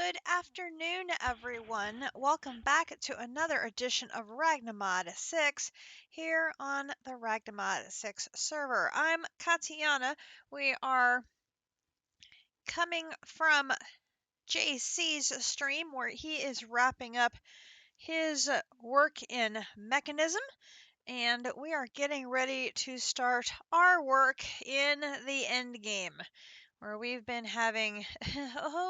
Good afternoon, everyone. Welcome back to another edition of Ragnamod 6 here on the Ragnamod 6 server. I'm Katiana. We are coming from JC's stream where he is wrapping up his work in Mechanism, and we are getting ready to start our work in the end game, where we've been having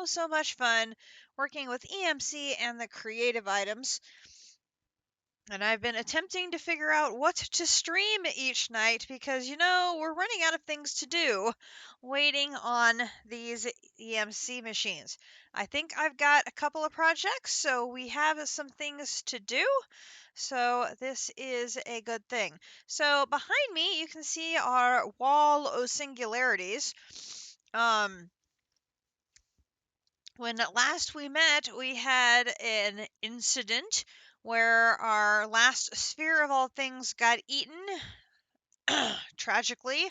so much fun working with EMC and the creative items. And I've been attempting to figure out what to stream each night because, we're running out of things to do waiting on these EMC machines. I think I've got a couple of projects, so we have some things to do. So this is a good thing. So behind me, you can see our wall of singularities. When last we met, we had an incident where our last sphere of all things got eaten, tragically,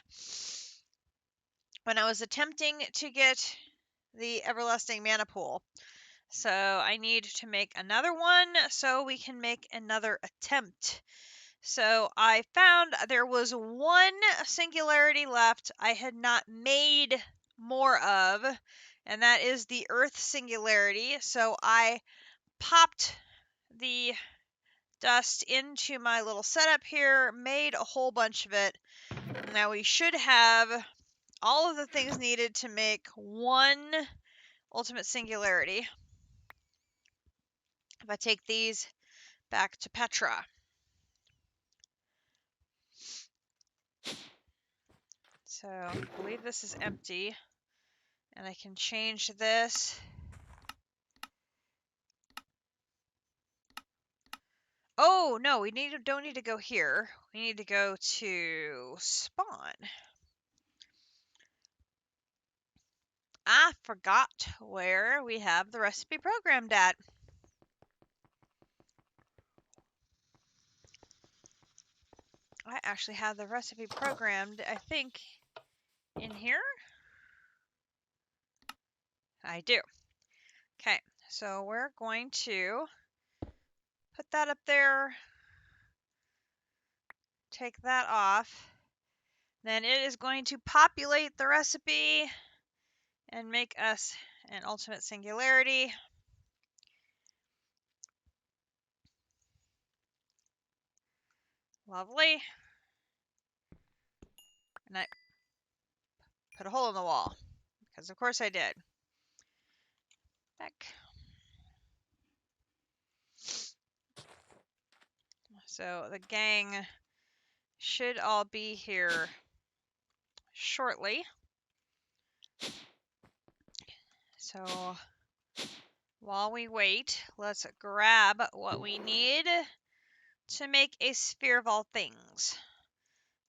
when I was attempting to get the everlasting mana pool. So I need to make another one so we can make another attempt. So I found there was one singularity left I had not made more of, and that is the Earth singularity. So I popped the dust into my little setup here, made a whole bunch of it. Now we should have all of the things needed to make one ultimate singularity. If I take these back to Petra. So I believe this is empty, and I can change this. Oh, no, we don't need to go here. We need to go to spawn. I forgot where we have the recipe programmed at. I actually have the recipe programmed, I think, in here. I do. Okay, so we're going to put that up there, take that off. Then it is going to populate the recipe and make us an ultimate singularity. Lovely. And I put a hole in the wall, because of course I did. Back. So the gang should all be here shortly. So while we wait, let's grab what we need to make a sphere of all things.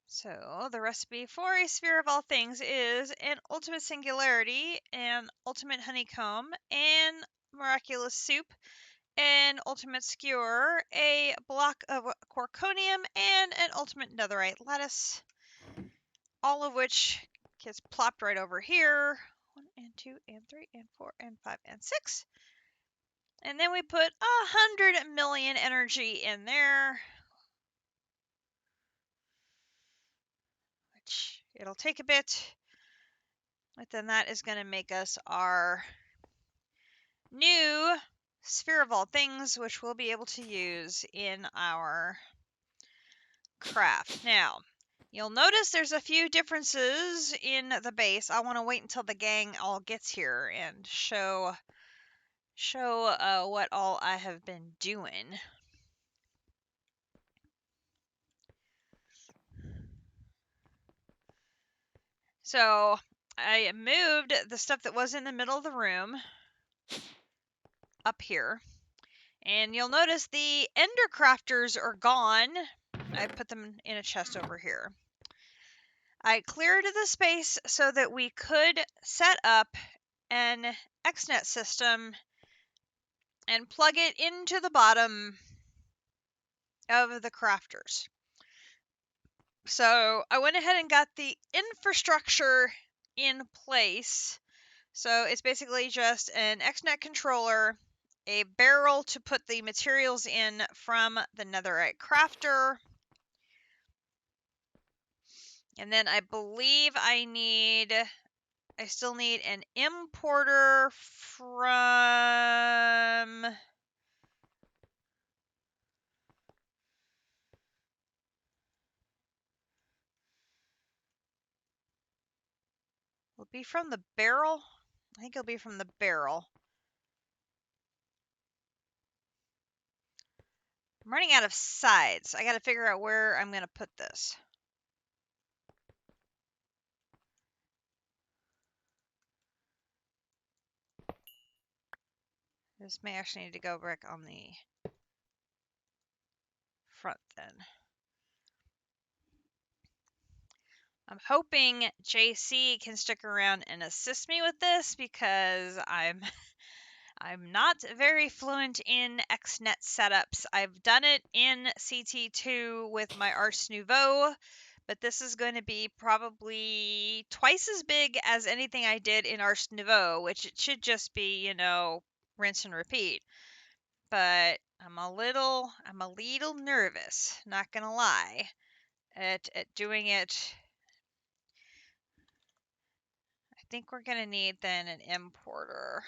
So the recipe for a sphere of all things is an ultimate singularity, an ultimate honeycomb, an miraculous soup, an ultimate skewer, a block of quarkonium, and an ultimate netherite lattice, all of which gets plopped right over here. 1 and 2 and 3 and 4 and 5 and 6. And then we put 100 million energy in there, which it'll take a bit, but then that is going to make us our new sphere of all things, which we'll be able to use in our craft. Now, you'll notice there's a few differences in the base. I want to wait until the gang all gets here and show what all I have been doing. So I moved the stuff that was in the middle of the room up here, and you'll notice the ender crafters are gone. I put them in a chest over here. I cleared the space so that we could set up an XNet system and plug it into the bottom of the crafters. So I went ahead and got the infrastructure in place So it's basically just an XNet controller, a barrel to put the materials in from the netherite crafter, and then I believe I still need an importer from... Will it be from the barrel? I think it'll be from the barrel. I'm running out of sides. I gotta figure out where I'm gonna put this. This may actually need to go back on the front then. I'm hoping JC can stick around and assist me with this because I'm not very fluent in XNet setups. I've done it in CT2 with my Ars Nouveau, but this is going to be probably twice as big as anything I did in Ars Nouveau, which it should just be, you know, rinse and repeat. But I'm a little nervous, not gonna lie, at doing it. I think we're gonna need then an importer.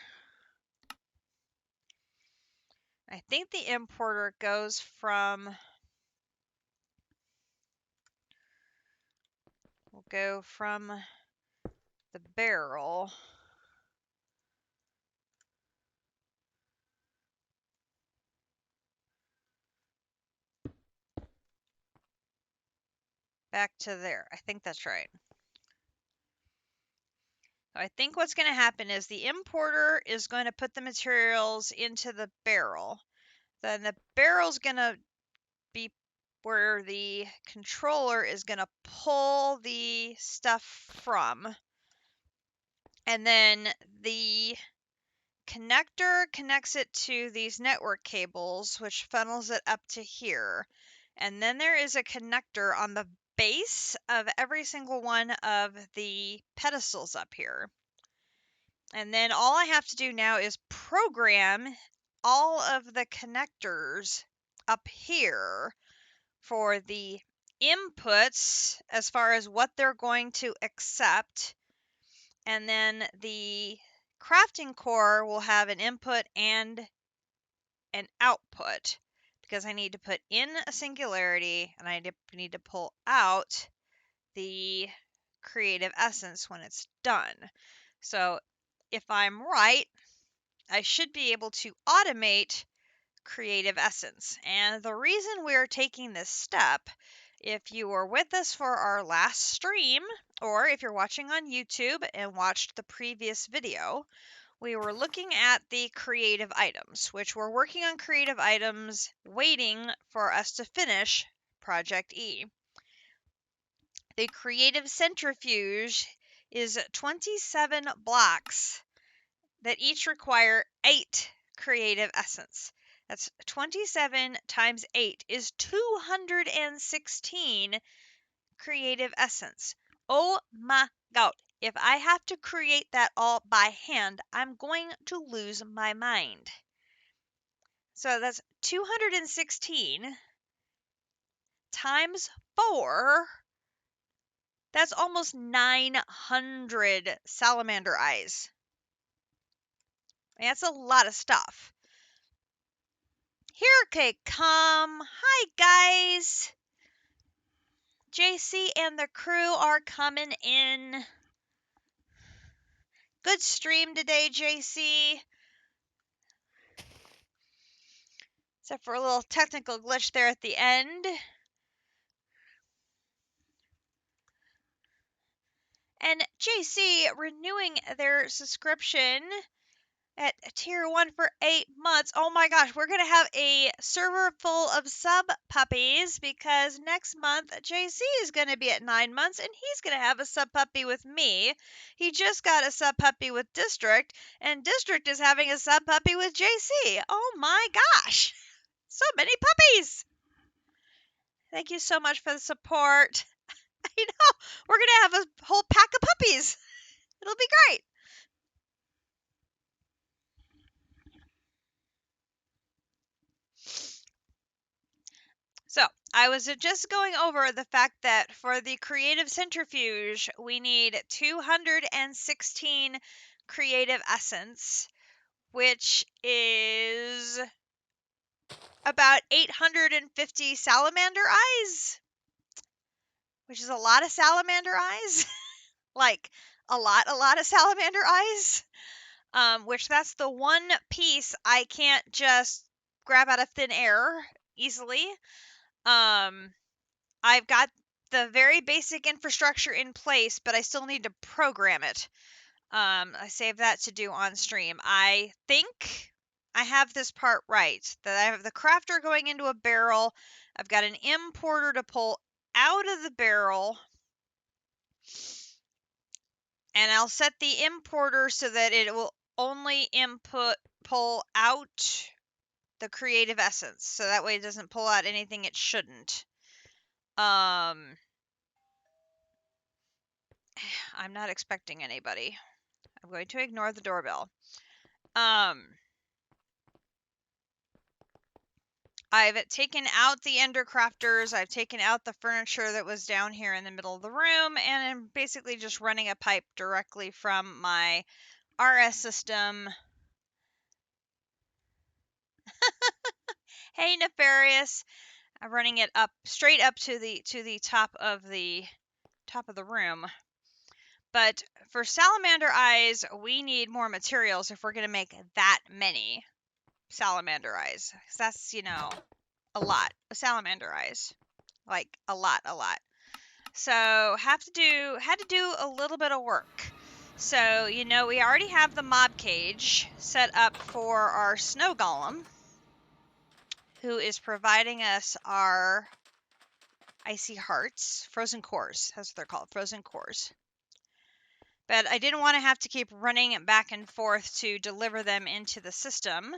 I think the importer goes from, we'll go from the barrel back to there. I think that's right. I think what's going to happen is the importer is going to put the materials into the barrel. Then the barrel's going to be where the controller is going to pull the stuff from. And then the connector connects it to these network cables, which funnels it up to here. And then there is a connector on the base of every single one of the pedestals up here. And then all I have to do now is program all of the connectors up here for the inputs as far as what they're going to accept. And then the crafting core will have an input and an output because I need to put in a singularity and I need to pull out the creative essence when it's done. So if I'm right, I should be able to automate creative essence. And the reason we're taking this step, if you were with us for our last stream, or if you're watching on YouTube and watched the previous video, we were looking at the creative items, which we're working on creative items, waiting for us to finish Project E. The creative centrifuge is 27 blocks that each require 8 creative essence. That's 27 times 8 is 216 creative essence. Oh my god. If I have to create that all by hand, I'm going to lose my mind. So that's 216 times 4. That's almost 900 salamander eyes. I mean, that's a lot of stuff. Here, okay, come. Hi, guys. JC and the crew are coming in. Good stream today, JC. Except for a little technical glitch there at the end. And JC renewing their subscription at tier 1 for 8 months. Oh my gosh, we're going to have a server full of sub puppies because next month JC is going to be at 9 months and he's going to have a sub puppy with me. He just got a sub puppy with District and District is having a sub puppy with JC. Oh my gosh, so many puppies. Thank you so much for the support. I know, we're going to have a whole pack of puppies. It'll be great. I was just going over the fact that for the creative centrifuge, we need 216 creative essence, which is about 850 salamander eyes, which is a lot of salamander eyes. Like a lot of salamander eyes. Which that's the one piece I can't just grab out of thin air easily. I've got the very basic infrastructure in place, but I still need to program it. I saved that to do on stream. I think I have this part right, that I have the crafter going into a barrel. I've got an importer to pull out of the barrel, and I'll set the importer so that it will only pull out the creative essence, so that way it doesn't pull out anything it shouldn't. I'm not expecting anybody. I'm going to ignore the doorbell. I've taken out the ender crafters. I've taken out the furniture that was down here in the middle of the room, and I'm basically just running a pipe directly from my RS system. Hey, Nefarious. I'm running it up straight up to the top of the room. But for salamander eyes, we need more materials if we're going to make that many salamander eyes. 'Cause that's, a lot of salamander eyes. Like a lot. So had to do a little bit of work. So, we already have the mob cage set up for our snow golem, who is providing us our icy hearts, frozen cores. That's what they're called, frozen cores. But I didn't want to have to keep running back and forth to deliver them into the system.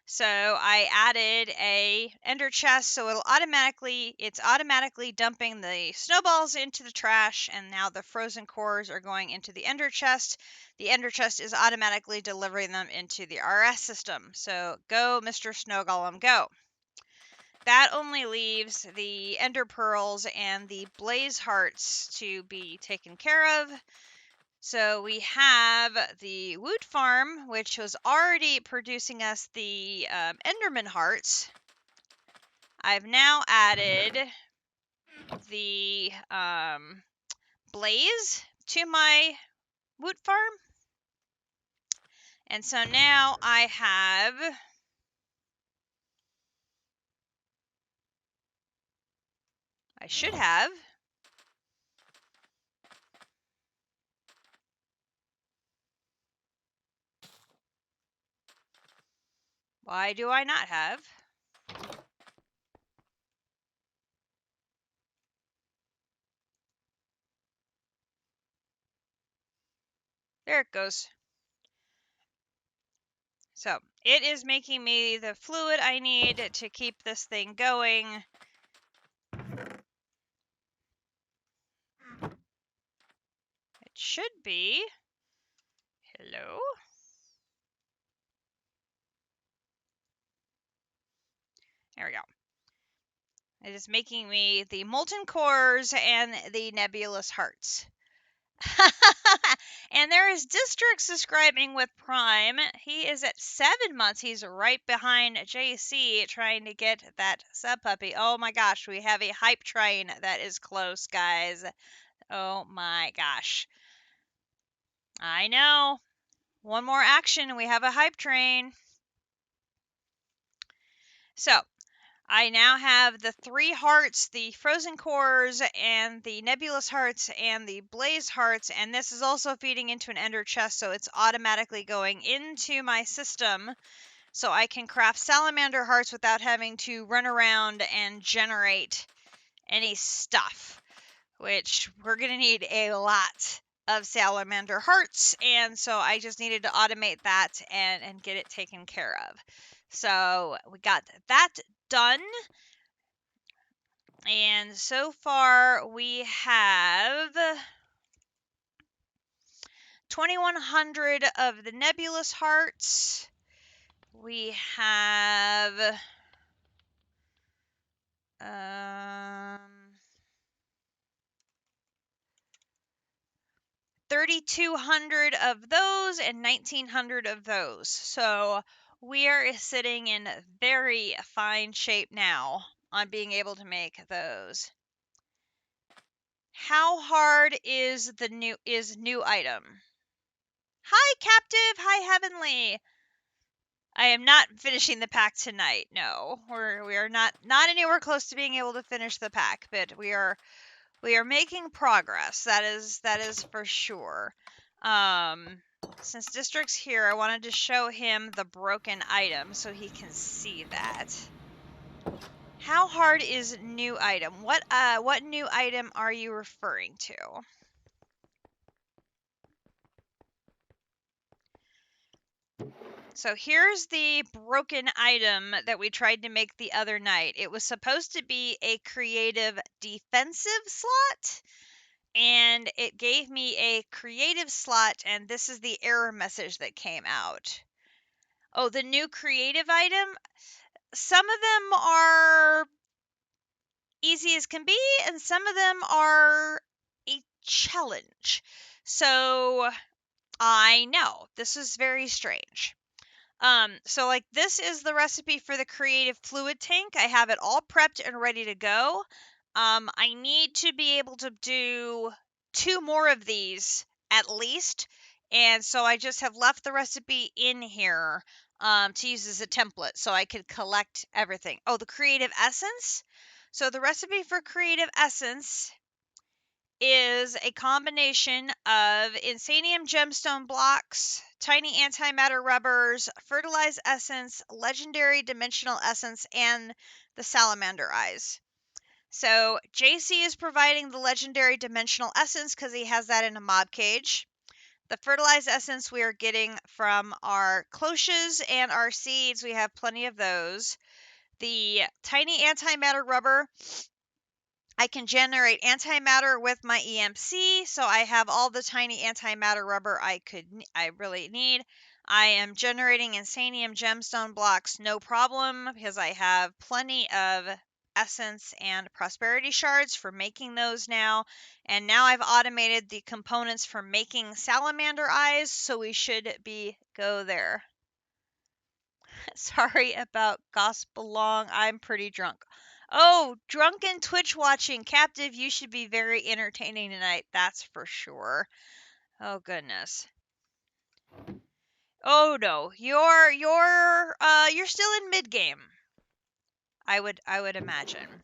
So I added a ender chest, so it's automatically dumping the snowballs into the trash, and now the frozen cores are going into the ender chest. The ender chest is automatically delivering them into the RS system. So go, Mr. Snow Golem, go. That only leaves the ender pearls and the blaze hearts to be taken care of. So we have the Woot Farm, which was already producing us the Enderman hearts. I've now added the Blaze to my Woot Farm. And so now I should have why do I not have? There it goes. So it is making me the fluid I need to keep this thing going. It should be. Hello? There we go. It is making me the molten cores and the nebulous hearts. And there is Districts describing with Prime. He is at 7 months. He's right behind JC trying to get that sub puppy. Oh my gosh, we have a hype train that is close, guys. Oh my gosh. I know. One more action and we have a hype train. So, I now have the 3 hearts, the frozen cores, and the nebulous hearts, and the blaze hearts, and this is also feeding into an ender chest, so it's automatically going into my system, so I can craft salamander hearts without having to run around and generate any stuff, which we're going to need a lot of salamander hearts, and so I just needed to automate that and get it taken care of. So we got that done. And so far we have 2,100 of the nebulous hearts. We have $3,200 of those and $1,900 of those. So we are sitting in very fine shape now on being able to make those. How hard is new item? Hi, Captive. Hi, Heavenly. I am not finishing the pack tonight. No, we are not anywhere close to being able to finish the pack, but we are making progress. That is for sure. Since District's here, I wanted to show him the broken item so he can see that. How hard is new item? What new item are you referring to? So here's the broken item that we tried to make the other night. It was supposed to be a creative defensive slot, and it gave me a creative slot, and this is the error message that came out. Oh, the new creative item? Some of them are easy as can be, and some of them are a challenge. So I know this is very strange. So like this is the recipe for the creative fluid tank. I have it all prepped and ready to go. I need to be able to do 2 more of these at least. And so I just have left the recipe in here to use as a template so I could collect everything. Oh, the creative essence. So the recipe for creative essence is a combination of Insanium gemstone blocks, tiny antimatter rubbers, fertilized essence, legendary dimensional essence, and the salamander eyes. So JC is providing the legendary dimensional essence because he has that in a mob cage. The fertilized essence we are getting from our cloches and our seeds. We have plenty of those. The tiny antimatter rubber, I can generate antimatter with my EMC, so I have all the tiny antimatter rubber I really need. I am generating Insanium gemstone blocks, no problem, because I have plenty of essence and prosperity shards for making those now. And now I've automated the components for making salamander eyes, so we should go there. Sorry about gospel long. I'm pretty drunk. Oh, drunken Twitch watching. Captive, you should be very entertaining tonight. That's for sure. Oh goodness. Oh no. You're still in mid game. I would imagine.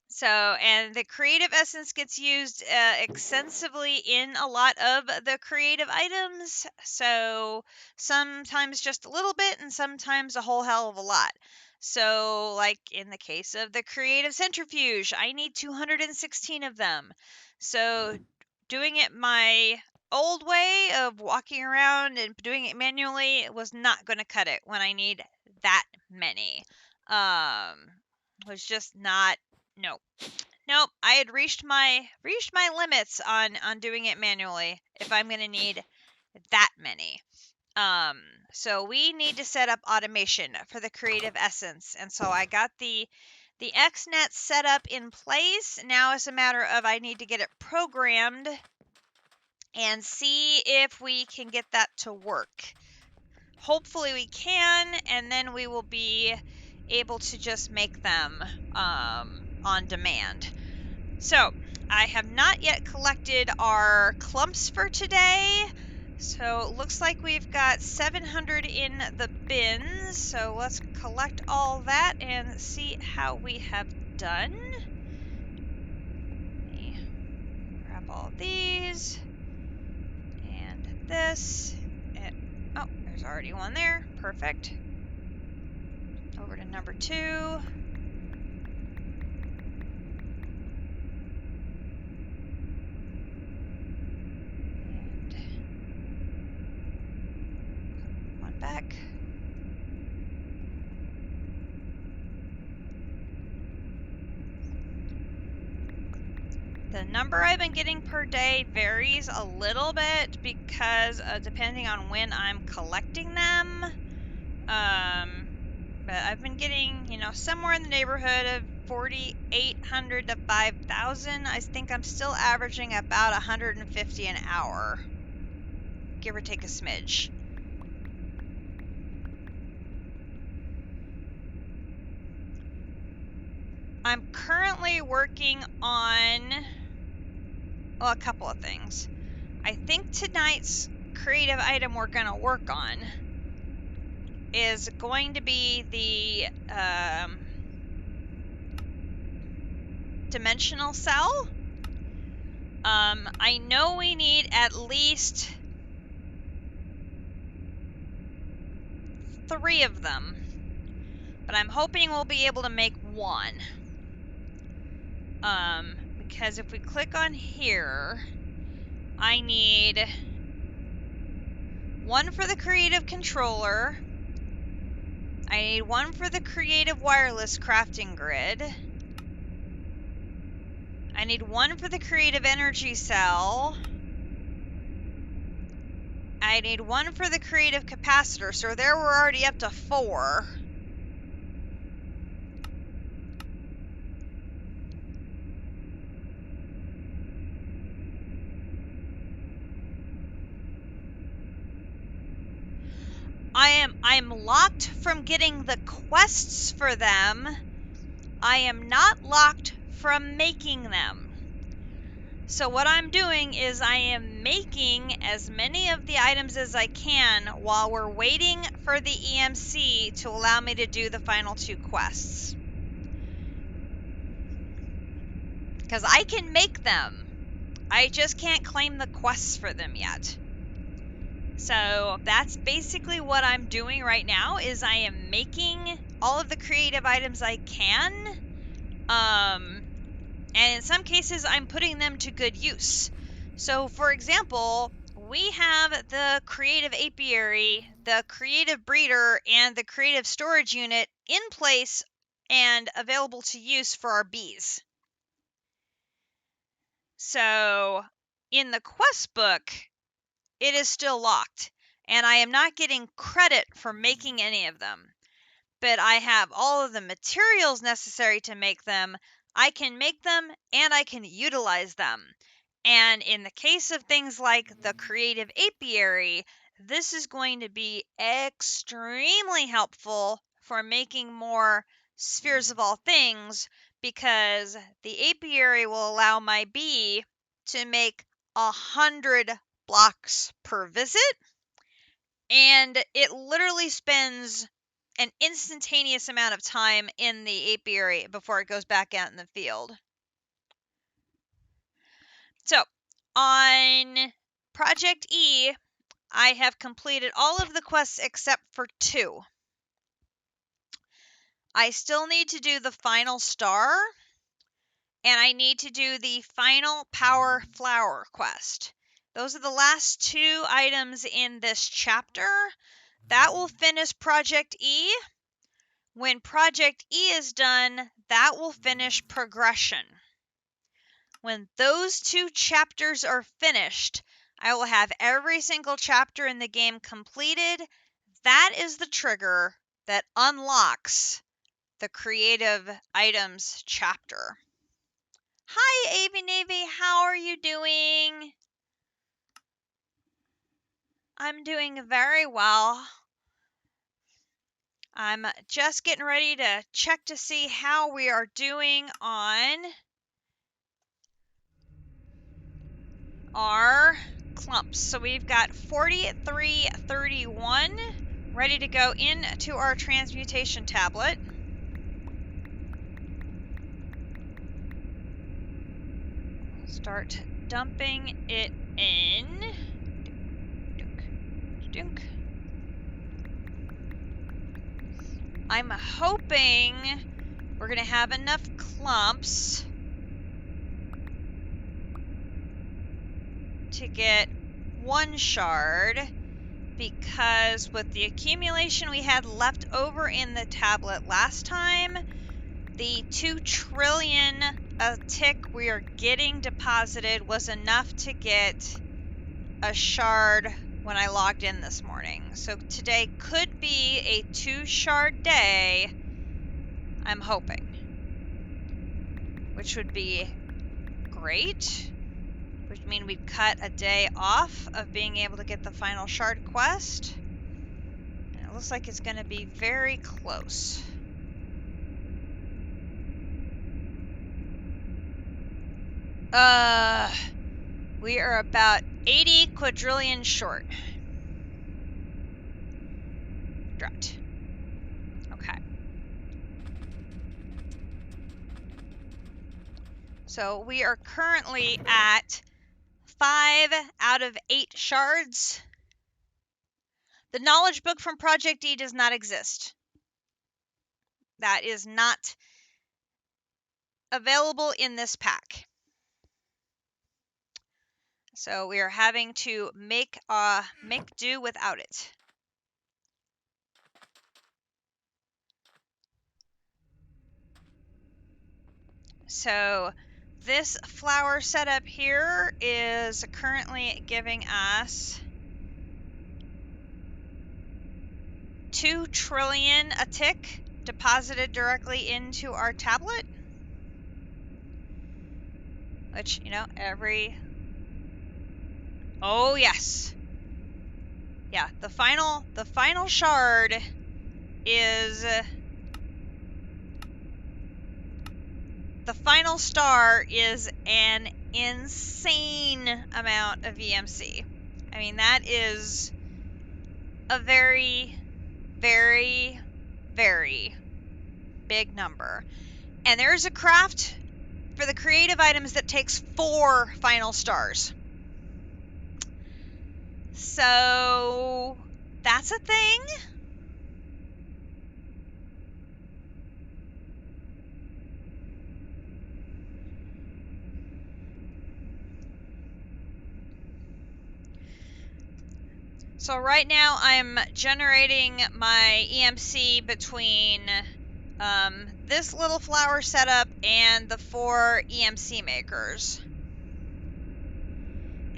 So, and the creative essence gets used extensively in a lot of the creative items. So, sometimes just a little bit and sometimes a whole hell of a lot. So, like in the case of the creative centrifuge, I need 216 of them. So, doing it my old way of walking around and doing it manually was not going to cut it when I need that many. Was just not. Nope. I had reached my limits on doing it manually if I'm going to need that many. So we need to set up automation for the creative essence. And so I got the XNet set up in place. Now it's a matter of I need to get it programmed and see if we can get that to work. Hopefully we can, and then we will be able to just make them on demand. So, I have not yet collected our clumps for today. So, it looks like we've got 700 in the bins. So, let's collect all that and see how we have done. Let me grab all these. And this. And, oh, there's already one there. Perfect. Over to number 2. Back. The number I've been getting per day varies a little bit because depending on when I'm collecting them. but I've been getting, you know, somewhere in the neighborhood of 4,800 to 5,000. I think I'm still averaging about 150 an hour, give or take a smidge. I'm currently working on, well, a couple of things. I think tonight's creative item we're going to work on is going to be the dimensional cell. I know we need at least 3 of them, but I'm hoping we'll be able to make 1. Because if we click on here, I need 1 for the creative controller. I need 1 for the creative wireless crafting grid. I need 1 for the creative energy cell. I need 1 for the creative capacitor, so there we're already up to 4. I'm locked from getting the quests for them. I am not locked from making them. So what I'm doing is I am making as many of the items as I can while we're waiting for the EMC to allow me to do the final 2 quests. Because I can make them. I just can't claim the quests for them yet. So that's basically what I'm doing right now, is I am making all of the creative items I can. And in some cases, I'm putting them to good use. So, for example, we have the creative apiary, the creative breeder, and the creative storage unit in place and available to use for our bees. So, in the quest book, it is still locked, and I am not getting credit for making any of them. But I have all of the materials necessary to make them. I can make them, and I can utilize them. And in the case of things like the creative apiary, this is going to be extremely helpful for making more spheres of all things, because the apiary will allow my bee to make 100 blocks per visit, and it literally spends an instantaneous amount of time in the apiary before it goes back out in the field. So, on Project E, I have completed all of the quests except for 2. I still need to do the final star, and I need to do the final power flower quest. Those are the last 2 items in this chapter. That will finish Project E. When Project E is done, that will finish progression. When those 2 chapters are finished, I will have every single chapter in the game completed. That is the trigger that unlocks the creative items chapter. Hi, Avy Navy, how are you doing? I'm doing very well. I'm just getting ready to check to see how we are doing on our clumps. So we've got 4331 ready to go into our transmutation tablet. Start dumping it in. Dunk, dunk. I'm hoping we're going to have enough clumps to get 1 shard, because with the accumulation we had left over in the tablet last time, the 2 trillion a tick we are getting deposited was enough to get a shard when I logged in this morning. So today could be a 2-shard day, I'm hoping, which would be great, which would mean we'd cut a day off of being able to get the final shard quest. And it looks like it's going to be very close. We are about 80 quadrillion short. Drat. Okay. So we are currently at 5 out of 8 shards. The knowledge book from Project D does not exist. That is not available in this pack. So we are having to make do without it. So this flower setup here is currently giving us 2 trillion a tick deposited directly into our tablet. Which, you know, oh yes. Yeah, the final shard is the final star is an insane amount of EMC. I mean, that is a very, very, very big number. And there's a craft for the creative items that takes 4 final stars. So that's a thing. So right now I'm generating my EMC between this little flower setup and the 4 EMC makers.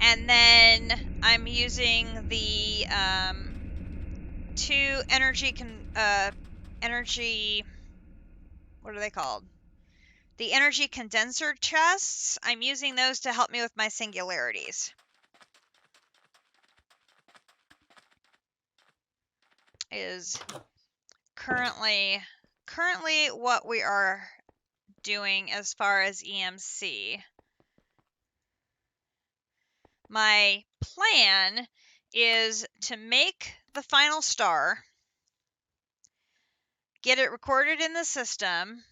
And then I'm using the 2 energy, what are they called? The energy condenser chests. I'm using those to help me with my singularities. Is currently what we are doing as far as EMC. My plan is to make the final star, get it recorded in the system.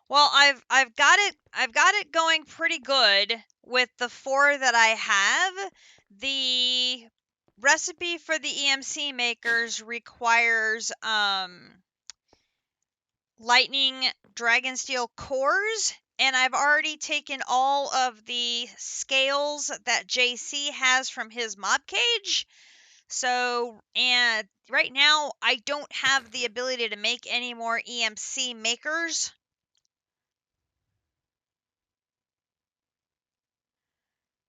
Well, I've got it going pretty good with the 4 that I have. The recipe for the EMC makers requires lightning dragonsteel cores, and I've already taken all of the scales that JC has from his mob cage. So, and right now I don't have the ability to make any more EMC makers.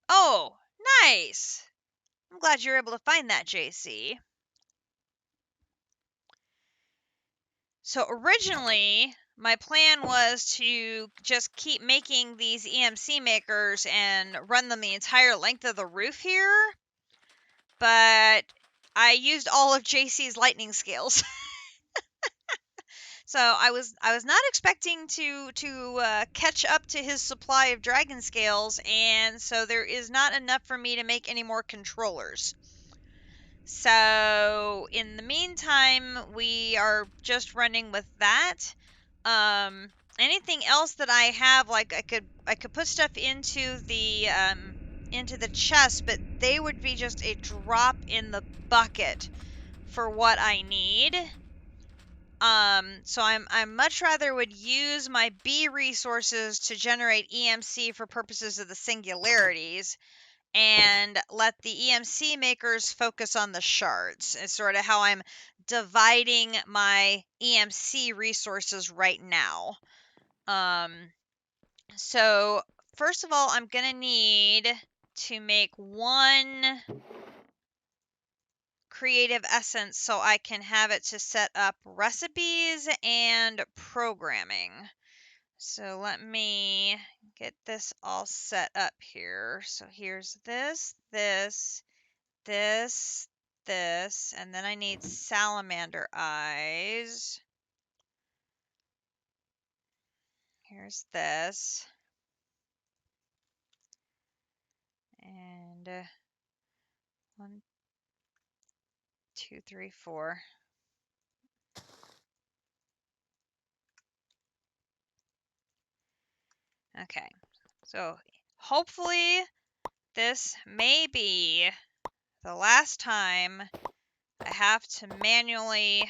Oh, nice. I'm glad you're able to find that, JC. So originally, my plan was to just keep making these EMC makers and run them the entire length of the roof here, but I used all of JC's lightning scales. So I was not expecting to catch up to his supply of dragon scales, and so there is not enough for me to make any more controllers. So in the meantime, we are just running with that. Anything else that I have, like I could put stuff into the chest, but they would be just a drop in the bucket for what I need. So I'm much rather would use my B resources to generate EMC for purposes of the singularities, and let the EMC makers focus on the shards. It's sort of how I'm dividing my EMC resources right now. So first of all, I'm gonna need to make one creative essence so I can have it to set up recipes and programming. So let me get this all set up here. So here's this, this, and then I need salamander eyes. Here's this. And 1, 2, 3, 4. Okay, so hopefully this may be the last time I have to manually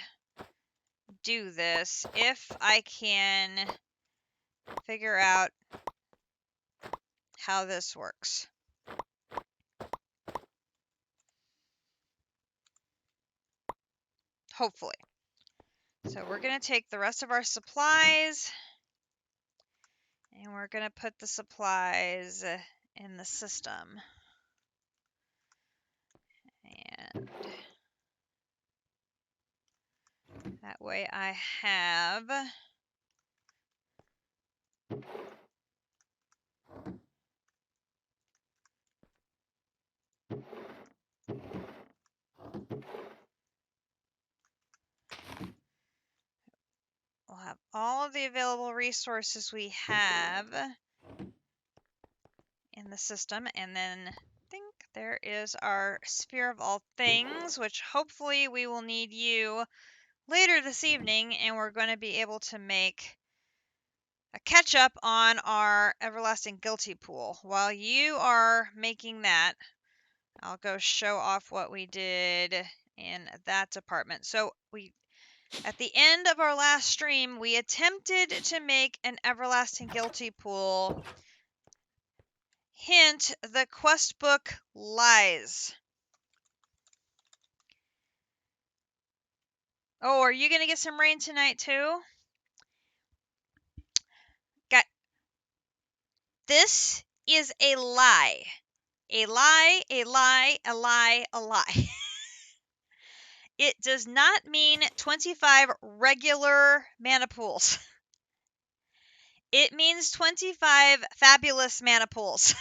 do this if I can figure out how this works. Hopefully. So we're going to take the rest of our supplies and we're going to put the supplies in the system. And that way I have we'll have all of the available resources we have in the system, and then I think there is our sphere of all things, which hopefully we will need you later this evening, and we're going to be able to make a catch up on our everlasting guilty pool. While you are making that, I'll go show off what we did in that department. So at the end of our last stream, we attempted to make an everlasting guilty pool. Hint, the quest book lies. Oh, are you going to get some rain tonight too? This is a lie. A lie, a lie, a lie, a lie. It does not mean 25 regular mana pools. It means 25 fabulous mana pools.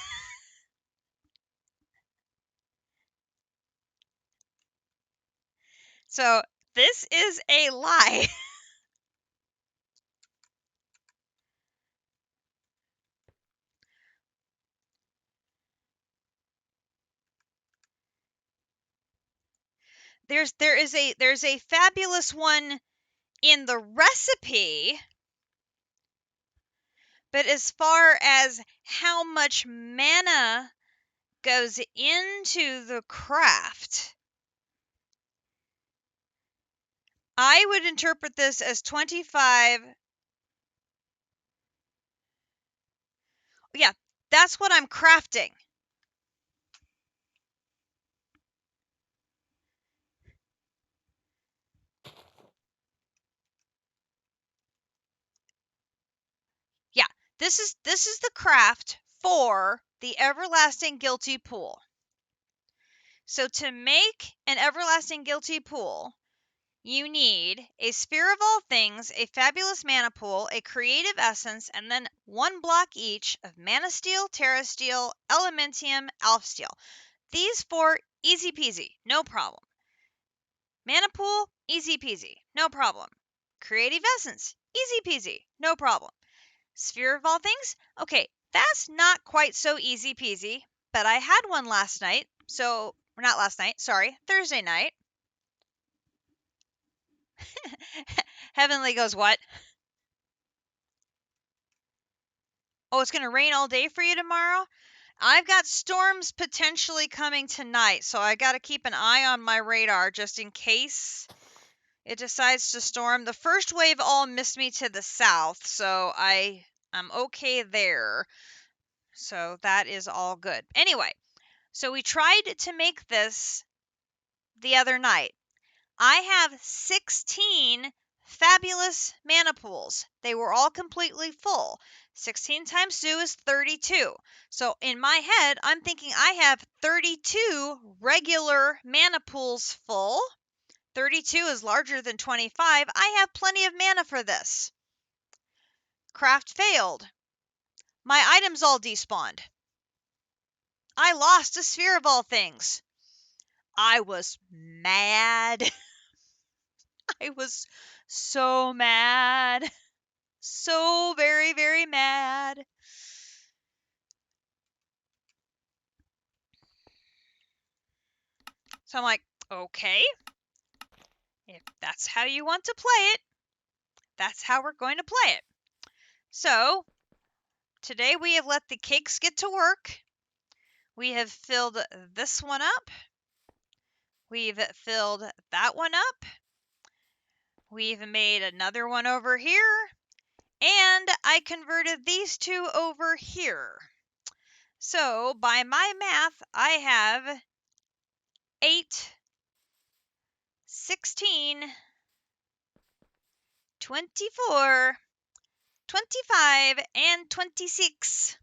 So this is a lie. There's a fabulous one in the recipe, but as far as how much mana goes into the craft, I would interpret this as 25. Yeah, that's what I'm crafting. Yeah, this is the craft for the everlasting guilty pool. So to make an everlasting guilty pool, you need a sphere of all things, a fabulous mana pool, a creative essence, and then 1 block each of mana steel, terra steel, elementium, elf steel. These 4, easy peasy, no problem. Mana pool, easy peasy, no problem. Creative essence, easy peasy, no problem. Sphere of all things, okay, that's not quite so easy peasy, but I had one last night, so, not last night, sorry, Thursday night. Heavenly goes, what? Oh, it's going to rain all day for you tomorrow? I've got storms potentially coming tonight, so I got to keep an eye on my radar just in case it decides to storm. The first wave all missed me to the south, so I'm okay there. So that is all good. Anyway, so we tried to make this the other night. I have 16 fabulous mana pools. They were all completely full. 16 times 2 is 32. So in my head, I'm thinking I have 32 regular mana pools full. 32 is larger than 25. I have plenty of mana for this. Craft failed. My items all despawned. I lost a sphere of all things. I was mad. I was so mad. So very, very mad. So I'm like, okay, if that's how you want to play it, that's how we're going to play it. So today we have let the cakes get to work. We have filled this one up. We've filled that one up. We've made another one over here. And I converted these two over here. So by my math, I have 8, 16, 24, 25, and 26.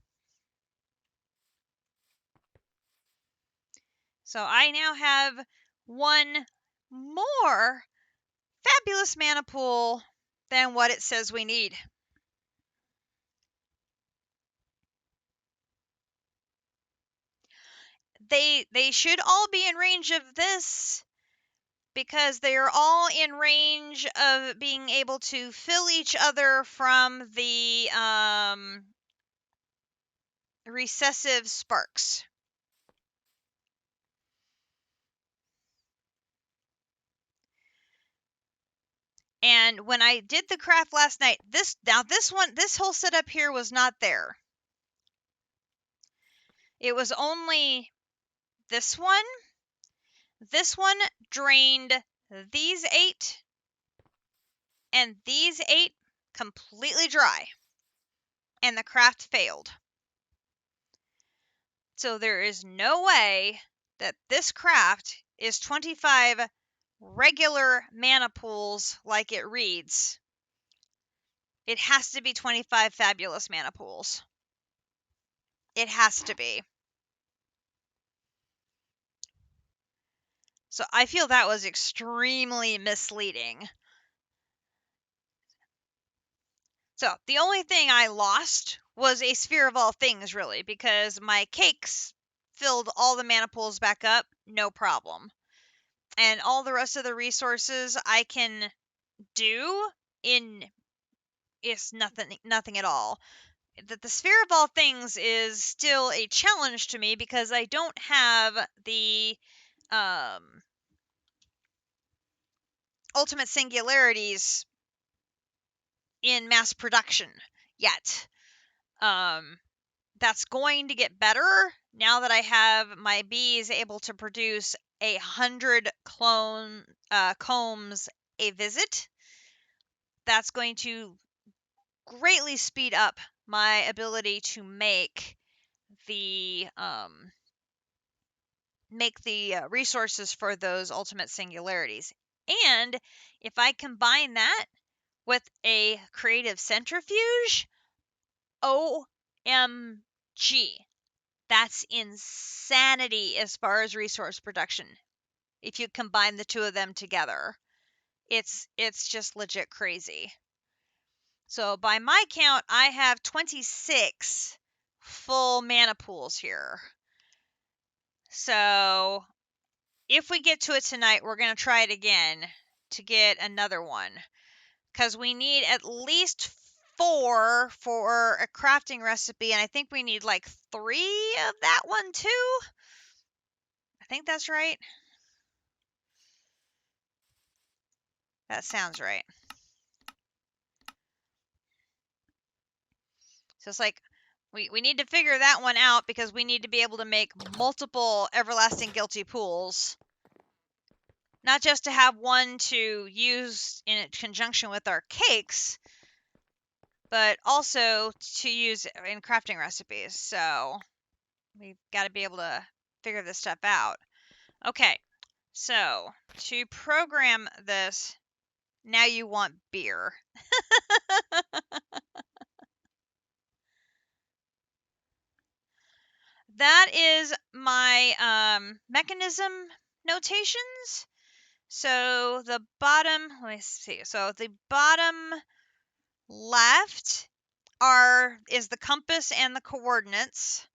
So I now have one more fabulous mana pool than what it says we need. They should all be in range of this because they are all in range of being able to fill each other from the recessive sparks. And when I did the craft last night, this whole setup here was not there. It was only this one. This one drained these 8 and these 8 completely dry. And the craft failed. So there is no way that this craft is 25 regular mana pools like it reads. It has to be 25 fabulous mana pools. It has to be. So I feel that was extremely misleading. So the only thing I lost was a sphere of all things, really, because my cakes filled all the mana pools back up, no problem. And all the rest of the resources I can do in is nothing at all. That the sphere of all things is still a challenge to me because I don't have the ultimate singularities in mass production yet. That's going to get better now that I have my bees able to produce 100 combs a visit. That's going to greatly speed up my ability to make the resources for those ultimate singularities. And if I combine that with a creative centrifuge, OMG, that's insanity as far as resource production. If you combine the two of them together, it's just legit crazy. So by my count, I have 26 full mana pools here. So if we get to it tonight, we're going to try it again to get another one. Because we need at least 4 for a crafting recipe, and I think we need like 3 of that one too. I think that's right. That sounds right. So it's like we need to figure that one out because we need to be able to make multiple everlasting guilty pools. Not just to have one to use in conjunction with our cakes, but also to use in crafting recipes. So we've got to be able to figure this stuff out. Okay, so to program this, Now you want beer. That is my mechanism notations. So the bottom, let me see. So the bottom left is the compass and the coordinates.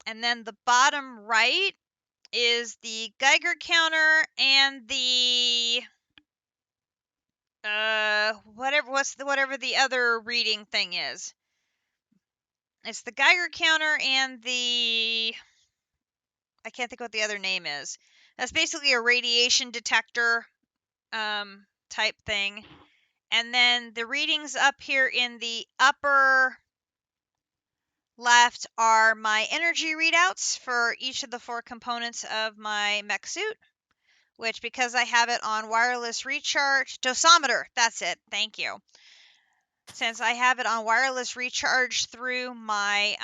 And then the bottom right is the Geiger counter and the whatever the other reading thing is. It's the Geiger counter and I can't think what the other name is. That's basically a radiation detector type thing. And then the readings up here in the upper left are my energy readouts for each of the 4 components of my mech suit, which, because I have it on wireless recharge, dosimeter, that's it, thank you. Since I have it on wireless recharge through my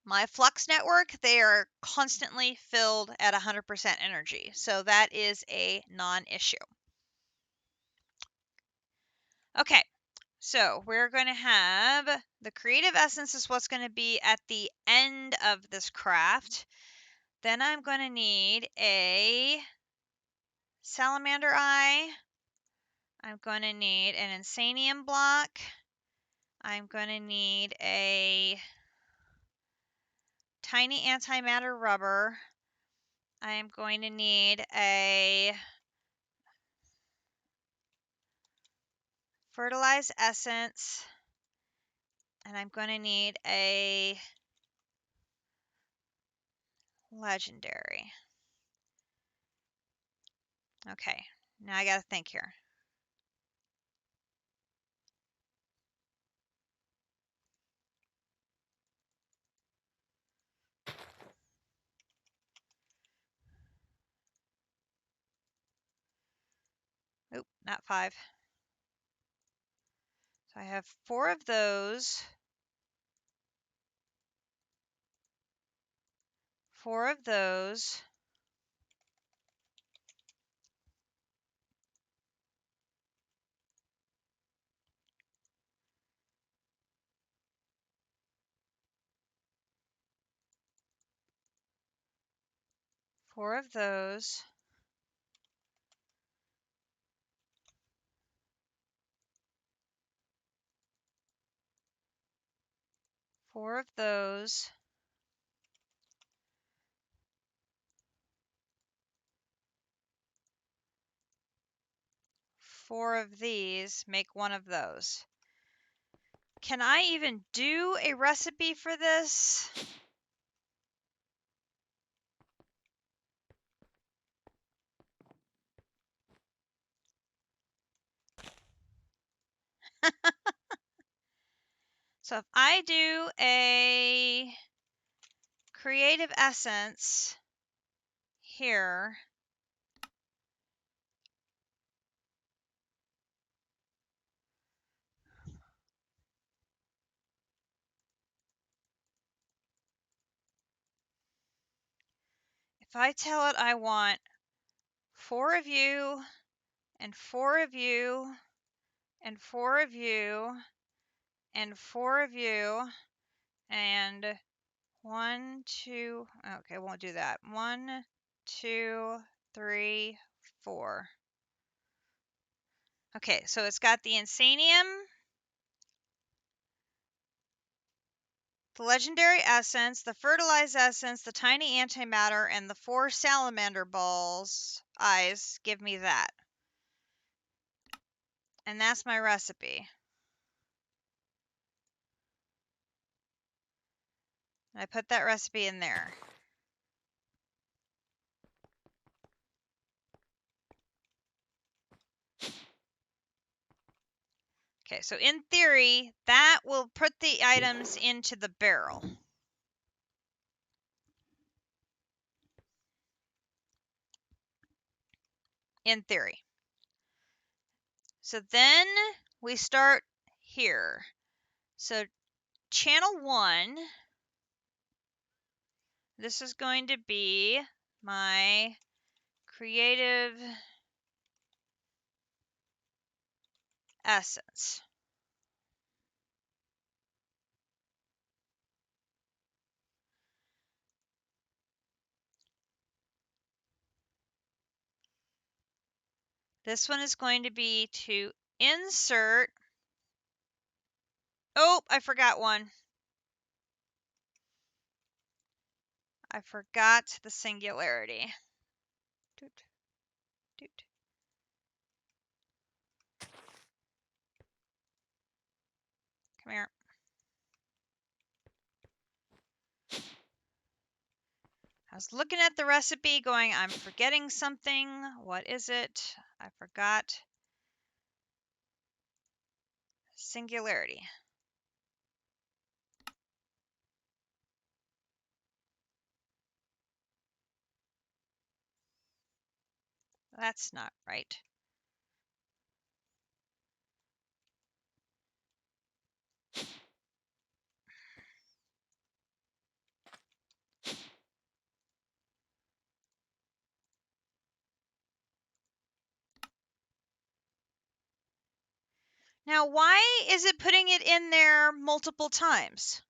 my flux network, they are constantly filled at 100% energy. So that is a non-issue. Okay, so we're going to have the creative essence is what's going to be at the end of this craft. Then I'm going to need a salamander eye. I'm going to need an insanium block. I'm going to need a tiny antimatter rubber. I'm going to need a fertilized essence. And I'm going to need a legendary. Okay, now I got to think here. Oop, not 5. So I have 4 of those. 4 of those. Four of those. Four of those. 4 of these, make 1 of those. Can I even do a recipe for this? So if I do a creative essence here, if I tell it I want 4 of you, and 4 of you, and 4 of you, and 4 of you, and 1, 2, okay, I won't do that. 1, 2, 3, 4. Okay, so it's got the insanium, the legendary essence, the fertilized essence, the tiny antimatter, and the 4 salamander balls. Eyes, give me that. And that's my recipe. I put that recipe in there. Okay, so in theory, that will put the items into the barrel. In theory. So then we start here. So channel 1, this is going to be my creative essence. This one is going to be to insert. Oh, I forgot one. I forgot the singularity. Doot, doot. Come here. I was looking at the recipe going, I'm forgetting something. What is it? I forgot. Singularity. That's not right. Now, why is it putting it in there multiple times?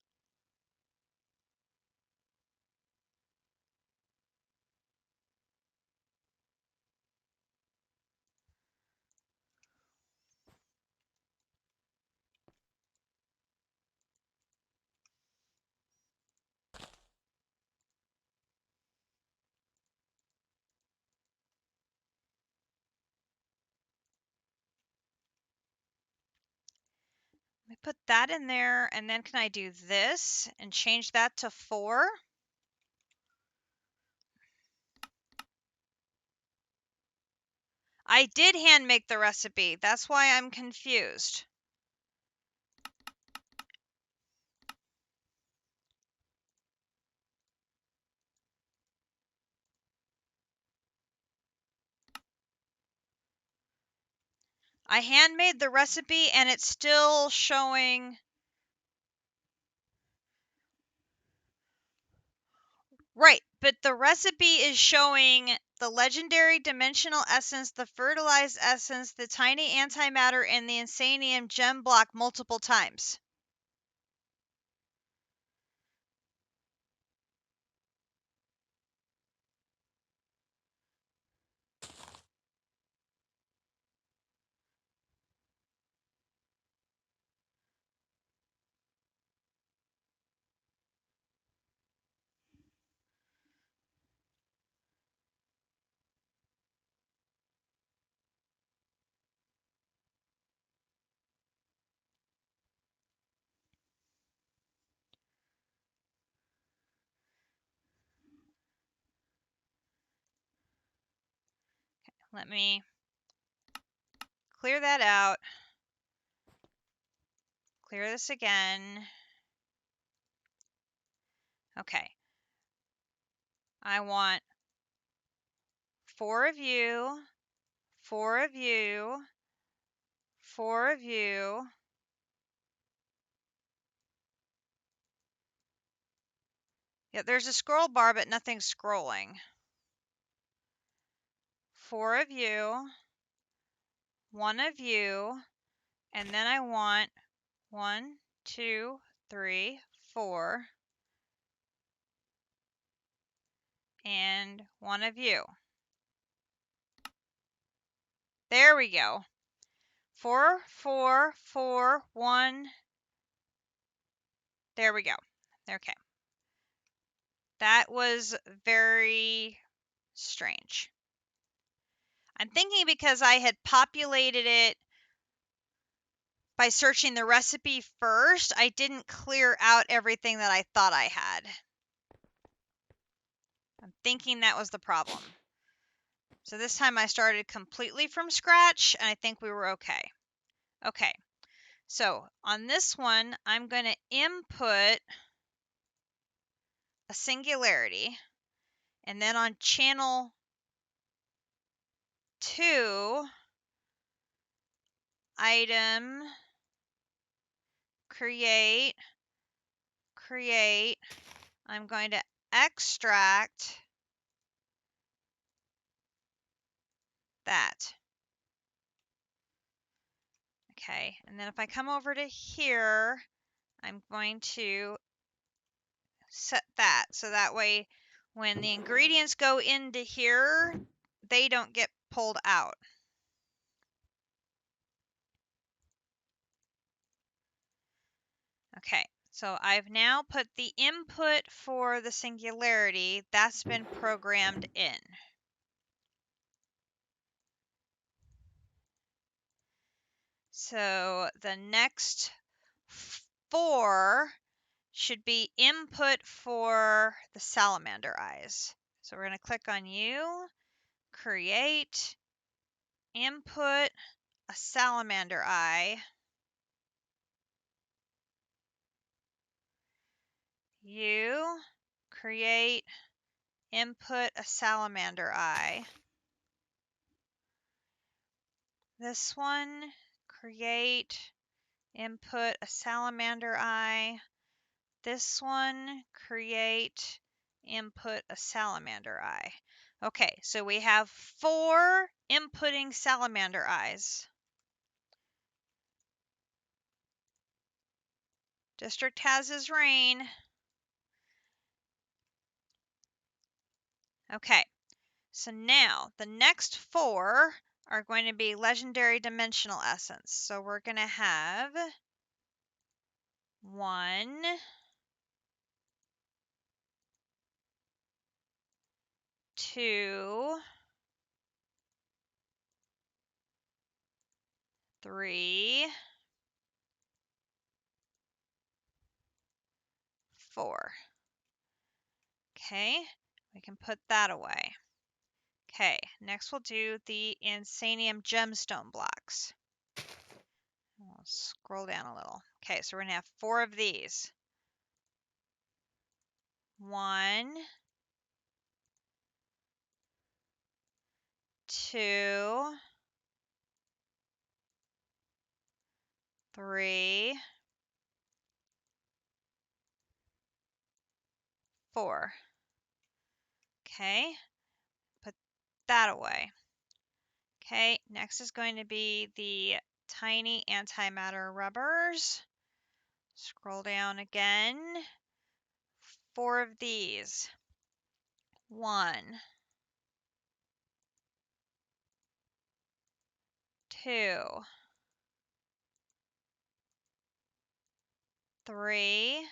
Let me put that in there, and then can I do this and change that to 4? I did hand make the recipe. That's why I'm confused. I handmade the recipe and it's still showing. Right, but the recipe is showing the legendary dimensional essence, the fertilized essence, the tiny antimatter, and the insanium gem block multiple times. Let me clear that out. Clear this again. Okay. I want 4 of you, 4 of you, 4 of you. Yeah, there's a scroll bar, but nothing's scrolling. 4 of you, 1 of you, and then I want 1, 2, 3, 4, and 1 of you. There we go. 4, 4, 4, 1. There we go. Okay. That was very strange. I'm thinking because I had populated it by searching the recipe first, I didn't clear out everything that I thought I had. I'm thinking that was the problem. So this time I started completely from scratch, and I think we were okay. Okay, so on this one, I'm going to input a singularity, and then on channel 2, item, create, I'm going to extract that. Okay, and then if I come over to here, I'm going to set that so that way when the ingredients go into here, they don't get pulled out. Okay, so I've now put the input for the singularity. That's been programmed in. So the next 4 should be input for the salamander eyes. So we're going to click on you, create, input a salamander eye. You, create, input a salamander eye. This one, create, input a salamander eye. This one, create, input a salamander eye. Okay, so we have 4 inputting salamander eyes. District has his reign. Okay, so now the next 4 are going to be legendary dimensional essence. So we're going to have 1, 2, 3, 4. Okay, we can put that away. Okay, next we'll do the Insanium gemstone blocks. We'll scroll down a little. Okay, so we're going to have 4 of these. 1, 2, 3, 4. Okay, put that away. Okay, next is going to be the tiny antimatter rubbers. Scroll down again. 4 of these. 1, 2, 3,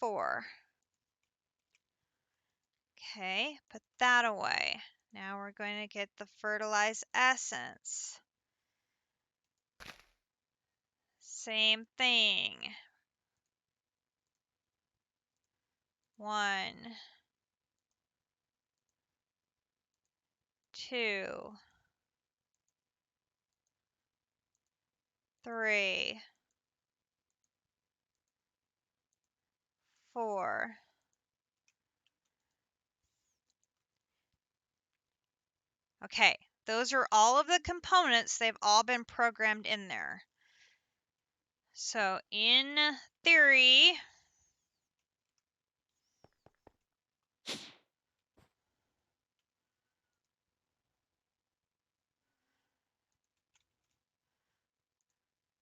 4. Okay, put that away. Now we're going to get the fertilized essence. Same thing. 1, 2, 3, 4. Okay, those are all of the components. They've all been programmed in there. So in theory,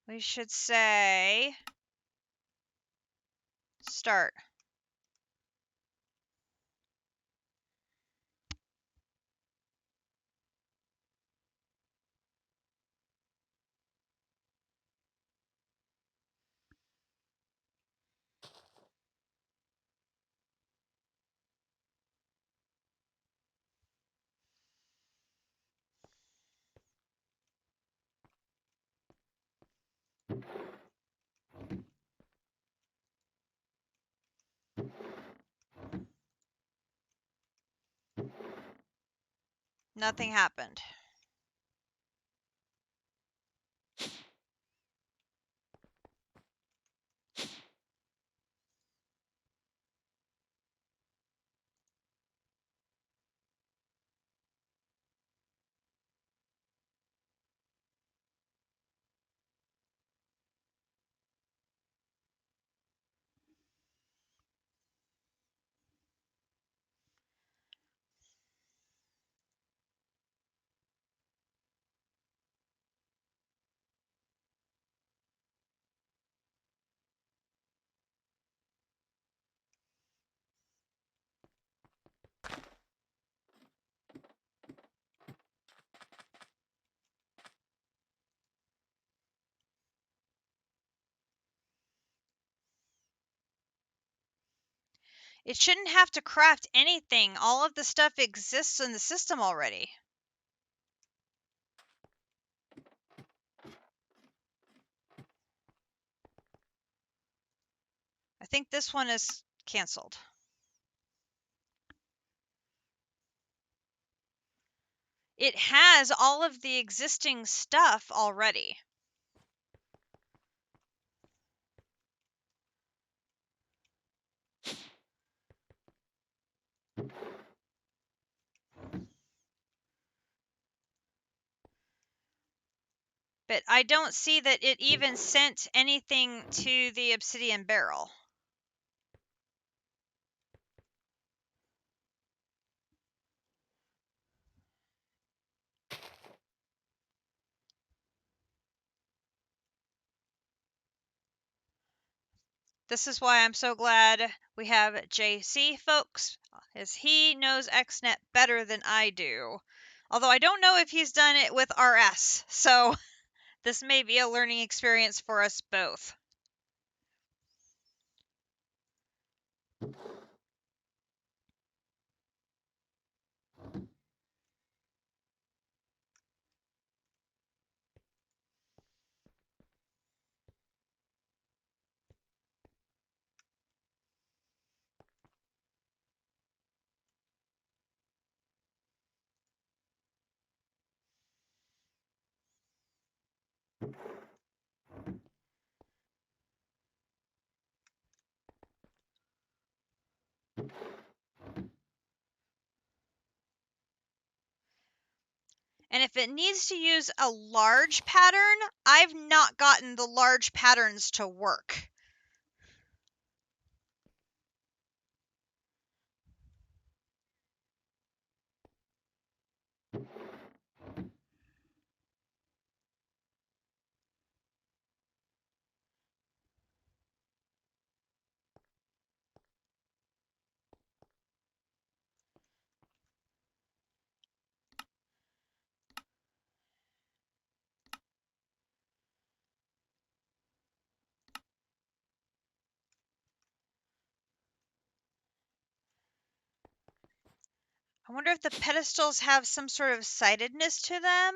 we should say start. Nothing happened. It shouldn't have to craft anything. All of the stuff exists in the system already. I think this one is canceled. It has all of the existing stuff already. But I don't see that it even sent anything to the obsidian barrel. This is why I'm so glad we have JC, folks, as he knows XNet better than I do. Although I don't know if he's done it with RS, so this may be a learning experience for us both. And if it needs to use a large pattern, I've not gotten the large patterns to work. I wonder if the pedestals have some sort of sightedness to them.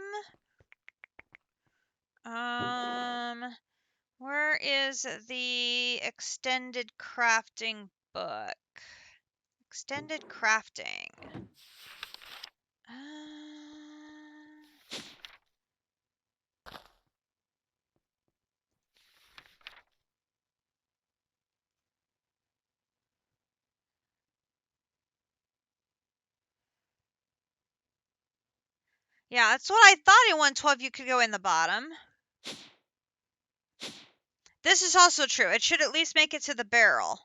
Where is the extended crafting book? Extended crafting. Yeah, that's what I thought in 112 you could go in the bottom. This is also true. It should at least make it to the barrel.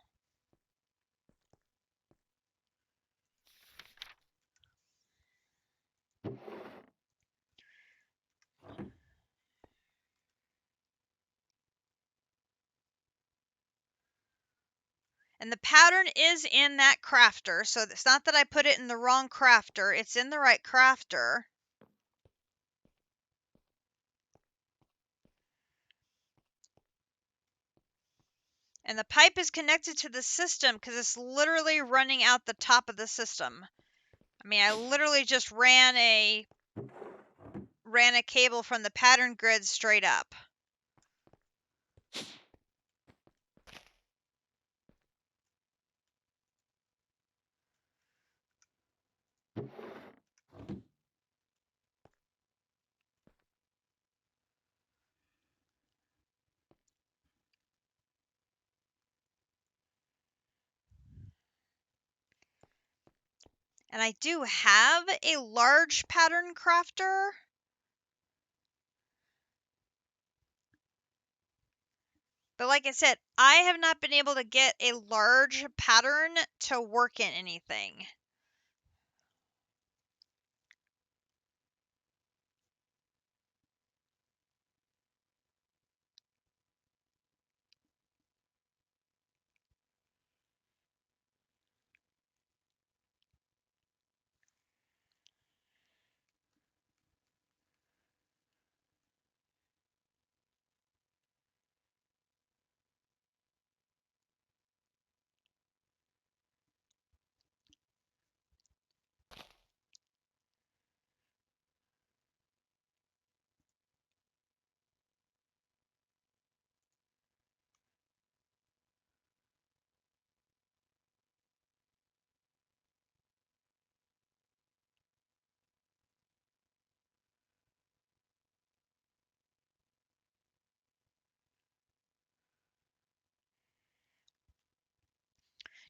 And the pattern is in that crafter, so it's not that I put it in the wrong crafter. It's in the right crafter. And the pipe is connected to the system because it's literally running out the top of the system. I mean, I literally just ran a cable from the pattern grid straight up. And I do have a large pattern crafter. But like I said, I have not been able to get a large pattern to work in anything.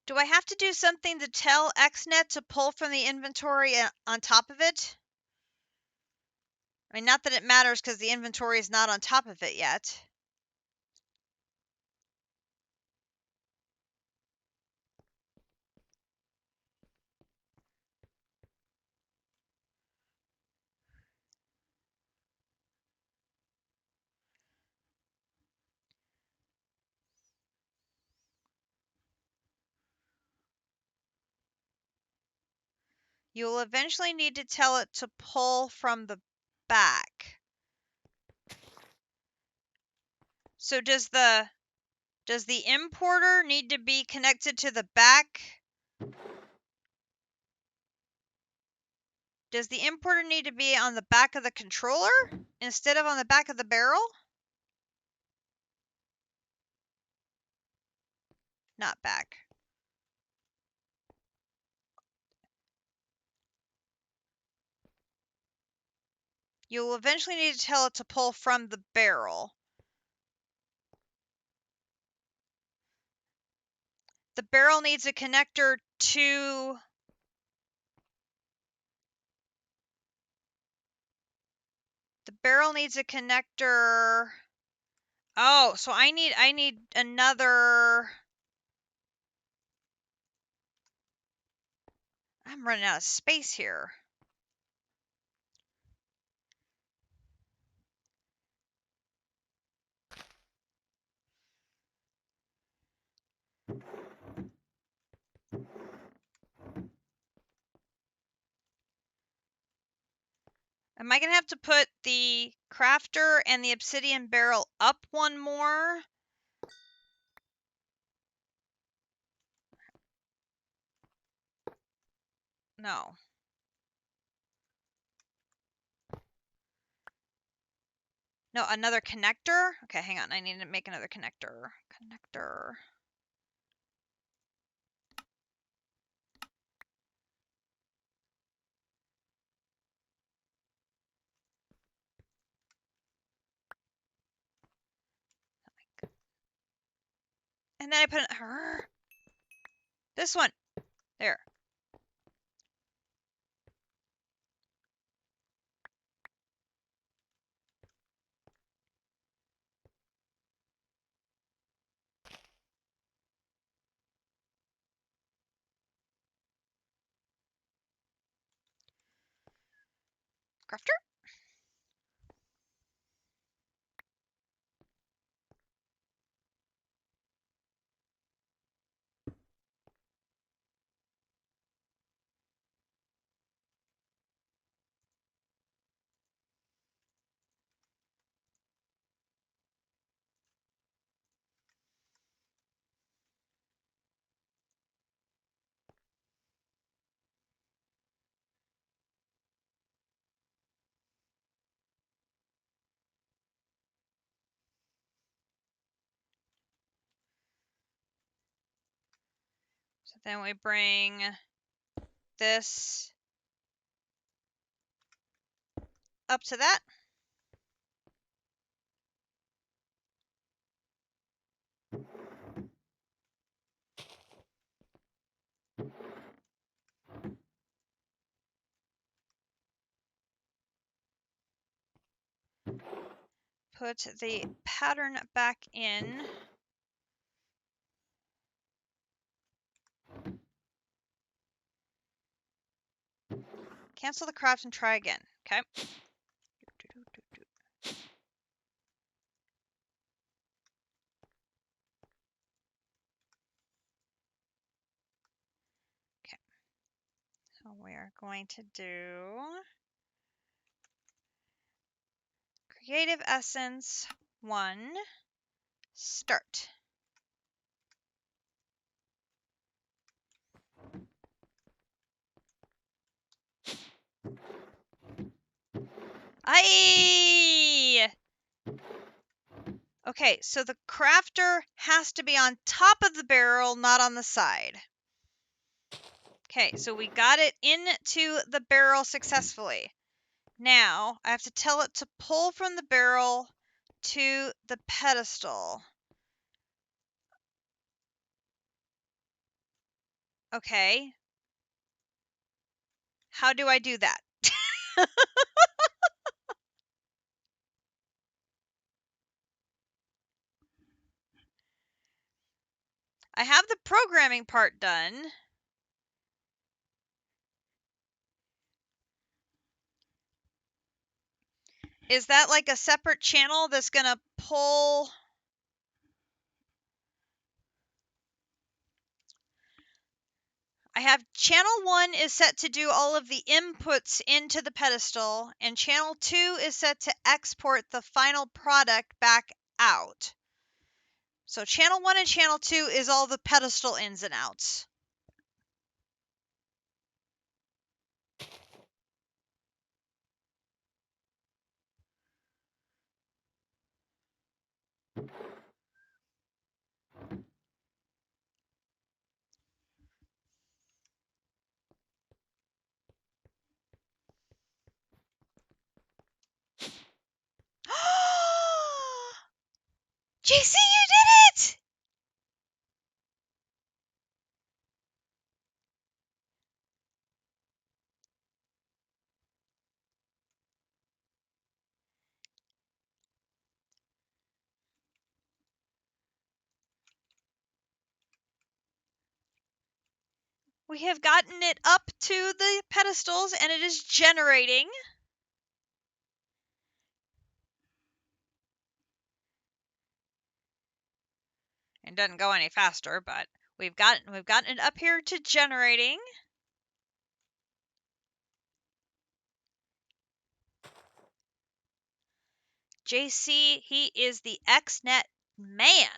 Do I have to do something to tell XNet to pull from the inventory on top of it? I mean, not that it matters because the inventory is not on top of it yet. You'll eventually need to tell it to pull from the back. So does the importer need to be connected to the back? Does the importer need to be on the back of the controller instead of on the back of the barrel? Not back. You'll eventually need to tell it to pull from the barrel. The barrel needs a connector to... The barrel needs a connector... Oh, so I need another... I'm running out of space here. Am I going to have to put the crafter and the obsidian barrel up one more? No. No, another connector? Okay, hang on. I need to make another connector. Connector. And then I put this one. There. Crafter? So then we bring this up to that. Put the pattern back in. Cancel the craft and try again. Okay. Okay. So we are going to do Creative Essence 1, start. Aye! Okay, so the crafter has to be on top of the barrel, not on the side. Okay, so we got it into the barrel successfully. Now, I have to tell it to pull from the barrel to the pedestal. Okay. How do I do that? I have the programming part done. Is that like a separate channel that's going to pull? I have channel 1 is set to do all of the inputs into the pedestal, and channel 2 is set to export the final product back out. So channel 1 and channel 2 is all the pedestal ins and outs. JC, you did it! We have gotten it up to the pedestals and it is generating. It doesn't go any faster, but we've gotten it up here to generating. JC, he is the XNet man.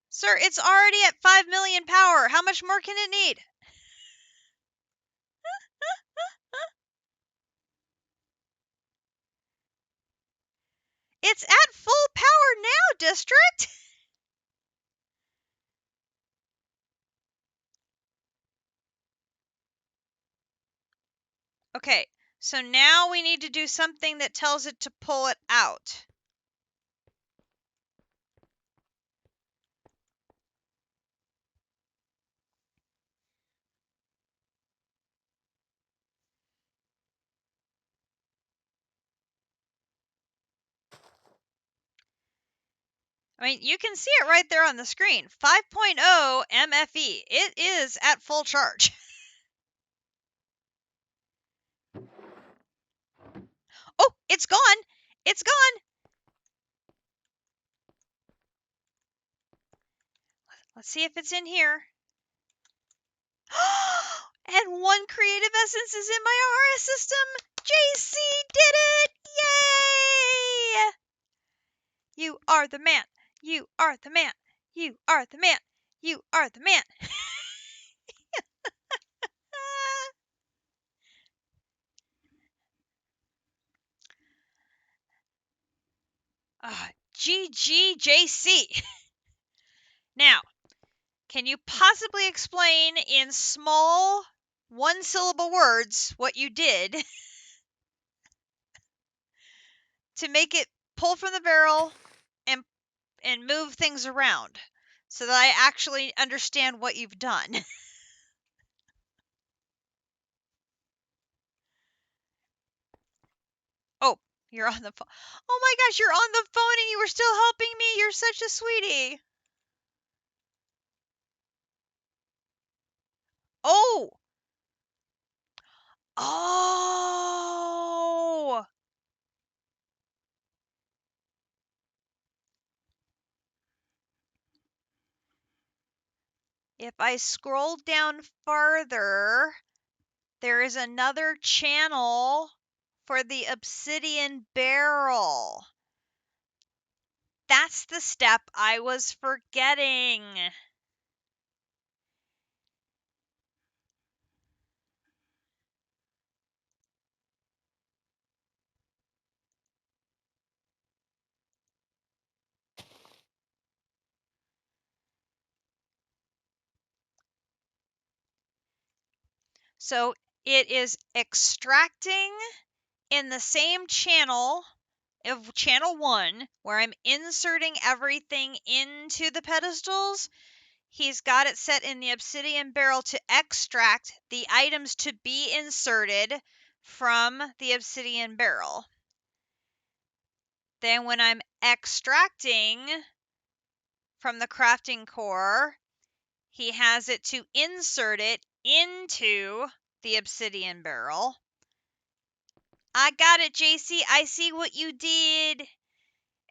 Sir, it's already at 5 million power. How much more can it need? It's at full power now, District. Okay, so now we need to do something that tells it to pull it out. I mean, you can see it right there on the screen. 5.0 MFE. It is at full charge. Oh, it's gone. It's gone. Let's see if it's in here. And one creative essence is in my RS system. JC did it! Yay! You are the man. You are the man. You are the man. You are the man. GGJC. Now, can you possibly explain in small one-syllable words what you did to make it pull from the barrel and move things around so that I actually understand what you've done? Oh, you're on the phone. Oh my gosh, you're on the phone and you were still helping me. You're such a sweetie. Oh. Oh. If I scroll down farther, there is another channel for the obsidian barrel. That's the step I was forgetting. So it is extracting in the same channel of channel 1 where I'm inserting everything into the pedestals. He's got it set in the obsidian barrel to extract the items to be inserted from the obsidian barrel. Then when I'm extracting from the crafting core, he has it to insert it into the obsidian barrel. I got it, JC. I see what you did.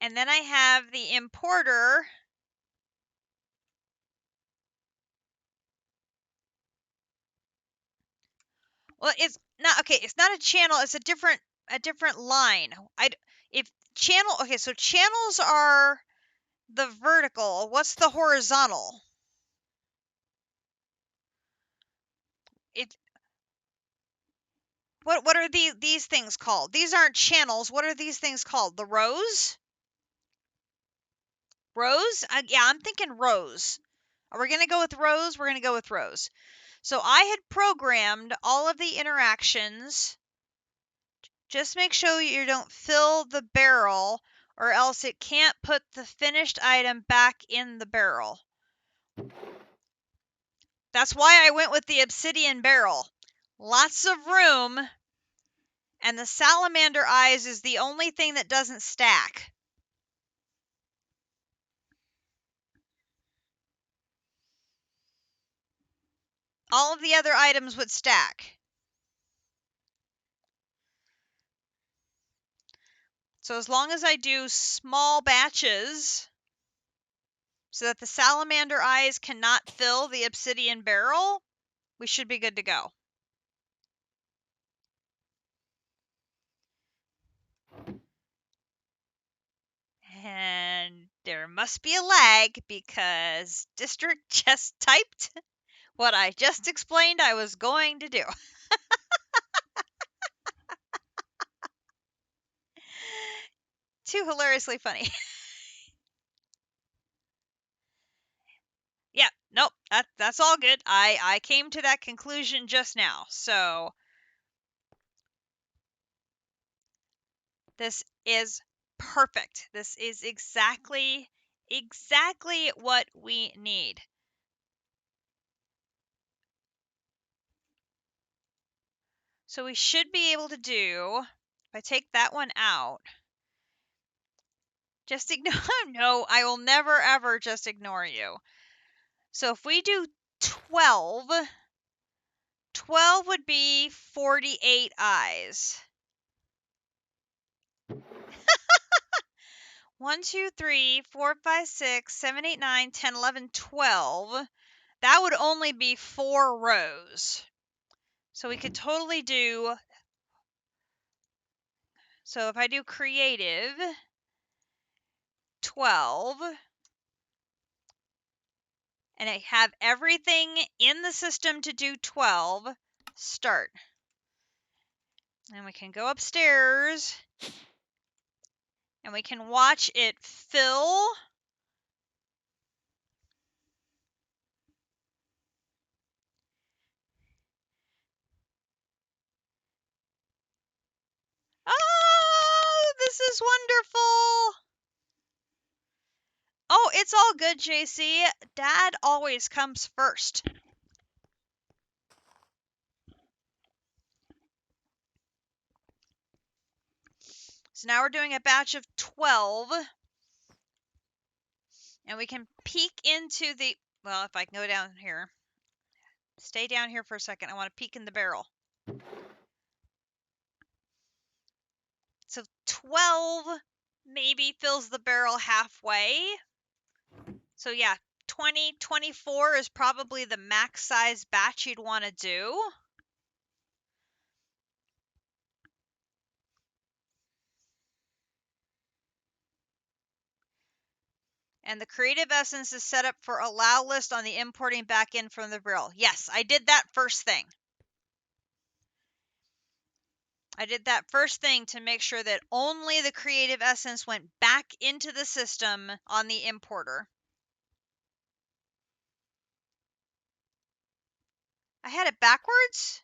And then I have the importer. Well, it's not okay. It's not a channel. It's a different line. If channel. Okay, so channels are the vertical. What's the horizontal? It. What are these things called? These aren't channels. What are these things called? The rows? Rows? Yeah, I'm thinking rows. Are we gonna go with rows? We're gonna go with rows. So I had programmed all of the interactions. Just make sure you don't fill the barrel or else it can't put the finished item back in the barrel. That's why I went with the obsidian barrel. Lots of room, and the salamander eyes is the only thing that doesn't stack. All of the other items would stack. So as long as I do small batches so that the salamander eyes cannot fill the obsidian barrel, we should be good to go. And there must be a lag because District just typed what I just explained I was going to do. Too hilariously funny. Yeah, nope, that's all good. I came to that conclusion just now. So this is perfect. This is exactly what we need. So we should be able to do, if I take that one out, just ignore, no, I will never ever just ignore you. So if we do 12, 12 would be 48 eyes. 1, 2, 3, 4, 5, 6, 7, 8, 9, 10, 11, 12. That would only be 4 rows. So we could totally do, so if I do creative, 12, and I have everything in the system to do 12, start. And we can go upstairs, and we can watch it fill. Oh, this is wonderful. Oh, it's all good, JC. Dad always comes first. So now we're doing a batch of 12. And we can peek into the, well, if I can go down here. Stay down here for a second. I want to peek in the barrel. So 12 maybe fills the barrel halfway. So yeah, 20, 24 is probably the max size batch you'd want to do. And the creative essence is set up for allow list on the importing back in from the barrel. Yes, I did that first thing. I did that first thing to make sure that only the creative essence went back into the system on the importer. I had it backwards?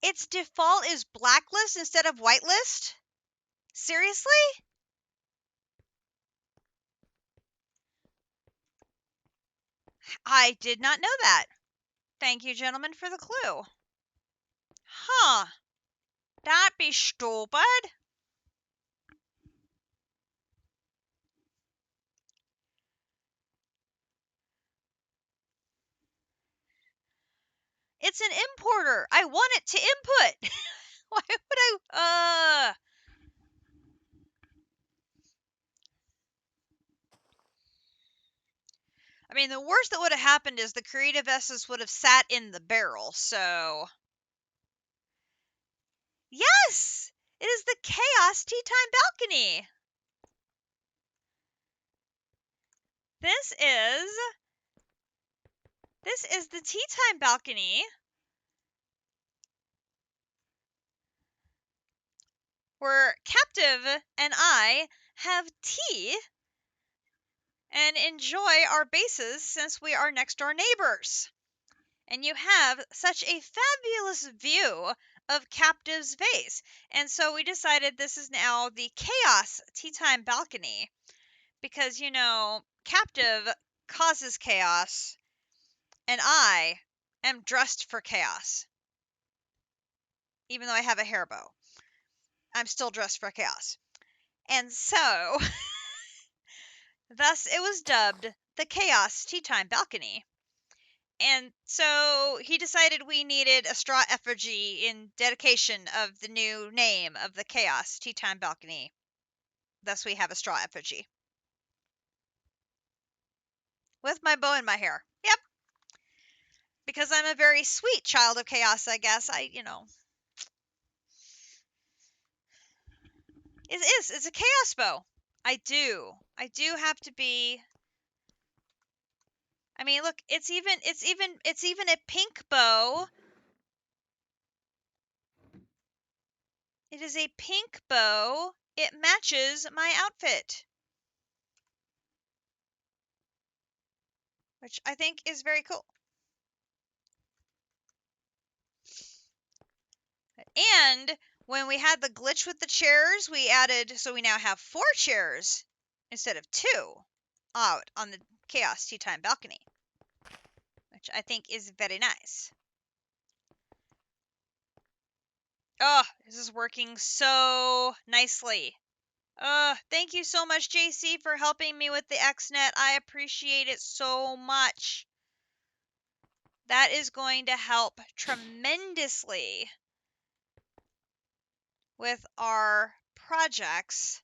Its default is blacklist instead of whitelist? Seriously? I did not know that. Thank you, gentlemen, for the clue. Huh. That'd be stupid. It's an importer. I want it to input. Why would I mean, the worst that would have happened is the creative essence would have sat in the barrel, so. Yes! It is the Chaos Tea Time Balcony. This is the Tea Time Balcony where Captive and I have tea and enjoy our bases since we are next door neighbors. And you have such a fabulous view of Captive's vase. And so we decided this is now the Chaos Tea Time Balcony because, Captive causes chaos and I am dressed for chaos. Even though I have a hair bow, I'm still dressed for chaos. And so, thus it was dubbed the Chaos Tea Time Balcony. And so he decided we needed a straw effigy in dedication of the new name of the Chaos Tea Time Balcony. Thus we have a straw effigy. With my bow in my hair. Yep. Because I'm a very sweet child of chaos, I guess. It's a chaos bow. I do have to be. I mean, look, it's even a pink bow. It is a pink bow. It matches my outfit, which I think is very cool. And when we had the glitch with the chairs, we added, so we now have 4 chairs instead of 2 out on the Chaos Tea Time Balcony, which I think is very nice. Oh, this is working so nicely. Thank you so much, JC, for helping me with the XNet. I appreciate it so much. That is going to help tremendously with our projects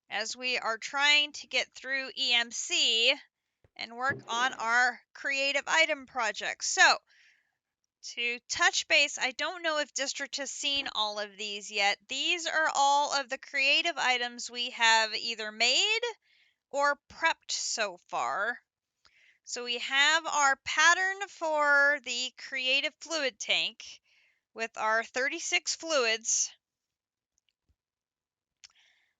as we are trying to get through EMC and work on our creative item projects. So, to touch base, I don't know if District has seen all of these yet. These are all of the creative items we have either made or prepped so far. So we have our pattern for the creative fluid tank with our 36 fluids,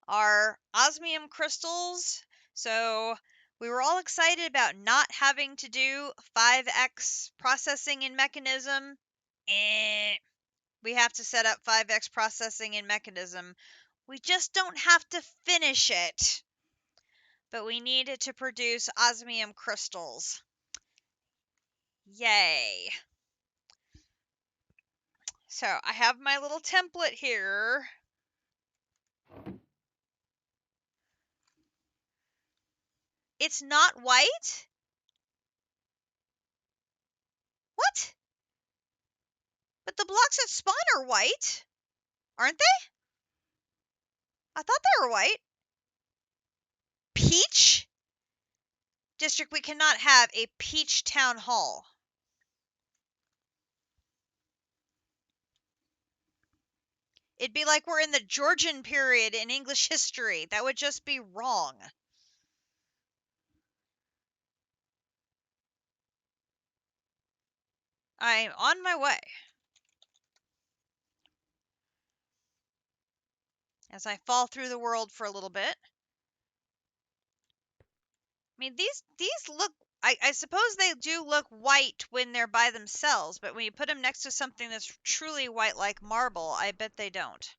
our osmium crystals. So we were all excited about not having to do 5x processing in mechanism. We have to set up 5x processing in mechanism. We just don't have to finish it. But we needed to produce osmium crystals. Yay. So I have my little template here. It's not white? What? But the blocks at spawn are white, aren't they? I thought they were white. Peach? District, we cannot have a peach town hall. It'd be like we're in the Georgian period in English history. That would just be wrong. I'm on my way. As I fall through the world for a little bit. I mean, these look I suppose they do look white when they're by themselves, but when you put them next to something that's truly white like marble, I bet they don't.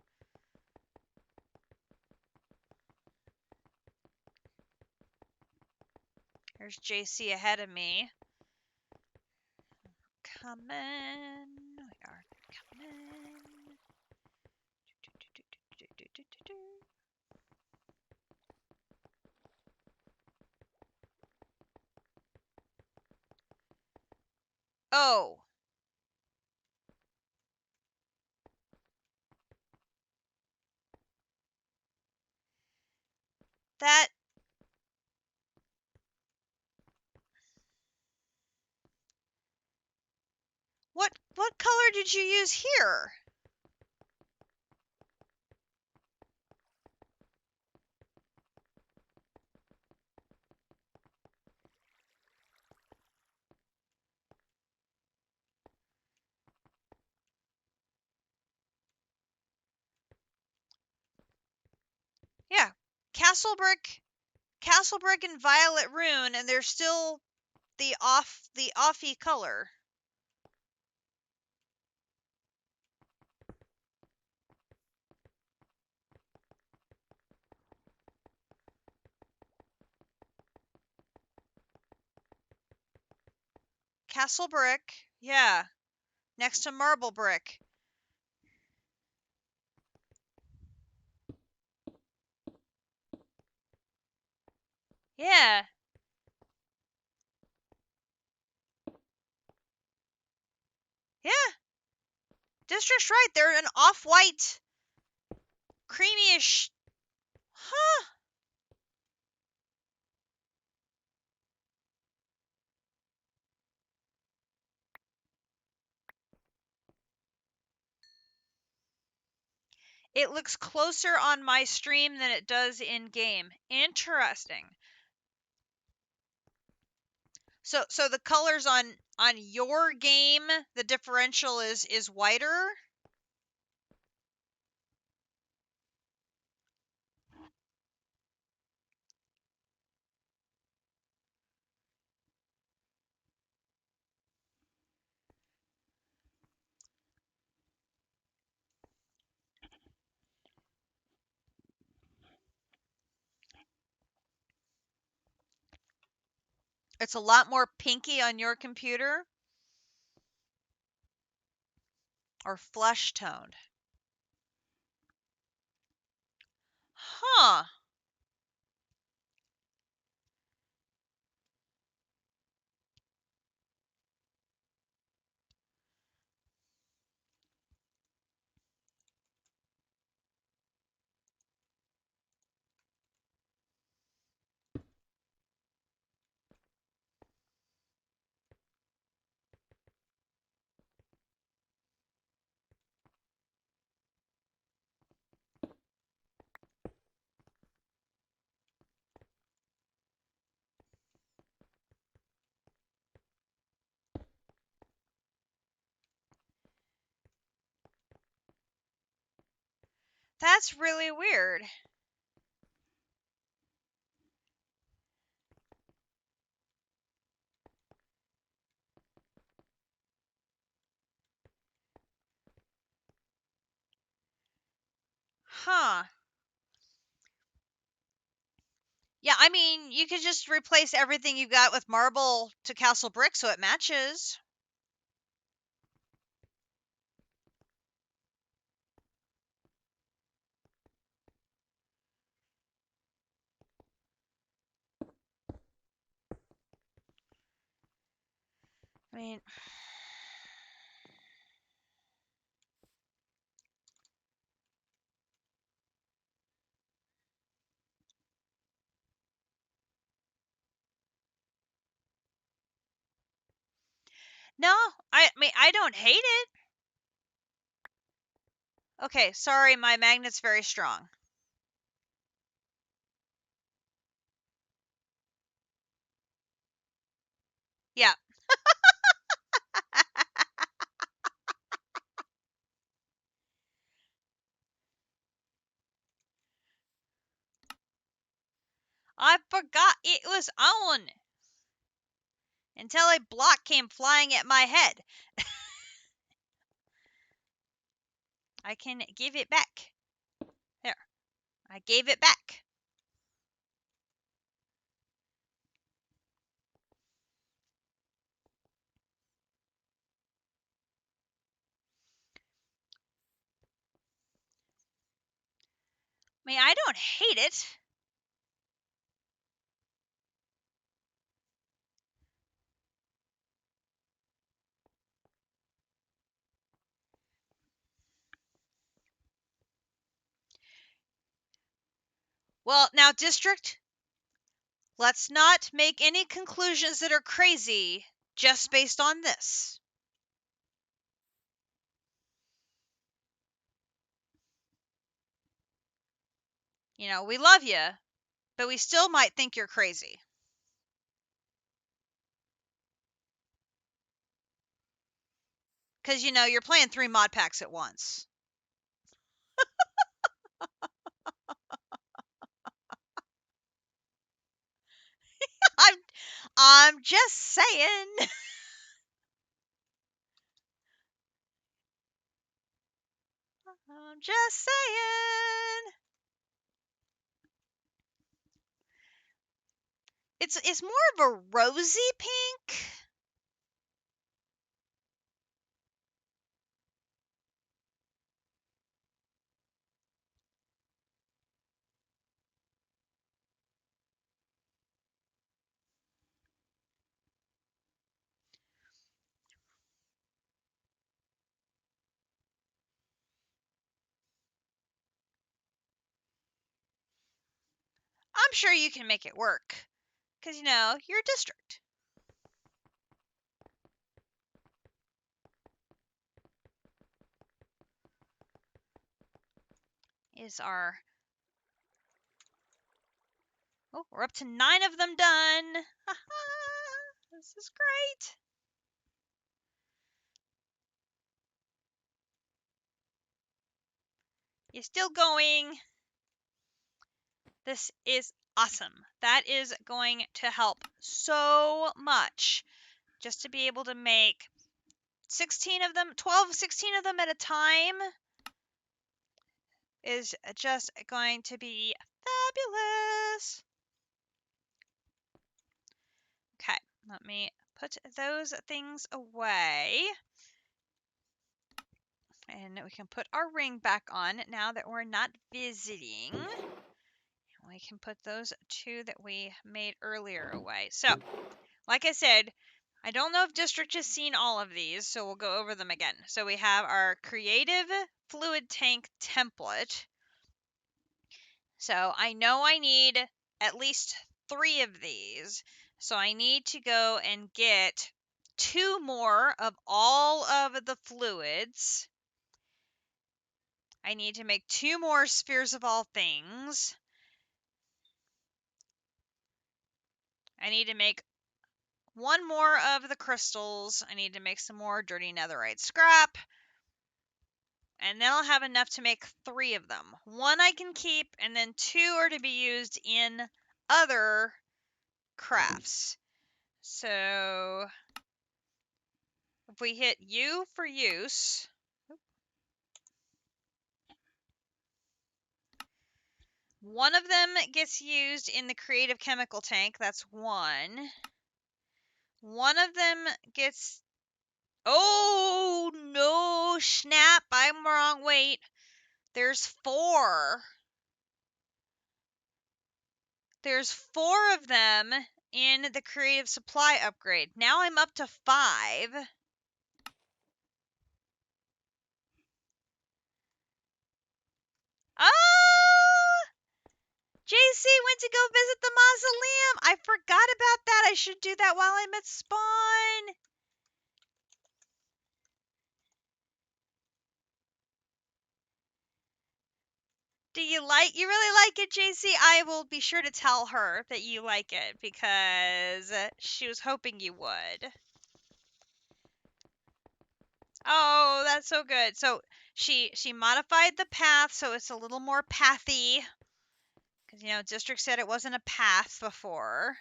There's JC ahead of me. Coming. We are coming. Oh. That. What color did you use here? Yeah. Castle brick and violet rune, and they're still the offy color. Castle brick, yeah, next to marble brick. Yeah, yeah. District's right. They're an off-white, creamyish. Huh. It looks closer on my stream than it does in game. Interesting. So the colors on your game, the differential is whiter. It's a lot more pinky on your computer, or flesh toned. Huh. That's really weird. Huh. Yeah, I mean, you could just replace everything you got with marble to castle brick so it matches. I mean, no, I mean, I don't hate it. Okay, sorry, my magnet's very strong. Yeah. I forgot it was on. until a block came flying at my head. I can give it back. There. I gave it back. I mean, I don't hate it. Well, now, District, let's not make any conclusions that are crazy just based on this. You know, we love you, but we still might think you're crazy. Because, you know, you're playing 3 mod packs at once. I'm, I'm just saying. I'm just saying. It's more of a rosy pink. I'm sure you can make it work. Because, you know, you're a District. Is our... Oh, we're up to 9 of them done. This is great. You're still going. This is awesome. That is going to help so much. Just to be able to make 16 of them, 12, 16 of them at a time is just going to be fabulous. Okay, let me put those things away. And we can put our ring back on now that we're not visiting. We can put those 2 that we made earlier away. So, like I said, I don't know if District has seen all of these, so we'll go over them again. So we have our creative fluid tank template. So I know I need at least 3 of these. So I need to go and get 2 more of all of the fluids. I need to make 2 more spheres of all things. I need to make 1 more of the crystals. I need to make some more dirty netherite scrap. And then I'll have enough to make 3 of them. 1 I can keep, and then 2 are to be used in other crafts. So if we hit U for use, one of them gets used in the creative chemical tank. That's 1. One of them gets... Oh, no, snap. I'm wrong. Wait. There's 4. There's 4 of them in the creative supply upgrade. Now I'm up to 5. Oh! JC went to go visit the mausoleum. I forgot about that. I should do that while I'm at spawn. Do you really like it, JC? I will be sure to tell her that you like it because she was hoping you would. Oh, that's so good. So she modified the path so it's a little more pathy. Because, you know, District said it wasn't a path before.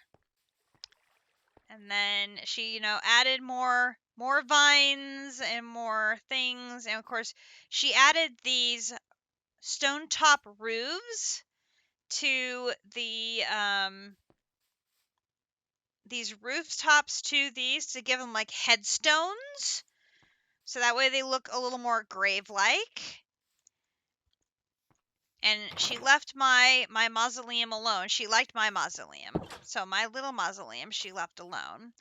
And then she, added more vines and more things. And of course, she added these stone top roofs to these rooftops to these to give them like headstones. So that way they look a little more grave-like. And she left my mausoleum alone. She liked my mausoleum. So my little mausoleum she left alone.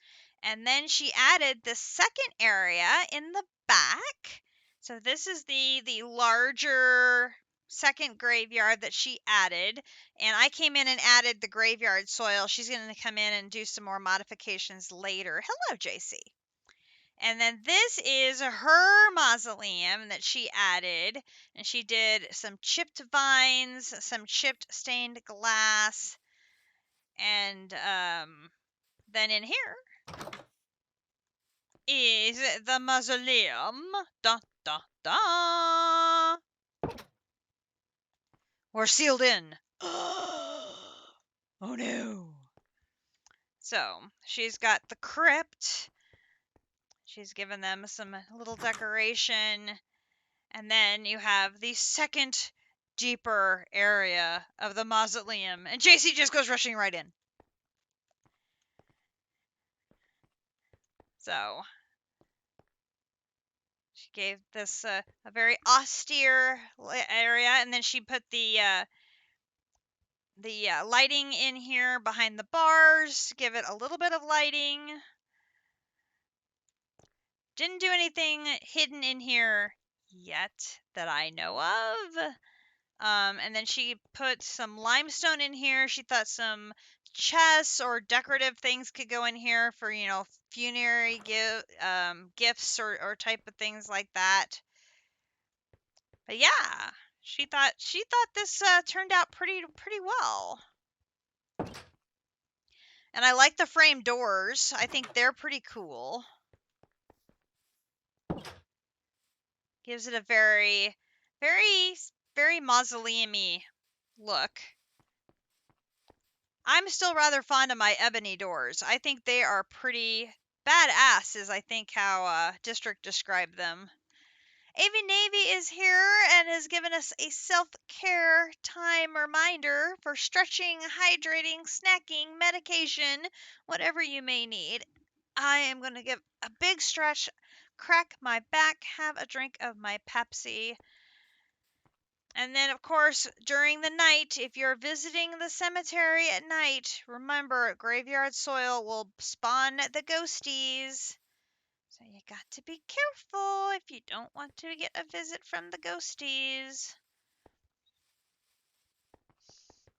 And then she added the second area in the back. So this is the larger second graveyard that she added. And I came in and added the graveyard soil. She's going to come in and do some more modifications later. Hello, JC. And then this is her mausoleum that she added. And she did some chipped vines, some chipped stained glass. And then in here is the mausoleum. Dun, dun, dun. We're sealed in. Oh no. So she's got the crypt. She's given them some little decoration. And then you have the second deeper area of the mausoleum. And JC just goes rushing right in. So she gave this a very austere area. And then she put the lighting in here behind the bars. Give it a little bit of lighting. Didn't do anything hidden in here yet that I know of. And then she put some limestone in here. She thought some chests or decorative things could go in here for, funerary gifts or type of things like that. But yeah, she thought this turned out pretty well. And I like the frame doors. I think they're pretty cool. Gives it a very, very, very mausoleum-y look. I'm still rather fond of my ebony doors. I think they are pretty badass, is I think how District described them. AV Navy is here and has given us a self-care time reminder for stretching, hydrating, snacking, medication, whatever you may need. I am going to give a big stretch, crack my back, have a drink of my Pepsi. And then, of course, during the night, if you're visiting the cemetery at night, remember, graveyard soil will spawn the ghosties. So you got to be careful if you don't want to get a visit from the ghosties.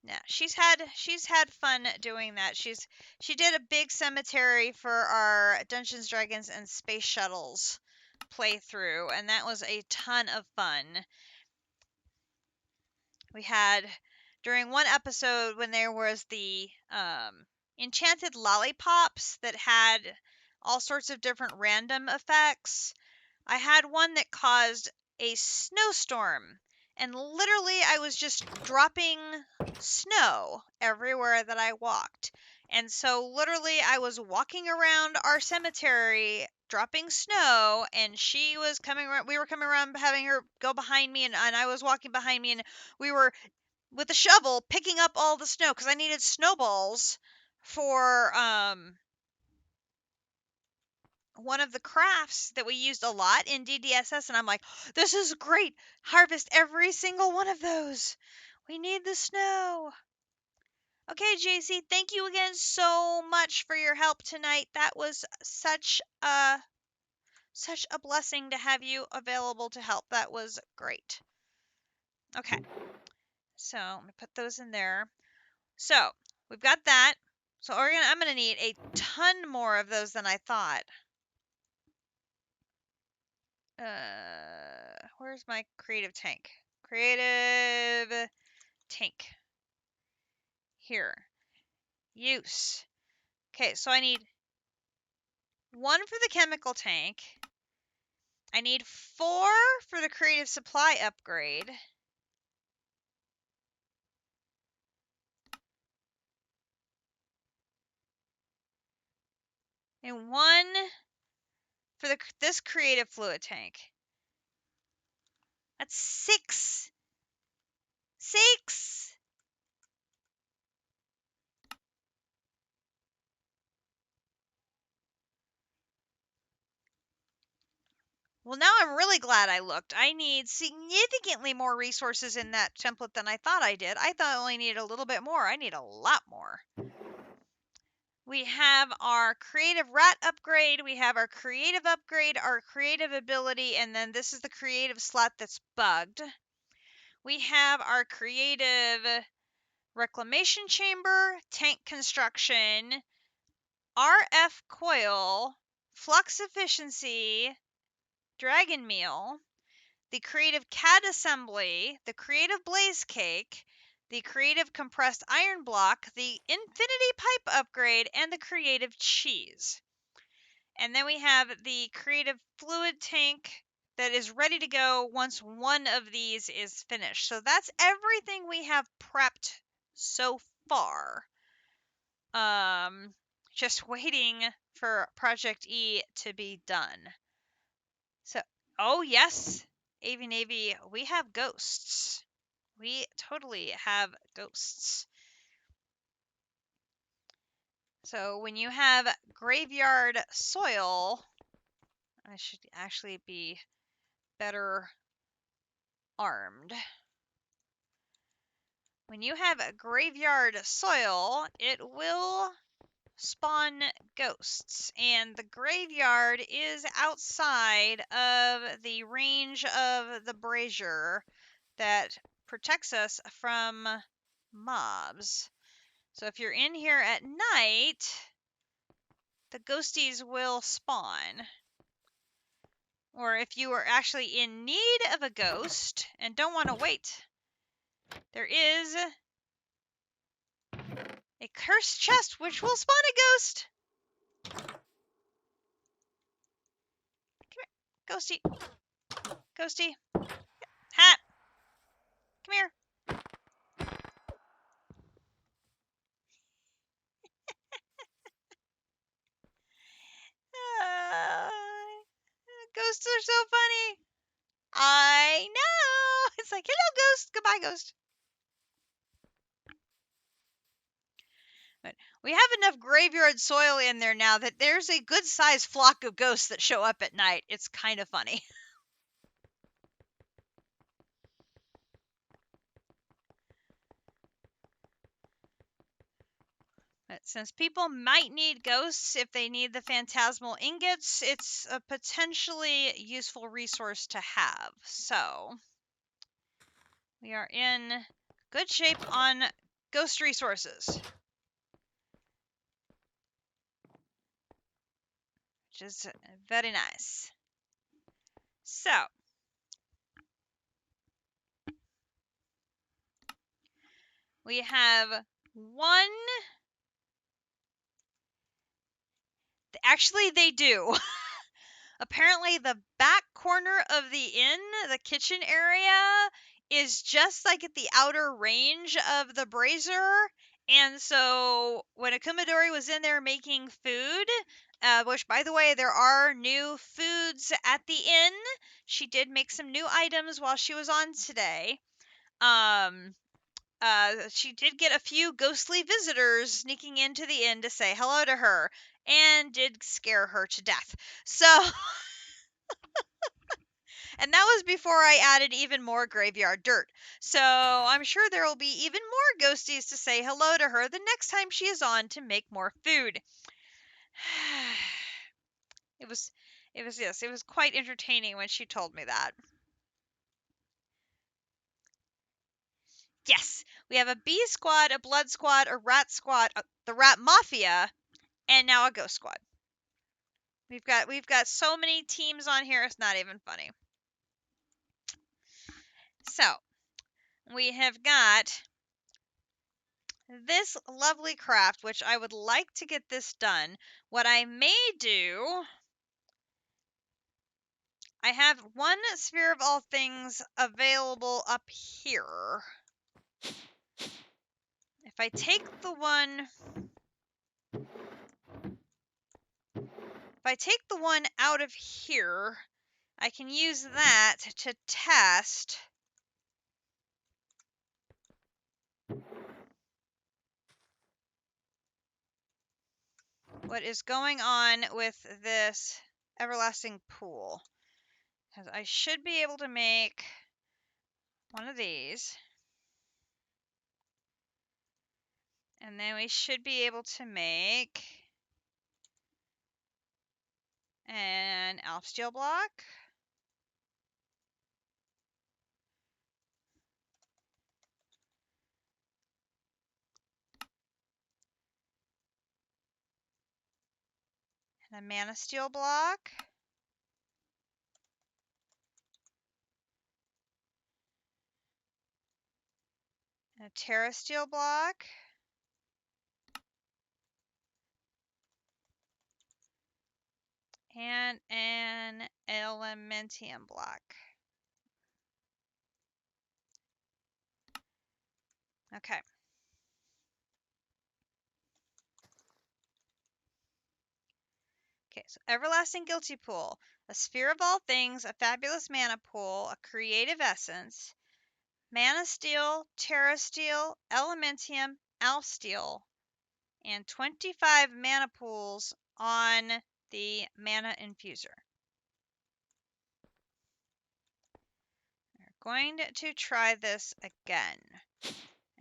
Yeah, she's had fun doing that. She did a big cemetery for our Dungeons, Dragons, and Space Shuttles playthrough, and that was a ton of fun. We had during one episode when there was the enchanted lollipops that had all sorts of different random effects. I had one that caused a snowstorm, and literally I was just dropping snow everywhere that I walked. And so literally I was walking around our cemetery dropping snow, and she was coming around, we were coming around having her go behind me, and I was walking behind me, and we were with a shovel picking up all the snow because I needed snowballs for one of the crafts that we used a lot in DDSS, and I'm like, this is great. Harvest every single one of those. We need the snow. Okay, JC, thank you again so much for your help tonight. That was such a blessing to have you available to help. That was great. Okay. So, let me put those in there. So, we've got that. So, I'm going to need a ton more of those than I thought. Where's my creative tank? Creative tank. Here. Use. Okay, so I need one for the chemical tank. I need 4 for the creative supply upgrade. And 1 for this creative fluid tank. That's 6. 6! Well, now I'm really glad I looked. I need significantly more resources in that template than I thought I did. I thought I only needed a little bit more. I need a lot more. We have our creative rat upgrade. We have our creative upgrade, our creative ability, and then this is the creative slot that's bugged. We have our creative reclamation chamber, tank construction, RF coil, flux efficiency, dragon meal, the creative CAD assembly, the creative blaze cake, the creative compressed iron block, the infinity pipe upgrade, and the creative cheese. And then we have the creative fluid tank that is ready to go once one of these is finished. So that's everything we have prepped so far. Just waiting for Project E to be done. So, oh yes, Avi Navy, we have ghosts. We totally have ghosts. So when you have graveyard soil, I should actually be better armed. When you have a graveyard soil, it will spawn ghosts, and the graveyard is outside of the range of the brazier that protects us from mobs. So if you're in here at night, the ghosties will spawn. Or if you are actually in need of a ghost and don't want to wait, there is a cursed chest which will spawn a ghost. Come here, ghosty. Ghosty. Hat. Come here. Uh, Ghosts are so funny. I know. It's like, hello, ghost. Goodbye, ghost. But we have enough graveyard soil in there now that there's a good sized flock of ghosts that show up at night. It's kind of funny. But since people might need ghosts if they need the phantasmal ingots, it's a potentially useful resource to have. So we are in good shape on ghost resources, which is very nice. So we have one. Actually, they do. Apparently, the back corner of the inn, the kitchen area, is just like at the outer range of the brazier. And so when Akumadori was in there making food, which, by the way, there are new foods at the inn. She did make some new items while she was on today. She did get a few ghostly visitors sneaking into the inn to say hello to her, and did scare her to death. So, and that was before I added even more graveyard dirt. So I'm sure there will be even more ghosties to say hello to her the next time she is on to make more food. It was quite entertaining when she told me that. Yes, we have a bee squad, a blood squad, a rat squad, the rat mafia, and now a ghost squad. We've got so many teams on here, it's not even funny. So, we have got this lovely craft, which I would like to get this done. What I may do, I have one sphere of all things available up here. If I take the one I take the one out of here, I can use that to test what is going on with this everlasting pool. Because I should be able to make one of these. And then we should be able to make an elf steel block. And a mana steel block. And a terra steel block. And an elementium block. Okay. Okay, so Everlasting Guilty Pool. A sphere of all things, a fabulous mana pool, a creative essence, mana steel, terra steel, elementium, elf steel, and 25 mana pools on the mana infuser. We're going to try this again.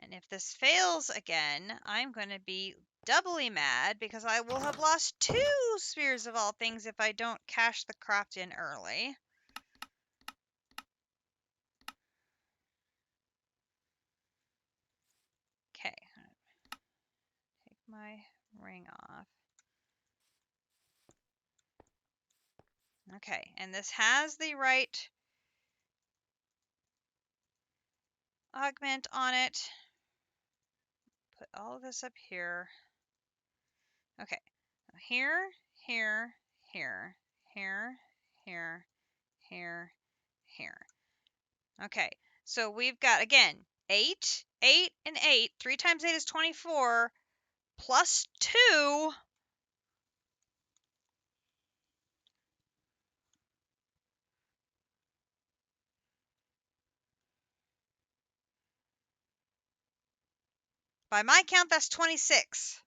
And if this fails again, I'm going to be doubly mad because I will have lost 2 spheres of all things if I don't cash the craft in early. Okay. Take my ring off. Okay, and this has the right augment on it. Put all of this up here. Okay, here, here, here, here, here, here. Okay, so we've got, again, 8, 8, and 8. 3 times 8 is 24, plus 2. By my count, that's 26.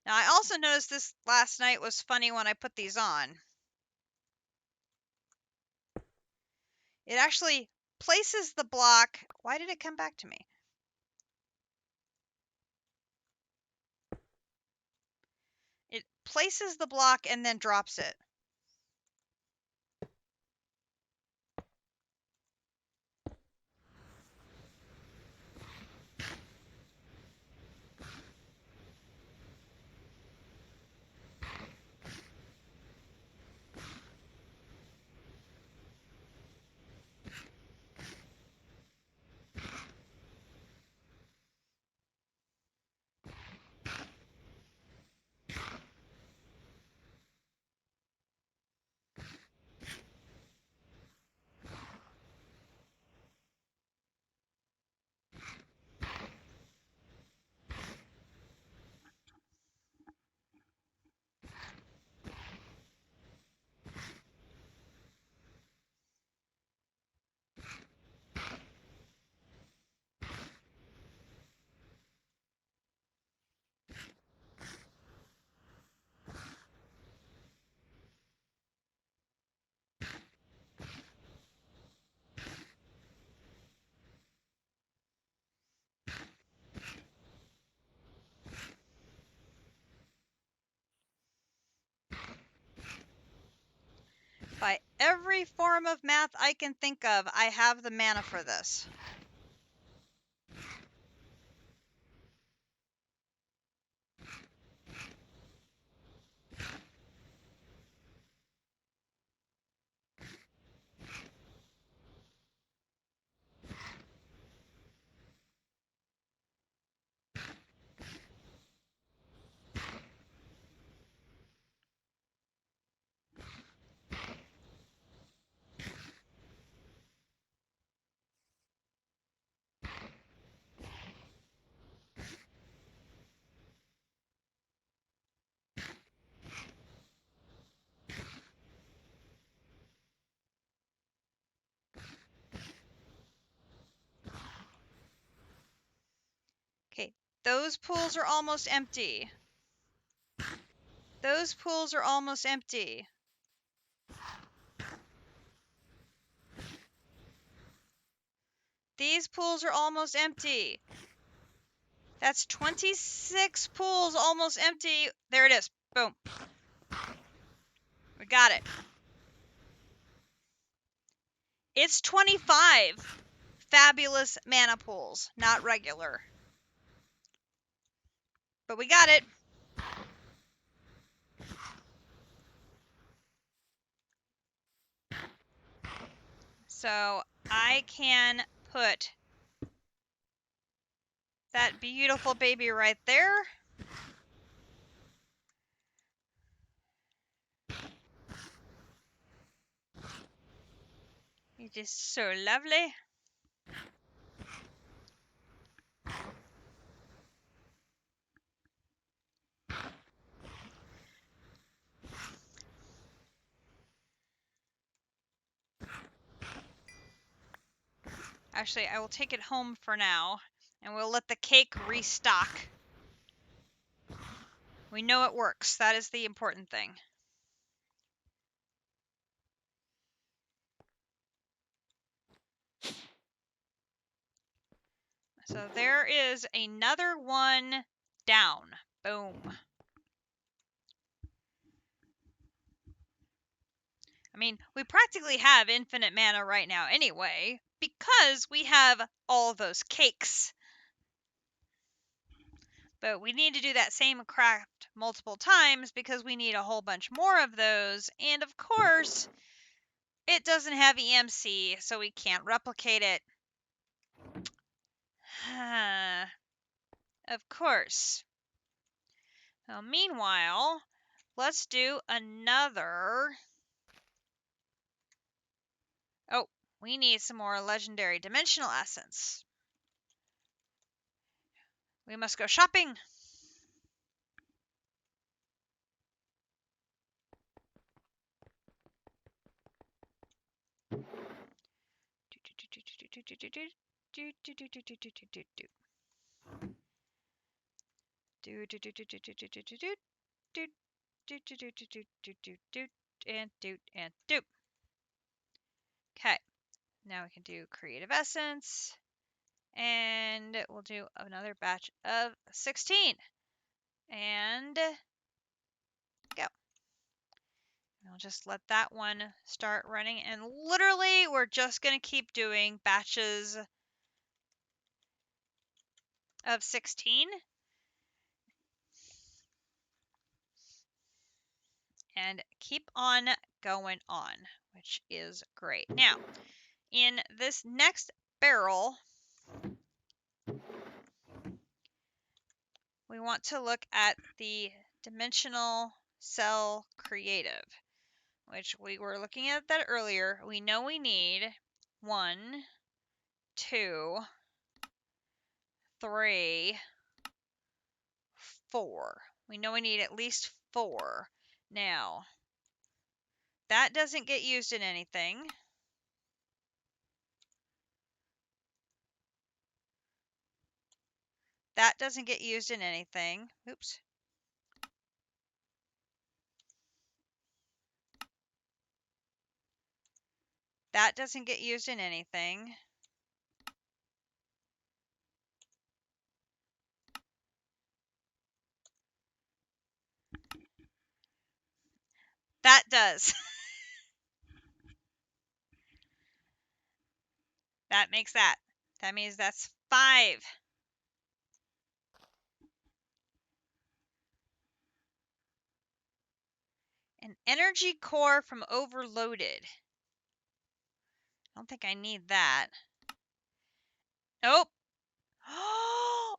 Now, I also noticed this last night was funny when I put these on. It actually places the block. Why did it come back to me? It places the block and then drops it. By every form of math I can think of, I have the mana for this. Those pools are almost empty. Those pools are almost empty. These pools are almost empty. That's 26 pools almost empty. There it is. Boom. We got it. It's 25 fabulous mana pools, not regular. But we got it. So I can put that beautiful baby right there. It is so lovely. Actually, I will take it home for now, and we'll let the cake restock. We know it works. That is the important thing. So there is another one down. Boom. I mean, we practically have infinite mana right now anyway, because we have all those cakes. But we need to do that same craft multiple times because we need a whole bunch more of those. And of course, it doesn't have EMC, so we can't replicate it. Of course. Well, meanwhile, let's do another. Oh, we need some more legendary dimensional essence. We must go shopping. And do. Okay, now we can do creative essence, and we'll do another batch of 16, and go. I'll just let that one start running, and literally we're just going to keep doing batches of 16 and keep on going on, which is great. Now, in this next barrel, we want to look at the dimensional cell creative, which we were looking at that earlier. We know we need 1, 2, 3, 4. We know we need at least 4. Now, that doesn't get used in anything. That doesn't get used in anything. Oops. That doesn't get used in anything. That does. That makes that. That means that's 5. An energy core from Overloaded. I don't think I need that. Oh.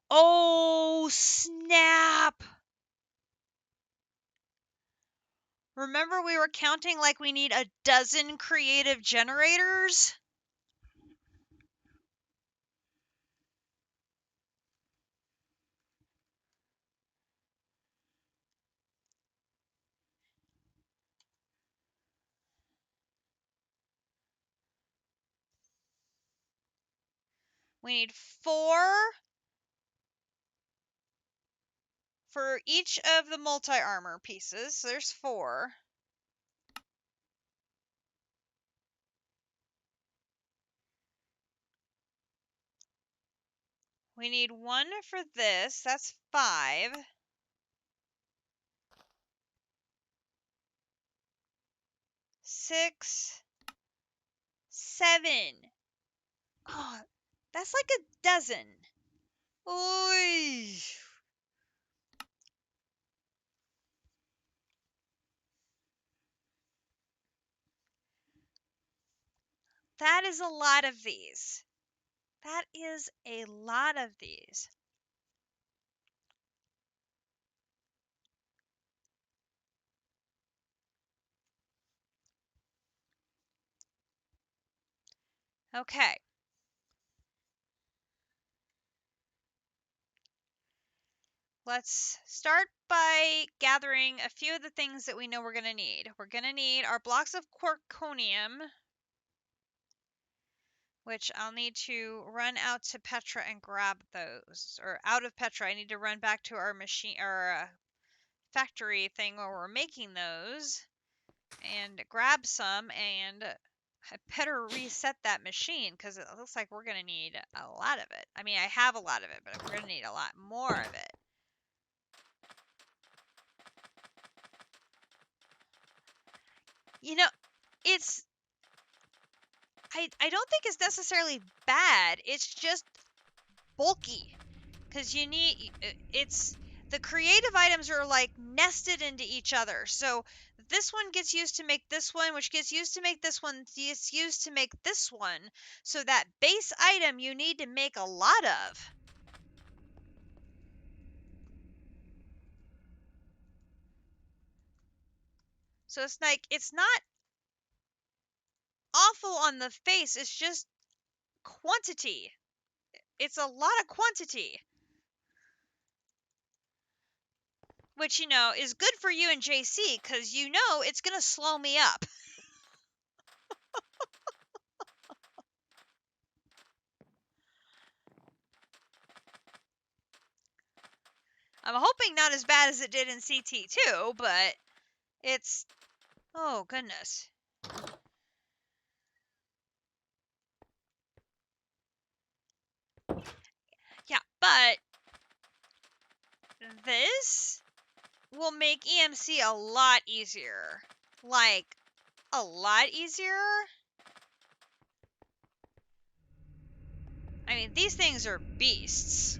Oh, snap. Remember we were counting like we need a dozen creative generators? We need 4 for each of the multi-armor pieces, there's 4. We need 1 for this, that's 5. 6, 7. Oh, that's like a dozen. Oy. That is a lot of these. That is a lot of these. Okay. Let's start by gathering a few of the things that we know we're going to need. We're going to need our blocks of quarkonium, which I'll need to run out to Petra and grab those. Or out of Petra, I need to run back to our machine, our factory thing where we're making those and grab some, and I better reset that machine because it looks like we're going to need a lot of it. I mean, I have a lot of it, but we're going to need a lot more of it. You know, it's I don't think it's necessarily bad. It's just bulky because you need it's the creative items are like nested into each other. So this one gets used to make this one, which gets used to make this one, gets used to make this one. So that base item you need to make a lot of. So it's like it's not awful on the face. It's just quantity. It's a lot of quantity. Which, you know, is good for you and JC because you know it's going to slow me up. I'm hoping not as bad as it did in CT2, but it's... Oh, goodness. Yeah, but this will make EMC a lot easier. Like, a lot easier? I mean, these things are beasts.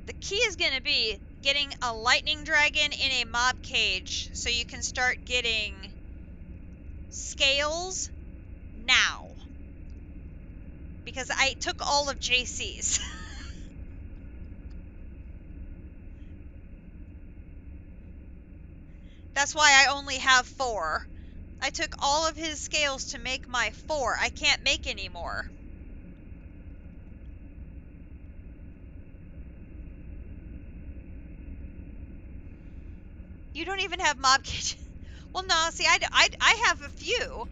The key is going to be getting a lightning dragon in a mob cage so you can start getting scales now. Because I took all of JC's. That's why I only have 4. I took all of his scales to make my 4. I can't make any more. You don't even have mob cage. Well, no, see, I have a few.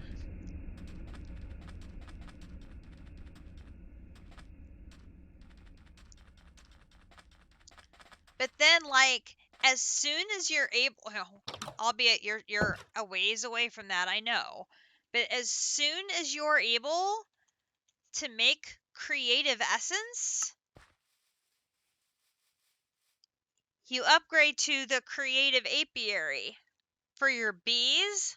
But then, like, as soon as you're able, well, albeit you're a ways away from that, I know. But as soon as you're able to make creative essence, you upgrade to the creative apiary. For your bees,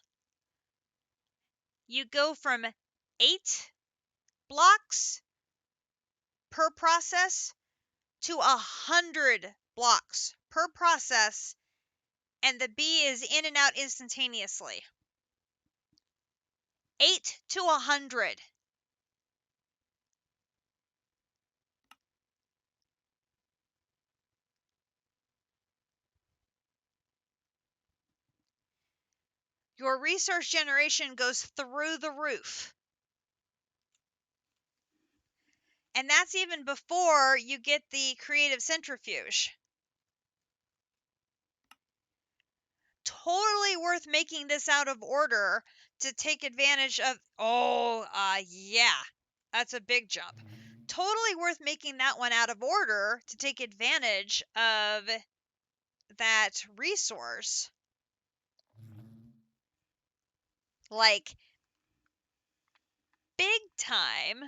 you go from 8 blocks per process to 100 blocks per process, and the bee is in and out instantaneously. 8 to 100. Your resource generation goes through the roof. And that's even before you get the creative centrifuge. Totally worth making this out of order to take advantage of. Oh, yeah. That's a big jump. totally worth making that one out of order to take advantage of that resource. Like, big time.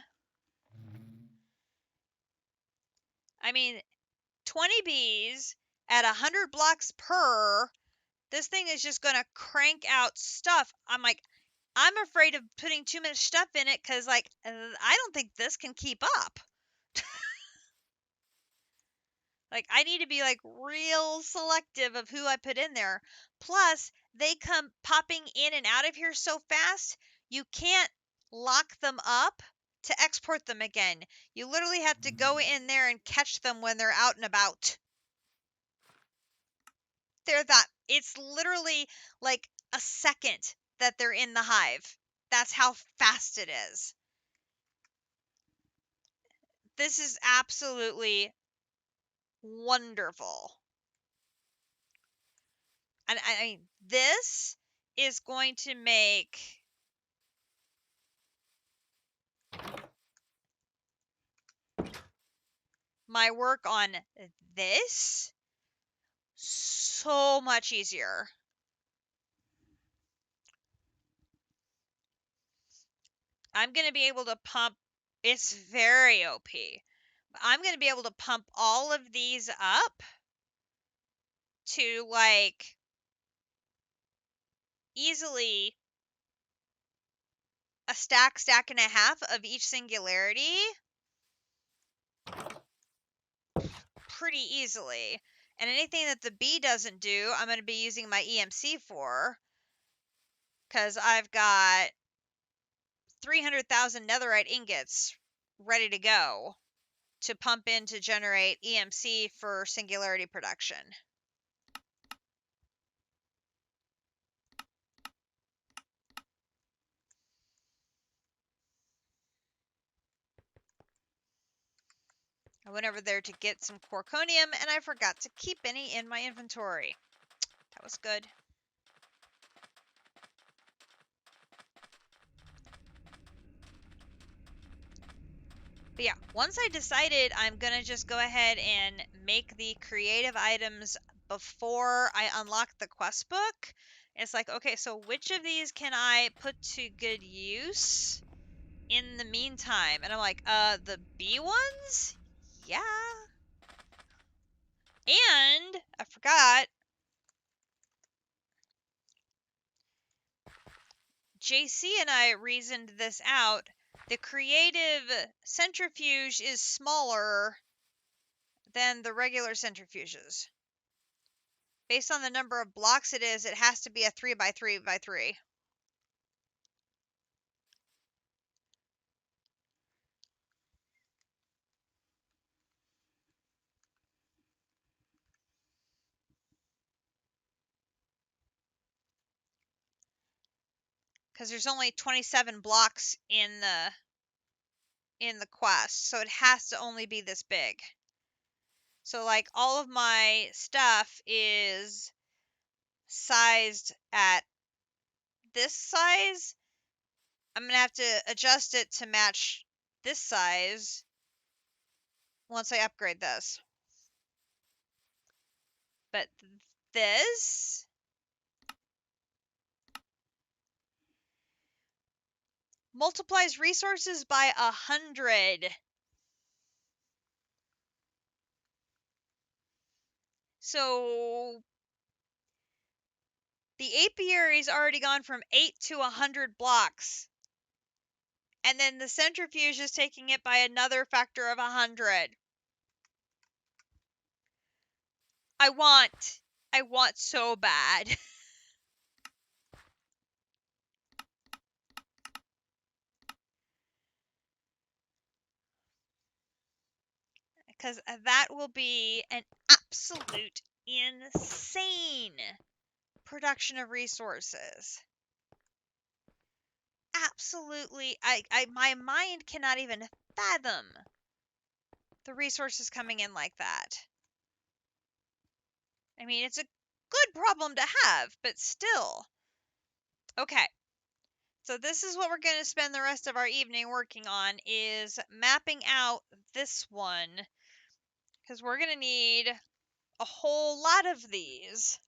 I mean, 20 bees at 100 blocks per, this thing is just going to crank out stuff. I'm like, I'm afraid of putting too much stuff in it because, like, I don't think this can keep up. Like, I need to be, like, real selective of who I put in there. Plus, they come popping in and out of here so fast, you can't lock them up to export them again. You literally have to go in there and catch them when they're out and about. It's literally like a second that they're in the hive. That's how fast it is. This is absolutely wonderful. And I mean, this is going to make my work on this so much easier. I'm going to be able to pump, it's very OP. I'm going to be able to pump all of these up to like easily a stack and a half of each singularity pretty easily. And anything that the bee doesn't do, I'm going to be using my EMC for, because I've got 300,000 netherite ingots ready to go to pump in to generate EMC for singularity production. I went over there to get some quarkonium, and I forgot to keep any in my inventory. That was good. But yeah, once I decided I'm going to just go ahead and make the creative items before I unlock the quest book, it's like, okay, so which of these can I put to good use in the meantime? And I'm like, the bee ones? Yeah. And I forgot, JC and I reasoned this out. The creative centrifuge is smaller than the regular centrifuges. Based on the number of blocks it is, it has to be a 3x3x3. Because there's only 27 blocks in the quest, so it has to only be this big. So like all of my stuff is sized at this size. I'm gonna have to adjust it to match this size once I upgrade this. But this multiplies resources by 100. So the apiary's already gone from 8 to 100 blocks. And then the centrifuge is taking it by another factor of 100. I want so bad. Because that will be an absolute insane production of resources. Absolutely, my mind cannot even fathom the resources coming in like that. I mean, it's a good problem to have, but still. Okay, So this is what we're going to spend the rest of our evening working on, is mapping out this one, because we're going to need a whole lot of these.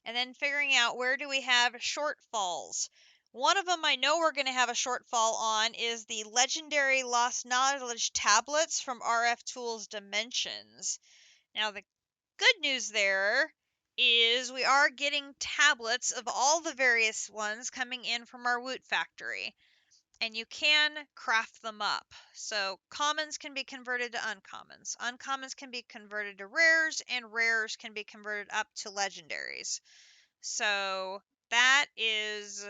And then figuring out where do we have shortfalls. One of them I know we're going to have a shortfall on is the legendary Lost Knowledge tablets from RF Tools Dimensions. Now the good news there is we are getting tablets of all the various ones coming in from our Woot factory. And you can craft them up. So commons can be converted to uncommons. Uncommons can be converted to rares, and rares can be converted up to legendaries. So that is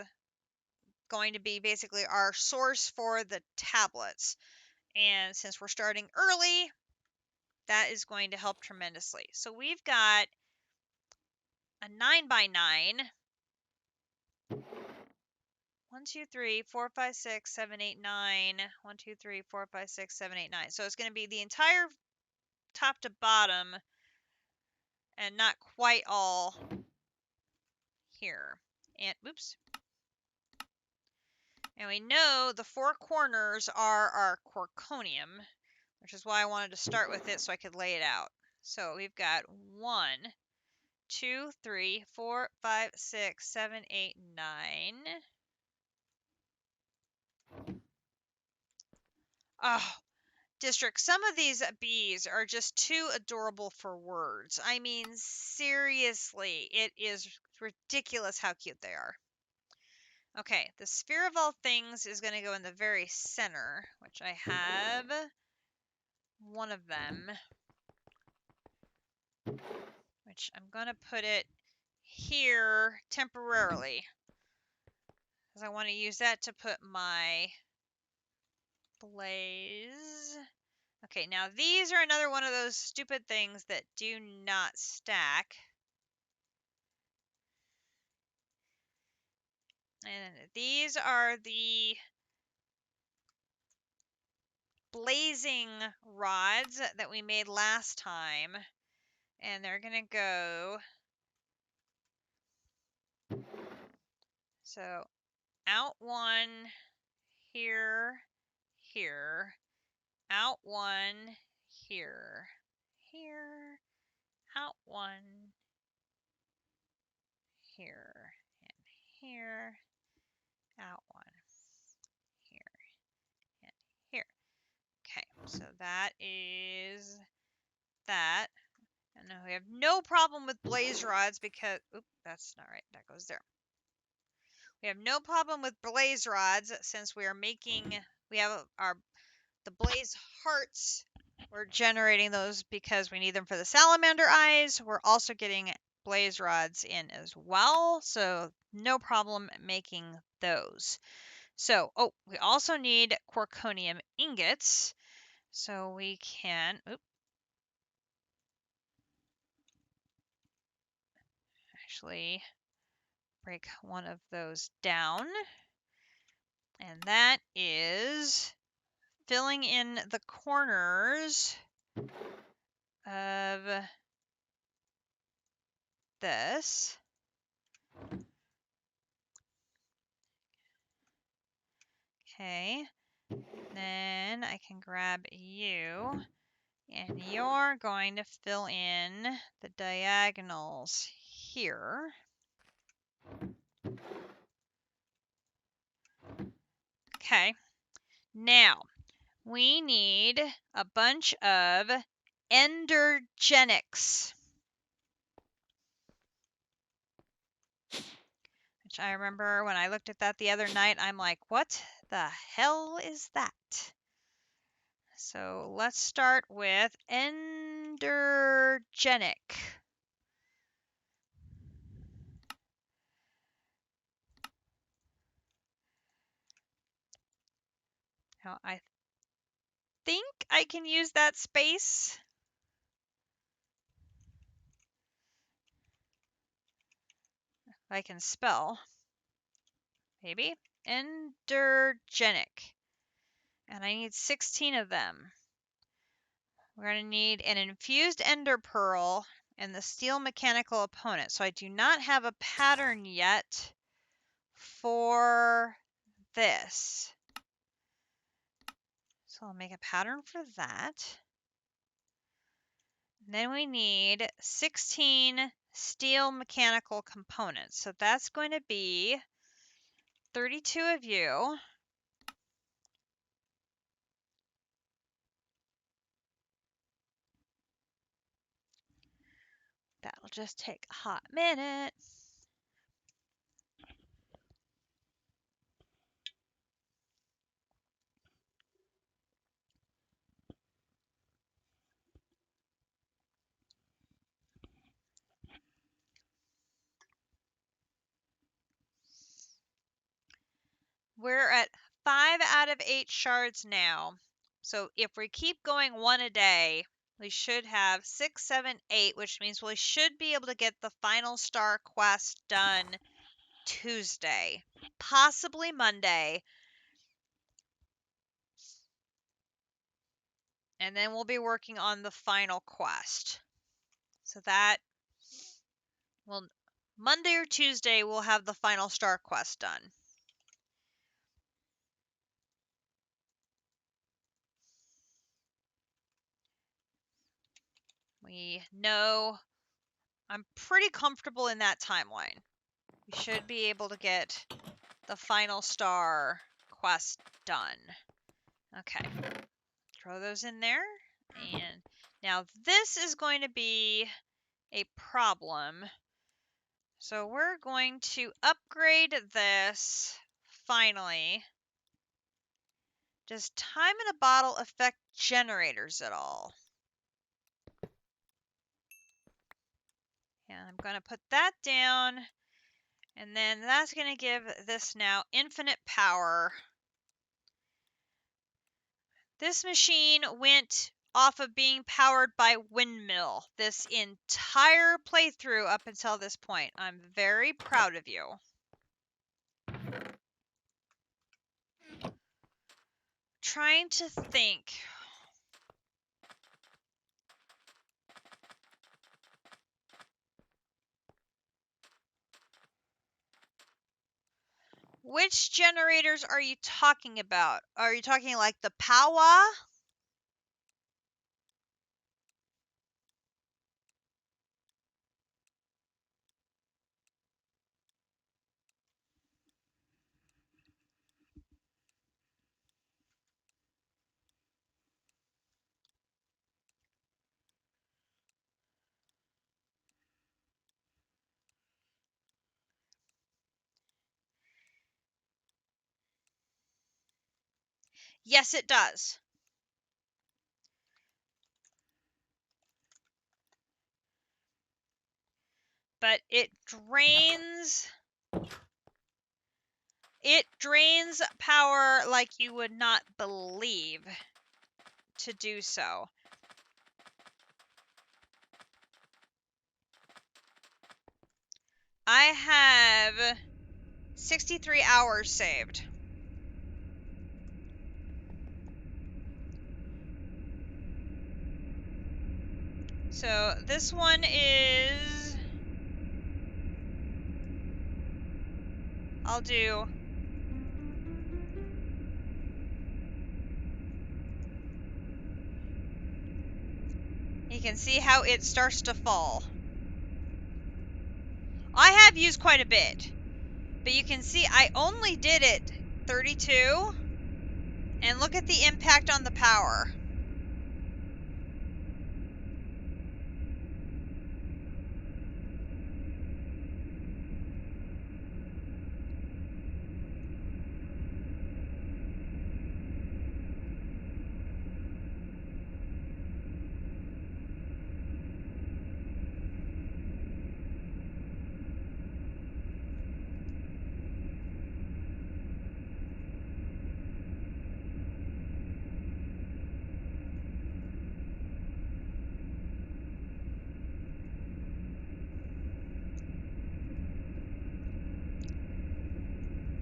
going to be basically our source for the tablets. And since we're starting early, that is going to help tremendously. So we've got a 9x9. 1, 2, 3, 4, 5, 6, 7, 8, 9. 1, 2, 3, 4, 5, 6, 7, 8, 9. So it's going to be the entire top to bottom and not quite all here. And oops. And we know the four corners are our Corconium, which is why I wanted to start with it so I could lay it out. So we've got 1, 2, 3, 4, 5, 6, 7, 8, 9. Oh, District, some of these bees are just too adorable for words. I mean, seriously, it is ridiculous how cute they are. Okay, the sphere of all things is going to go in the very center, which I have one of them, which I'm going to put it here temporarily, because I want to use that to put my blaze. Okay, now these are another one of those stupid things that do not stack. And these are the blazing rods that we made last time. And they're going to go, so out one, here, here, out one, here, here, out one, here, and here, out one, here, and here. Okay, so that is that. And we have no problem with blaze rods because, oop, that's not right, that goes there. We have no problem with blaze rods since we are making, we have the blaze hearts. We're generating those because we need them for the salamander eyes. We're also getting blaze rods in as well, so no problem making those. So, oh, we also need Corconium ingots, so we can, actually break one of those down. And that is filling in the corners of this. Okay, then I can grab you, and you're going to fill in the diagonals here. Okay, now we need a bunch of endergenics, which I remember when I looked at that the other night, I'm like, what the hell is that? So let's start with endergenic. Now I think I can use that space. I can spell. Maybe. Endergenic. And I need 16 of them. We're going to need an infused ender pearl and the steel mechanical opponent. So I do not have a pattern yet for this. So I'll make a pattern for that. And then we need 16 steel mechanical components. So that's going to be 32 of you. That'll just take a hot minute. We're at 5 out of 8 shards now. So if we keep going one a day, we should have 6, 7, 8, which means we should be able to get the final star quest done Tuesday, possibly Monday. And then we'll be working on the final quest. So that will Monday or Tuesday we'll have the final star quest done. We know I'm pretty comfortable in that timeline. We should be able to get the final star quest done. Okay, throw those in there. And now this is going to be a problem. So we're going to upgrade this finally. Does time in a bottle affect generators at all? And I'm going to put that down. And then that's going to give this now infinite power. This machine went off of being powered by windmill this entire playthrough up until this point. I'm very proud of you. Trying to think. Which generators are you talking about? Are you talking like the power? Yes, it does. But it drains power like you would not believe to do so. I have 63 hours saved. So this one is, I'll do, you can see how it starts to fall. I have used quite a bit, but you can see I only did it 32, and look at the impact on the power.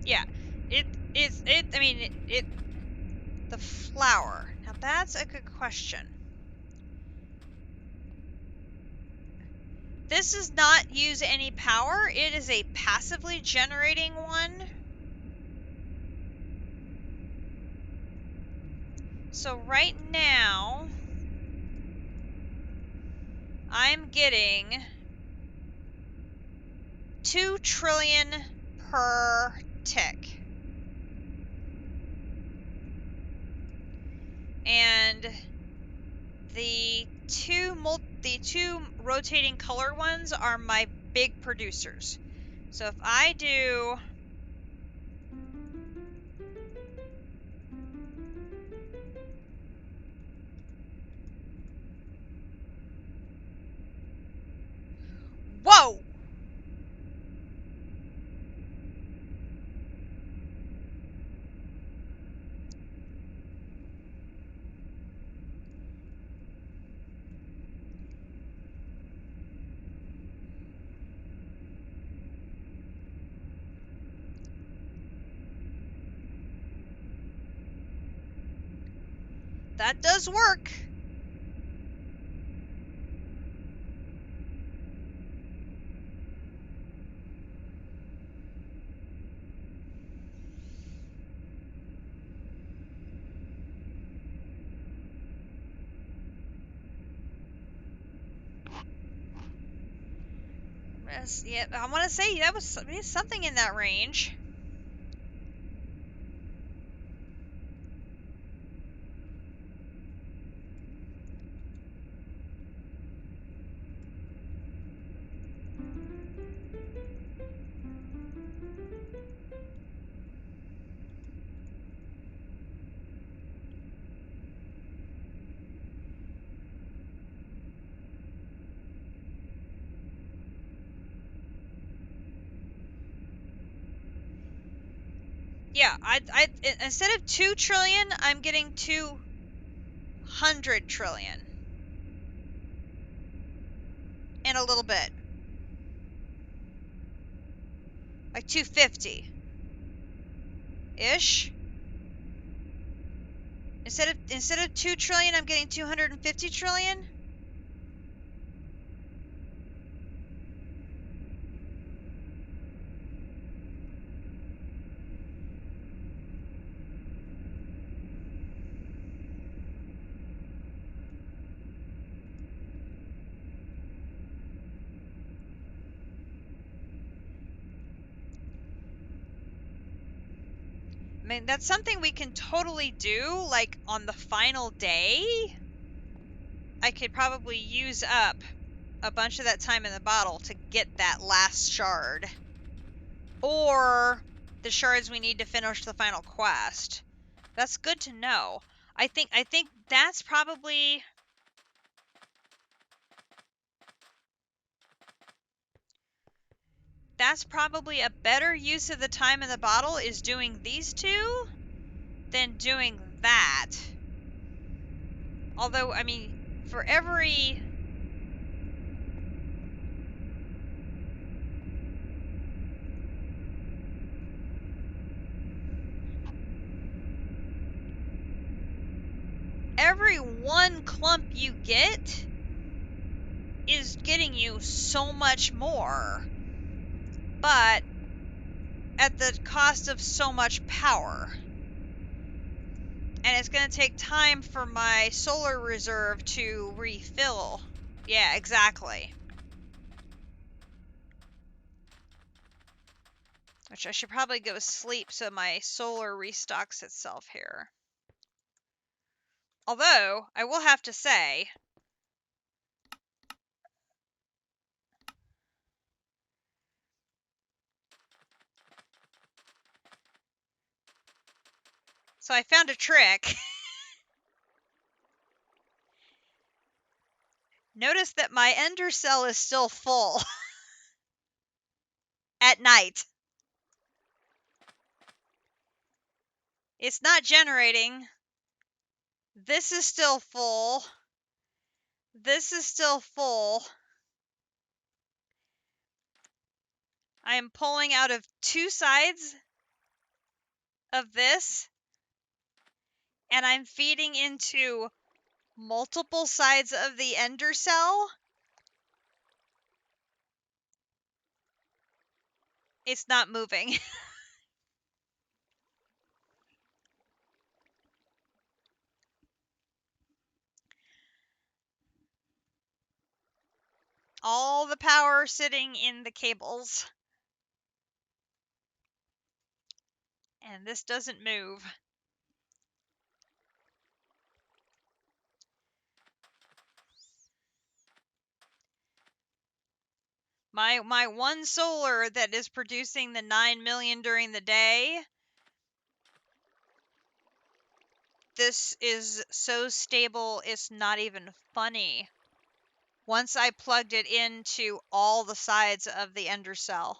Yeah, the flower. Now that's a good question. This does not use any power. It is a passively generating one. So right now, I'm getting 2 trillion per tick. And the two rotating color ones are my big producers. So if I do whoa! That does work. Yeah, I want to say that was something in that range. Yeah, instead of 2 trillion, I'm getting 200 trillion. In a little bit. Like 250. Ish. Instead of 2 trillion, I'm getting 250 trillion. I mean, that's something we can totally do, like, on the final day. I could probably use up a bunch of that time in the bottle to get that last shard. Or the shards we need to finish the final quest. That's good to know. I think that's probably a better use of the time in the bottle, is doing these two than doing that. Although, I mean, for every one clump you get is getting you so much more, but at the cost of so much power. And it's going to take time for my solar reserve to refill. Yeah, exactly. Which I should probably go sleep so my solar restocks itself here. Although, I will have to say, so I found a trick. Notice that my ender cell is still full at night. It's not generating. This is still full. This is still full. I am pulling out of 2 sides of this, and I'm feeding into multiple sides of the ender cell. It's not moving. all the power sitting in the cables. And this doesn't move. My one solar that is producing the 9 million during the day, this is so stable it's not even funny. Once I plugged it into all the sides of the ender cell.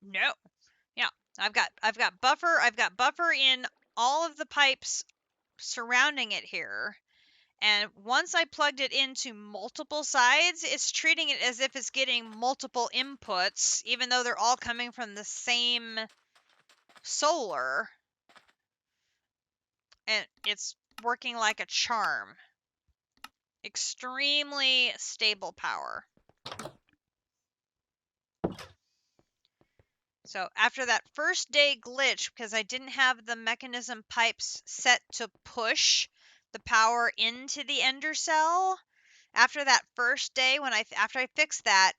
No. Yeah. I've got buffer in all of the pipes surrounding it here. And once I plugged it into multiple sides, it's treating it as if it's getting multiple inputs, even though they're all coming from the same solar. And it's working like a charm. Extremely stable power. So after that first day glitch, because I didn't have the mechanism pipes set to push the power into the ender cell, after that first day, after I fixed that,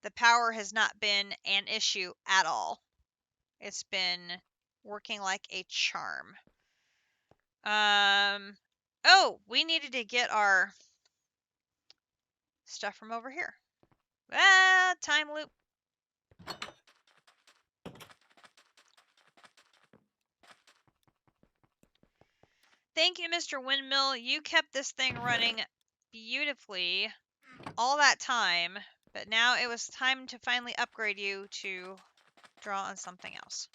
the power has not been an issue at all. It's been working like a charm. Oh, we needed to get our stuff from over here. Ah, time loop. Thank you, Mr. Windmill. You kept this thing running beautifully all that time, but now it was time to finally upgrade you to draw on something else.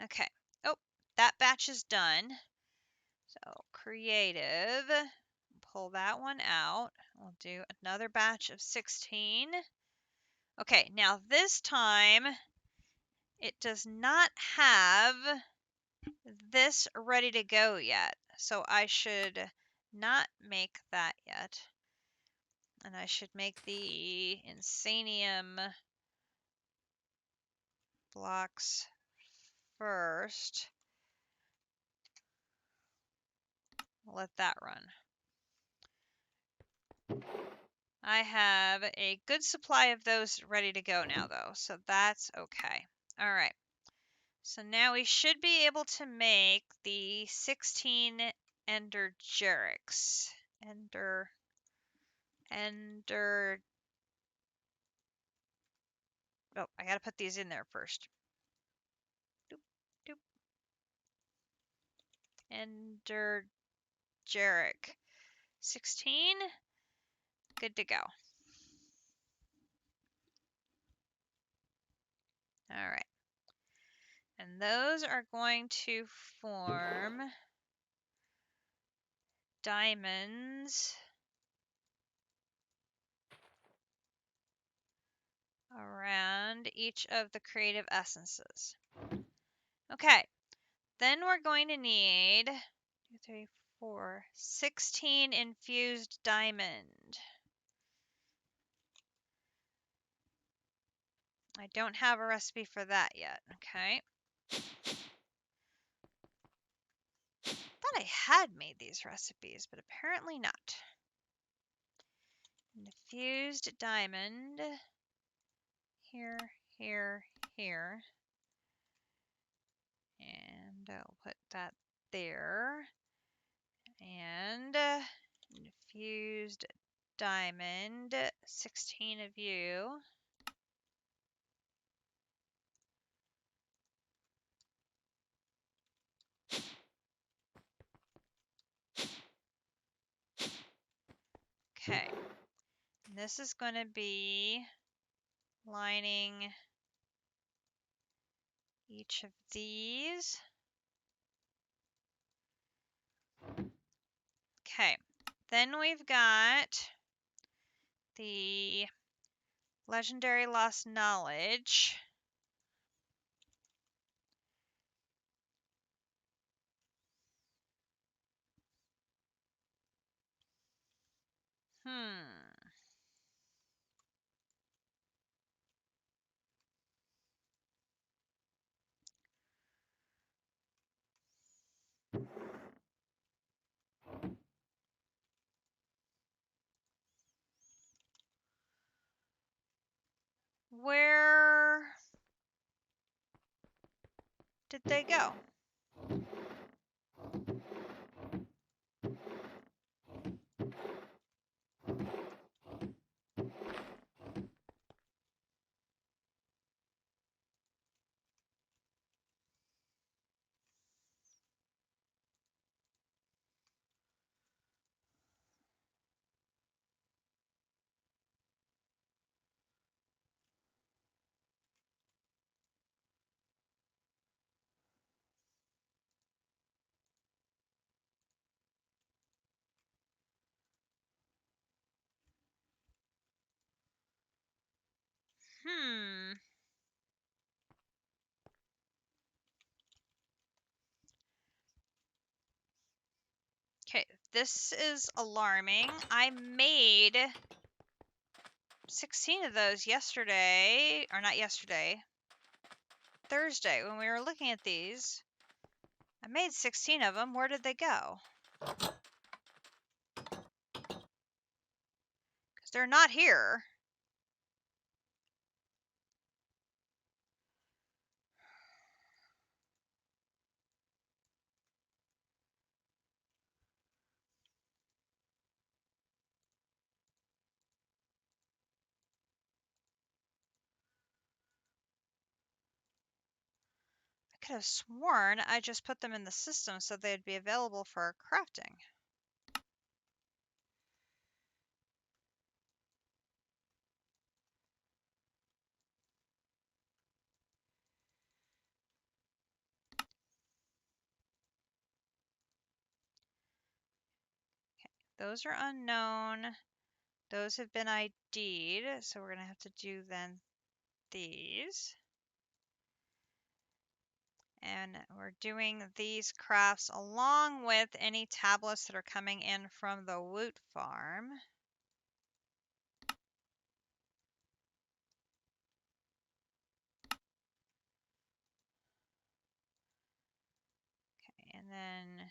Okay. Oh, that batch is done. So creative, pull that one out. We'll do another batch of 16. Okay, now this time it does not have this ready to go yet. So I should not make that yet. And I should make the Insanium blocks first. Let that run. I have a good supply of those ready to go now, though, so that's okay. All right. So now we should be able to make the 16 Enderjerics. Oh, I gotta put these in there first. Doop, doop. Enderjeric. 16. Good to go. All right. And those are going to form diamonds around each of the creative essences. Okay, then we're going to need 2, 3, 4, 16 infused diamond. I don't have a recipe for that yet, okay? Thought I had made these recipes, but apparently not. Infused diamond. Here, here, here. And I'll put that there. And infused diamond, 16 of you. Okay, and this is going to be lining each of these. Okay, then we've got the legendary lost knowledge. Where did they go? Okay, this is alarming. I made 16 of those yesterday, or not yesterday, Thursday when we were looking at these. I made 16 of them. Where did they go? Because they're not here. I could have sworn I just put them in the system so they'd be available for crafting. Okay, those are unknown. Those have been ID'd, so we're going to have to do then these. And we're doing these crafts along with any tablets that are coming in from the Woot farm. Okay, and then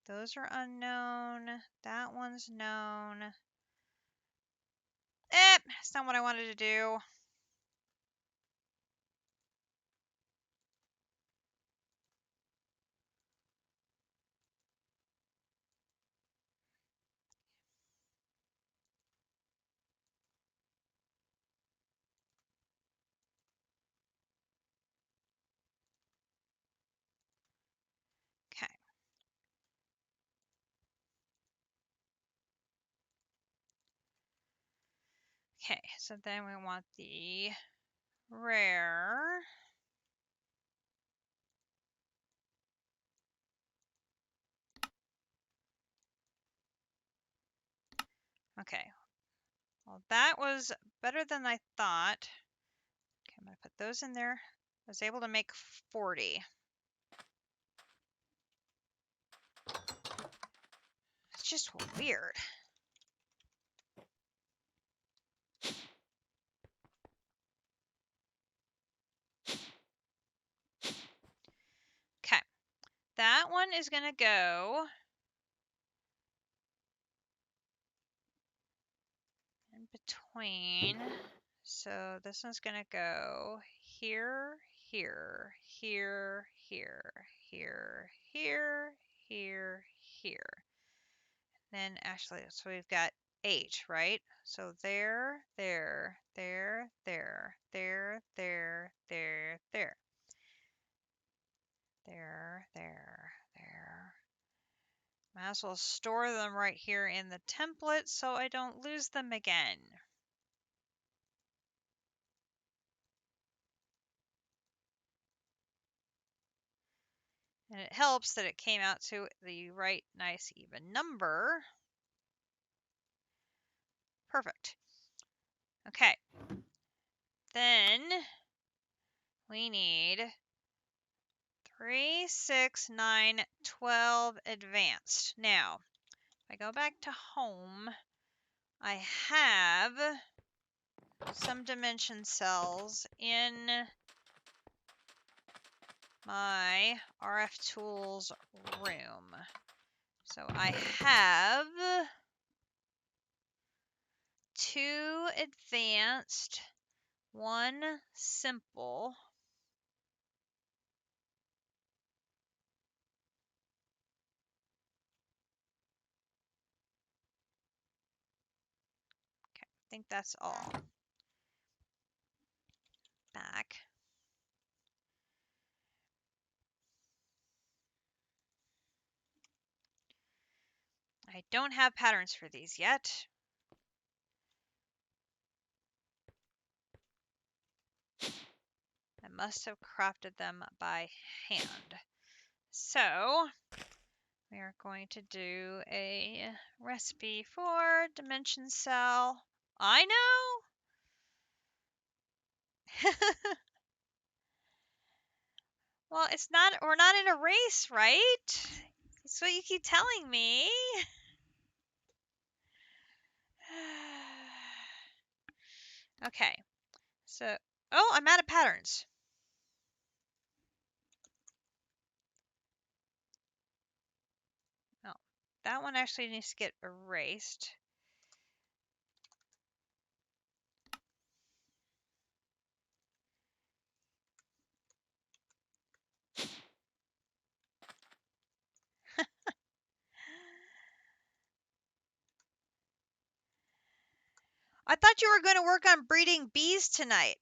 those are unknown. That one's known. That's not what I wanted to do. Okay. Okay, so then we want the rare. Okay, well that was better than I thought. Okay, I'm gonna put those in there. I was able to make 40. It's just weird. Okay, that one is gonna go in between. So this one's gonna go here, here, here, here, here, here, here, here. Then actually, so we've got 8, right? So there, there, there, there, there, there, there, there. There, there, there. Might as well store them right here in the template so I don't lose them again. And it helps that it came out to the right nice even number. Perfect. Okay. Then we need 3, 6, 9, 12 advanced. Now, if I go back to home, I have some dimension cells in my RF tools room. So I have 2 advanced, 1 simple. Okay, I think that's all. Back. I don't have patterns for these yet. I must have crafted them by hand. So we are going to do a recipe for dimension cell. I know. Well, we're not in a race, right? That's what you keep telling me. Okay. So, oh, I'm out of patterns. Oh, that one actually needs to get erased. I thought you were going to work on breeding bees tonight.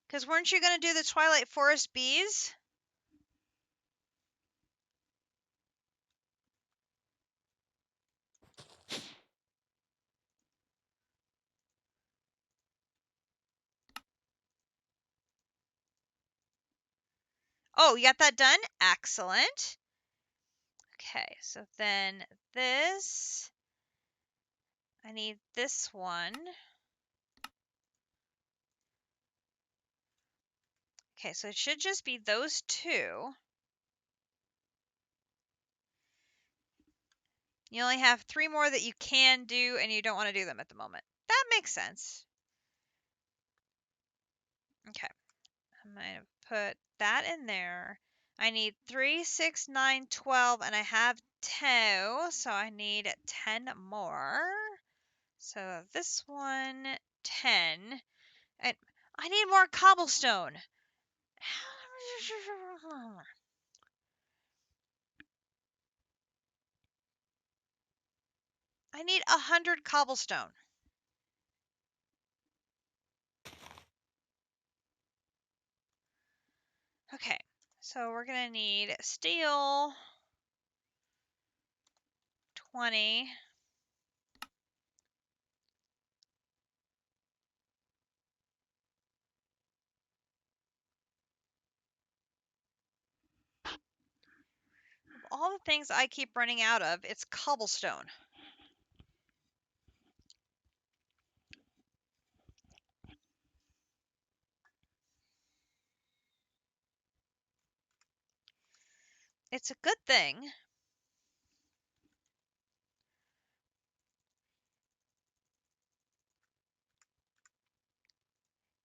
Because weren't you going to do the Twilight Forest bees? Oh, you got that done? Excellent. Okay, so then this, I need this one. Okay, so it should just be those 2. You only have 3 more that you can do, and you don't want to do them at the moment. That makes sense. Okay, I'm going to put that in there. I need 3, 6, 9, 12, and I have 2, so I need 10 more. So this one, 10. And I need more cobblestone. I need 100 cobblestone. Okay, so we're going to need steel, 20. All the things I keep running out of, it's cobblestone. It's a good thing.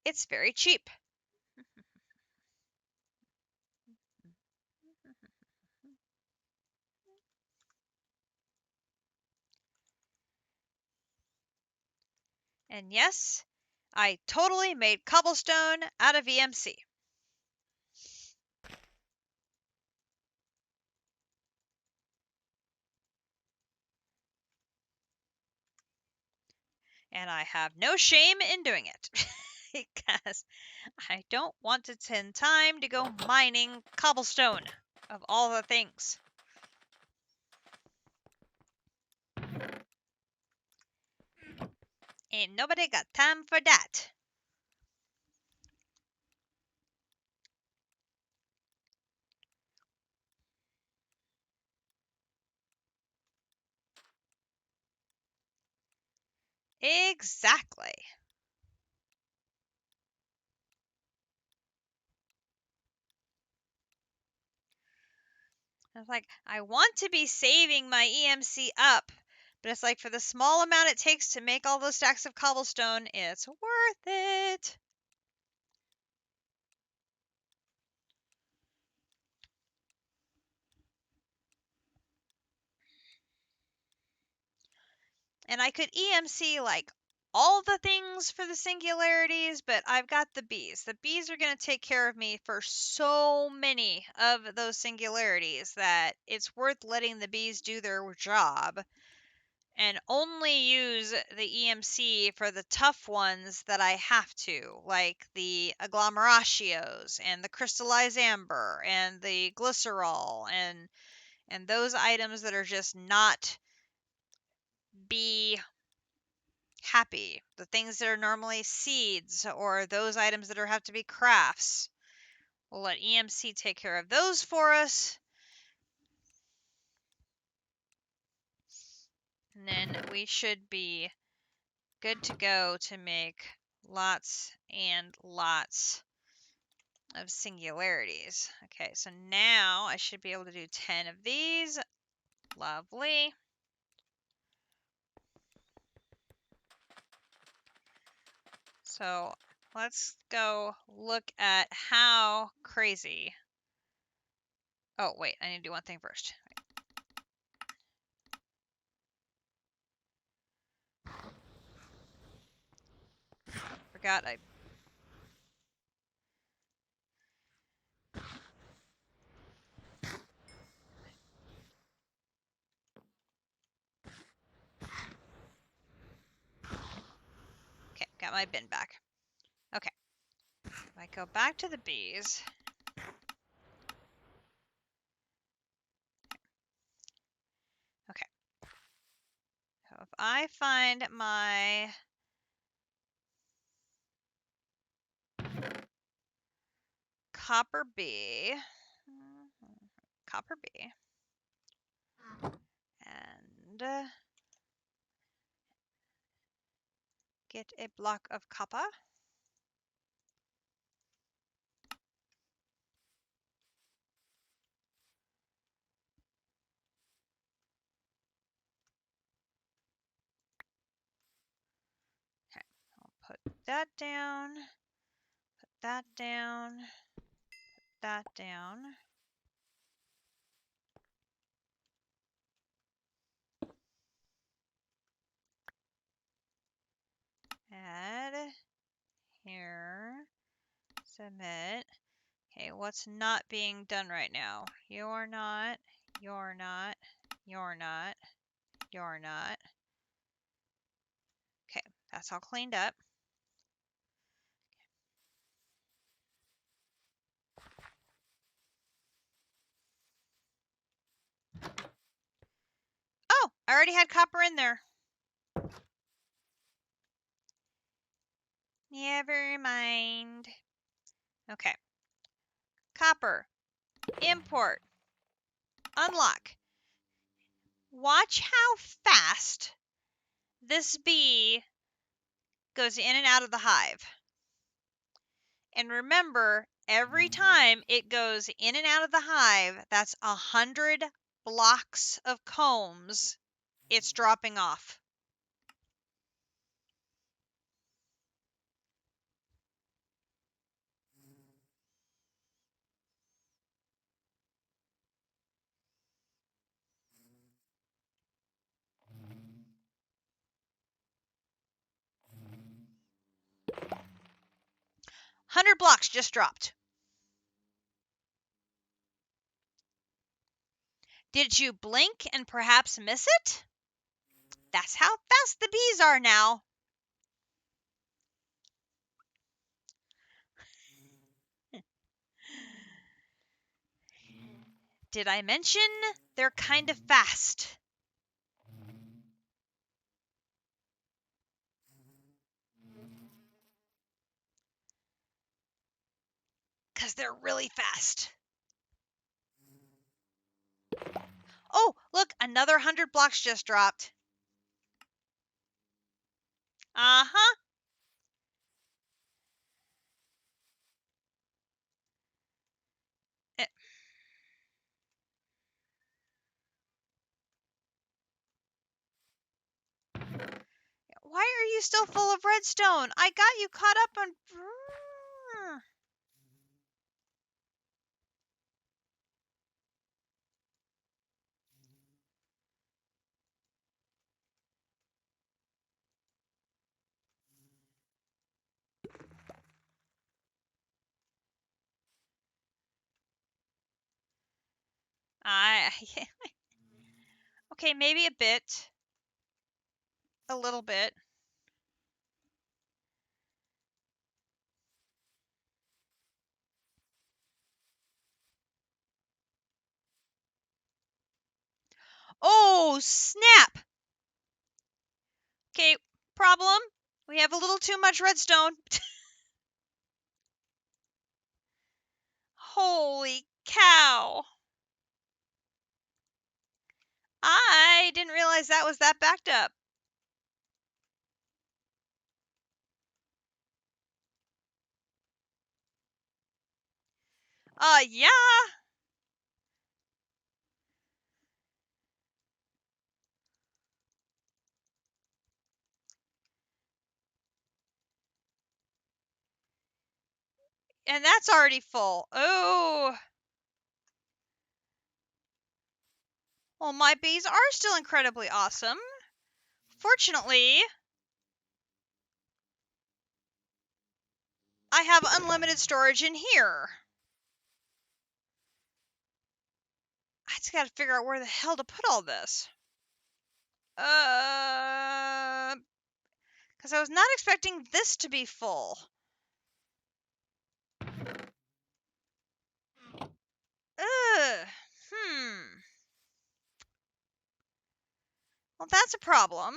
It's very cheap. And yes, I totally made cobblestone out of EMC. And I have no shame in doing it. Because I don't want to spend time to go mining cobblestone, of all the things. Ain't nobody got time for that. Exactly. I was like, I want to be saving my EMC up, But it's like for the small amount it takes to make all those stacks of cobblestone, it's worth it. And I could EMC like all the things for the singularities, but I've got the bees. The bees are going to take care of me for so many of those singularities that it's worth letting the bees do their job and only use the EMC for the tough ones that I have to, like the agglomerations and the crystallized amber and the glycerol and those items that are just not bee happy. The things that are normally seeds or those items that have to be crafts. We'll let EMC take care of those for us. And then we should be good to go to make lots and lots of singularities. Okay, so now I should be able to do 10 of these. Lovely. So let's go look at how crazy. Oh, wait, I need to do one thing first. Forgot I. Okay, got my bin back. Okay, if I go back to the bees. Okay, so if I find my copper bee, and get a block of copper. Okay, I'll put that down, put that down, put that down. Add here, submit. Okay, what's not being done right now? You're not, you're not, you're not, you're not. Okay, that's all cleaned up. Oh, I already had copper in there. Never mind. Okay. Copper. Import. Unlock. Watch how fast this bee goes in and out of the hive. And remember, every time it goes in and out of the hive, that's 100 blocks of combs it's dropping off. Hundred blocks just dropped. Did you blink and perhaps miss it? That's how fast the bees are now. Did I mention they're kind of fast? Because they're really fast. Oh, look, another 100 blocks just dropped. Uh-huh. It, you still full of redstone? I got you caught up on... I... Okay, maybe a bit. A little bit. Oh, snap! Okay, problem. We have a little too much redstone. Holy cow. I didn't realize that was that backed up. Yeah. And that's already full. Oh. Well, my bees are still incredibly awesome. Fortunately, I have unlimited storage in here. I just gotta figure out where the hell to put all this. Because I was not expecting this to be full. Hmm. Well, that's a problem.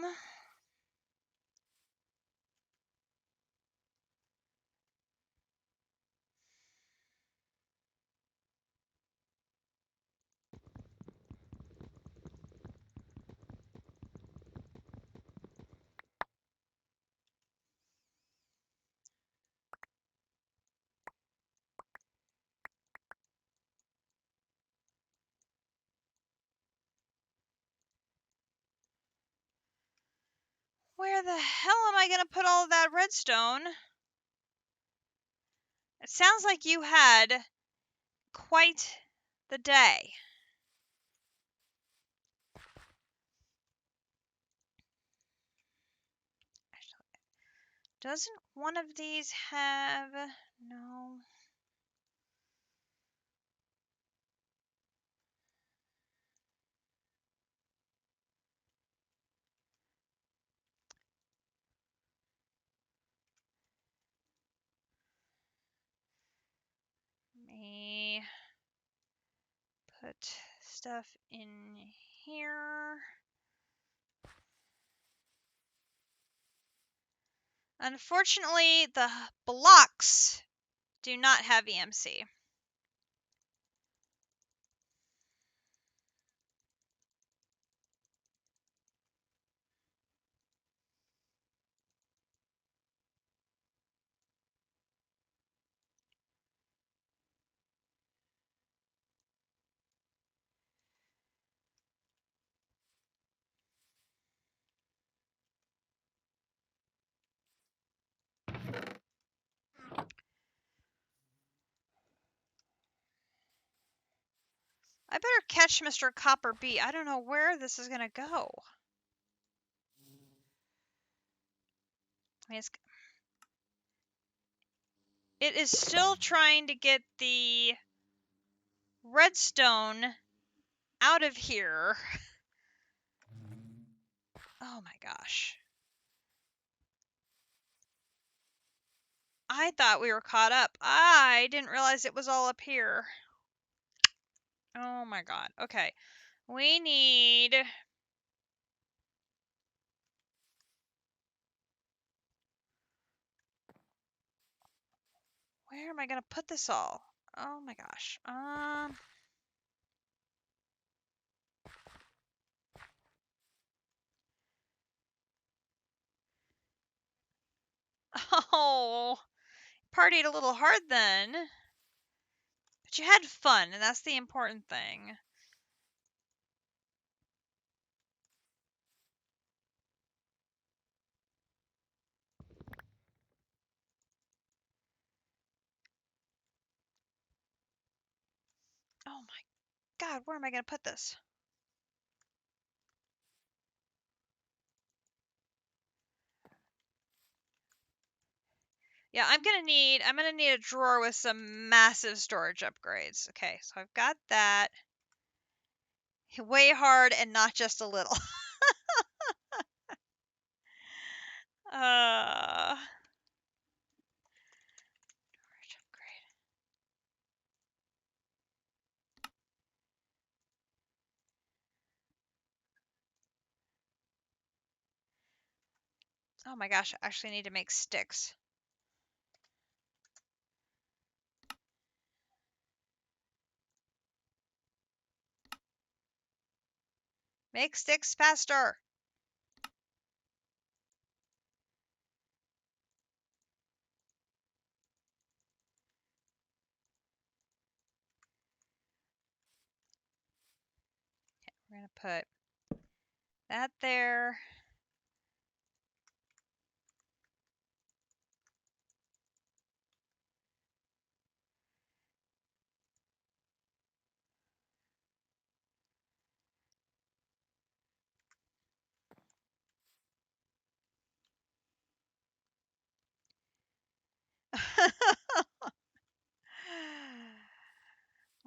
Where the hell am I going to put all of that redstone? It sounds like you had quite the day. Doesn't one of these have... No. Me put stuff in here. Unfortunately, the blocks do not have EMC. I better catch Mr. Copper Bee. I don't know where this is going to go. I mean, it is still trying to get the redstone out of here. Oh my gosh. I thought we were caught up. I didn't realize it was all up here. Oh my god. Okay. We need... Where am I going to put this all? Oh my gosh. Oh, partied a little hard then. But you had fun, and that's the important thing. God, where am I going to put this? Yeah, I'm gonna need a drawer with some massive storage upgrades. Okay, so I've got that. Way hard and not just a little. Storage upgrade. Oh my gosh, I actually need to make sticks. Make sticks faster. Okay, we're gonna put that there.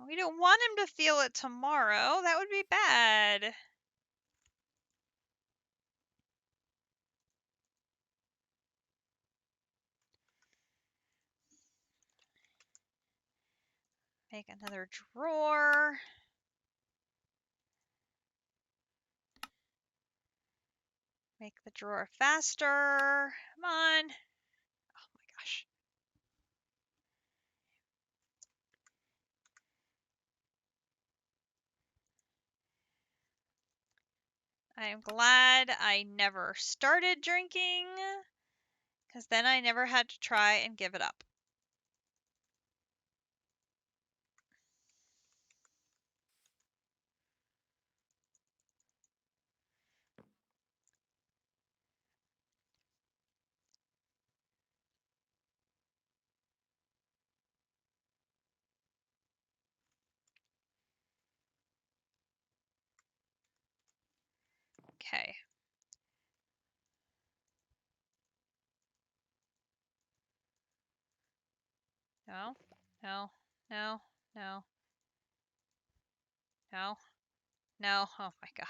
We don't want him to feel it tomorrow. That would be bad. Make another drawer. Make the drawer faster. Come on. Oh my gosh. I am glad I never started drinking, because then I never had to try and give it up. Okay. No, no, no, no, no, no. Oh my God.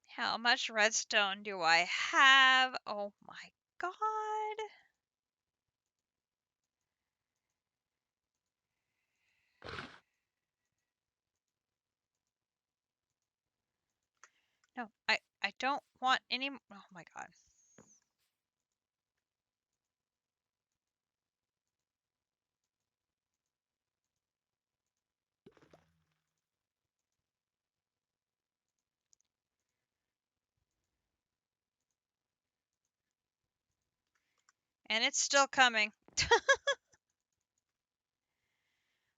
How much redstone do I have? Oh my God. No, I don't want any. Oh my God. And it's still coming.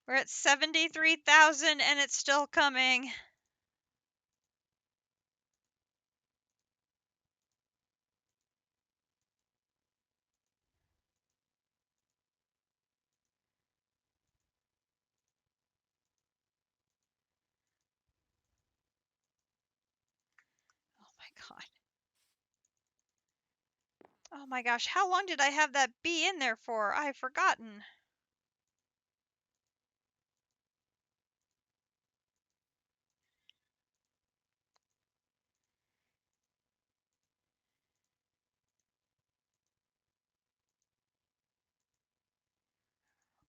We're at 73,000 and it's still coming. Oh my God. Oh my gosh, how long did I have that bee in there for? I've forgotten.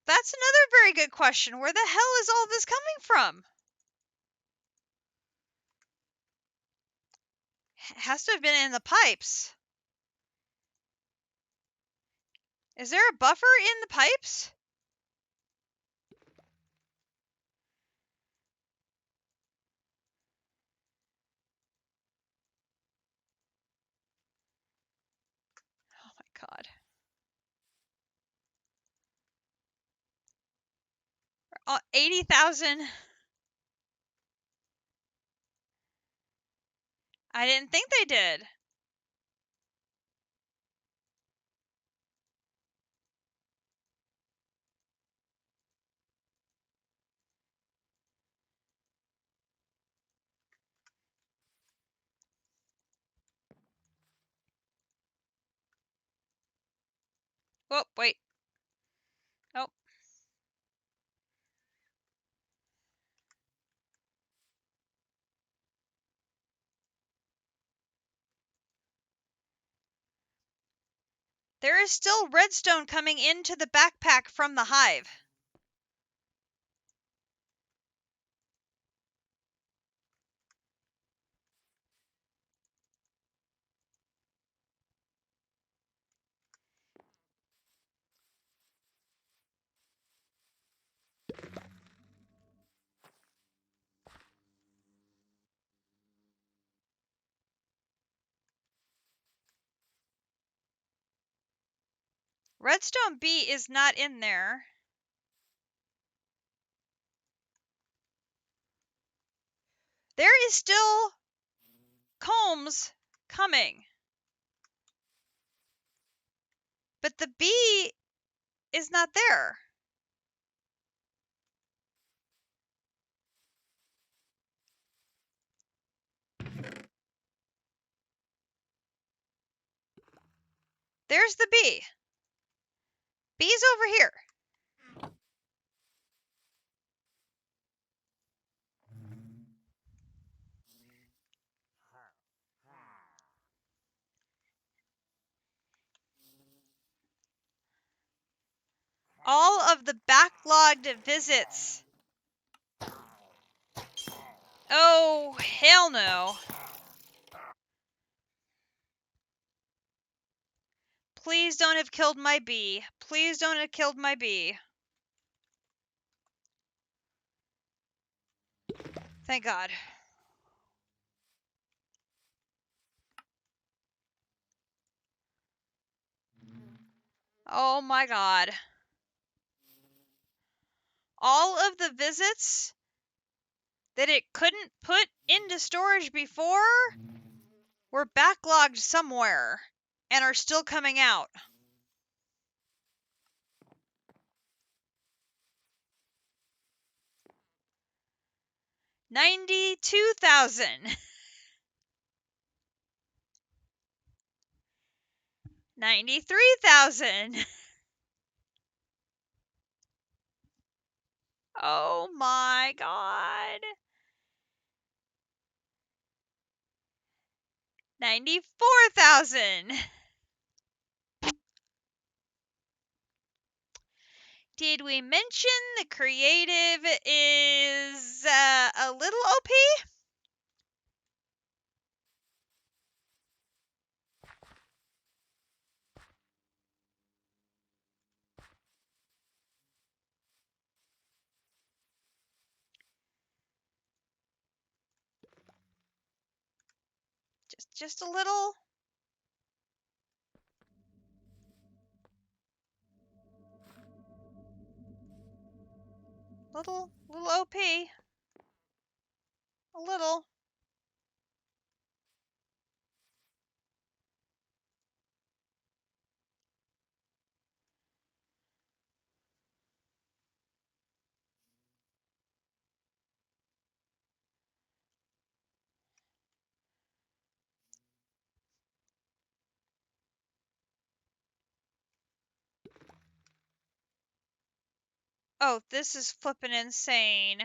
That's another very good question. Where the hell is all this coming from? Has to have been in the pipes. Is there a buffer in the pipes? Oh my God. 80,000. I didn't think they did. Oh, wait. Nope. There is still redstone coming into the backpack from the hive. Redstone B is not in there. There is still combs coming. But the B is not there. There's the B. B's over here. All of the backlogged visits. Oh, hell no. Please don't have killed my bee. Please don't have killed my bee. Thank God. Oh my God. All of the visits that it couldn't put into storage before were backlogged somewhere and are still coming out. $92,000. 93,000. Oh my God. 94,000. Did we mention the creative is a little OP? Just a little. Little OP. A little. Oh, this is flippin' insane.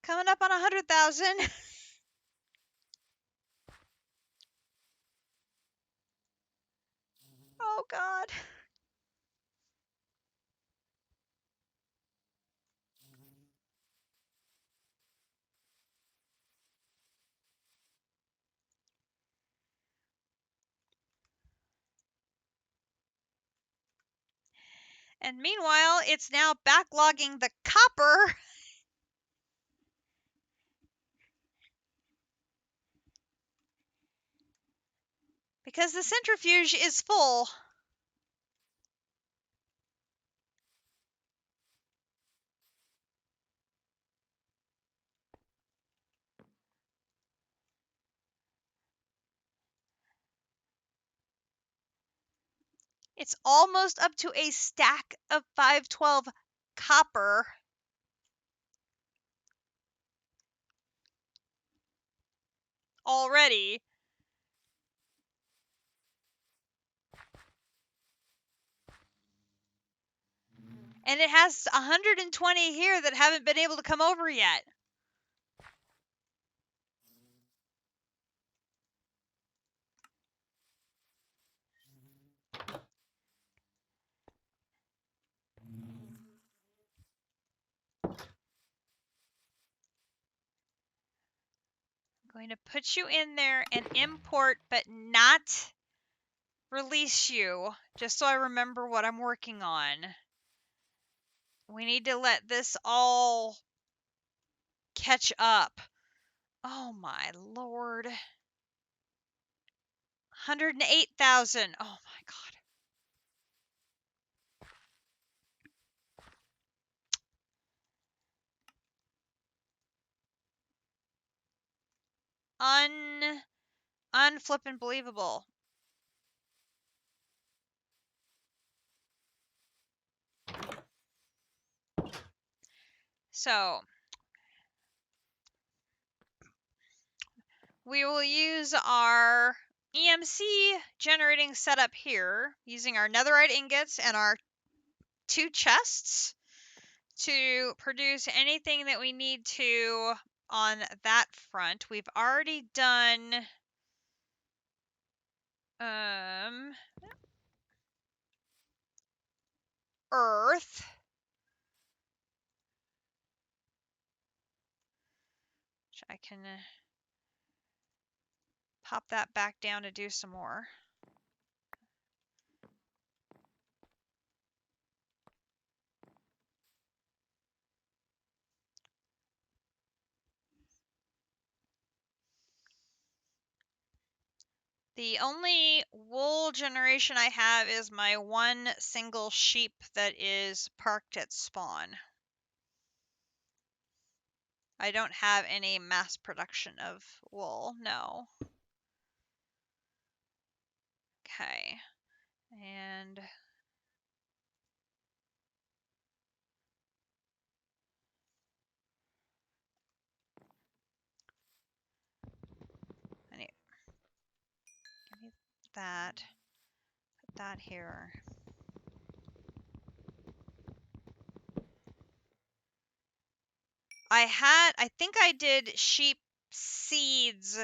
Coming up on 100,000. Oh God. And meanwhile, it's now backlogging the copper because the centrifuge is full. It's almost up to a stack of 512 copper. Already. And it has 120 here that haven't been able to come over yet. I'm going to put you in there and import, but not release you, just so I remember what I'm working on. We need to let this all catch up. Oh my lord. 108,000. Oh my god. Unflippin' believable. So we will use our EMC generating setup here using our netherite ingots and our 2 chests to produce anything that we need to on that front. We've already done earth. Which I can pop that back down to do some more. The only wool generation I have is my one single sheep that is parked at spawn. I don't have any mass production of wool, no. Okay, and I need, give me that, put that here. I think I did sheep seeds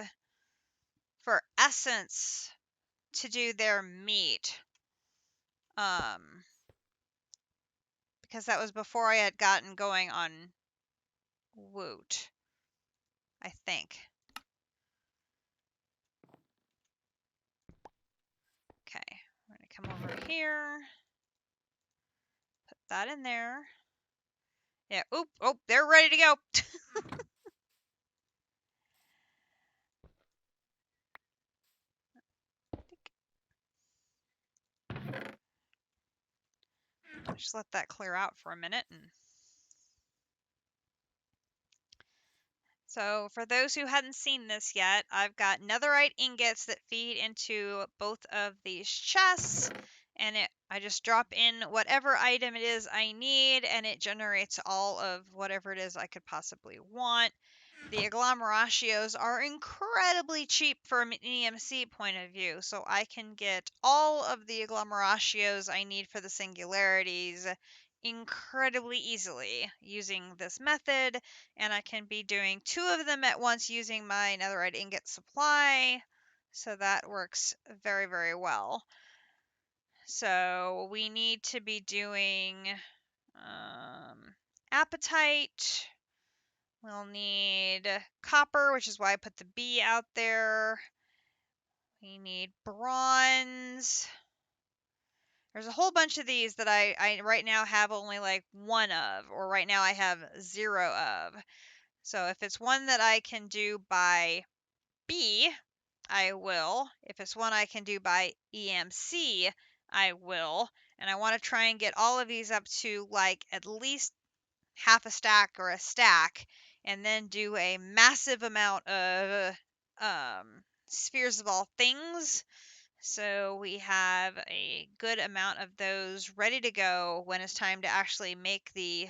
for essence to do their meat. Because that was before I had gotten going on Woot, I think. Okay, we're gonna come over here, put that in there. Yeah, oop, oh, they're ready to go. Just let that clear out for a minute. So for those who hadn't seen this yet, I've got netherite ingots that feed into both of these chests, and I just drop in whatever item it is I need, and it generates all of whatever it is I could possibly want. The agglomerations are incredibly cheap from an EMC point of view, so I can get all of the agglomerations I need for the singularities incredibly easily using this method, and I can be doing 2 of them at once using my netherite ingot supply, so that works very, very well. So we need to be doing apatite. We'll need copper, which is why I put the B out there. We need bronze. There's a whole bunch of these that I right now have only like 1 of, or right now I have 0 of. So if it's one that I can do by B, I will. If it's one I can do by EMC, I will. And I want to try and get all of these up to like at least half a stack or a stack, and then do a massive amount of spheres of all things. So we have a good amount of those ready to go when it's time to actually make the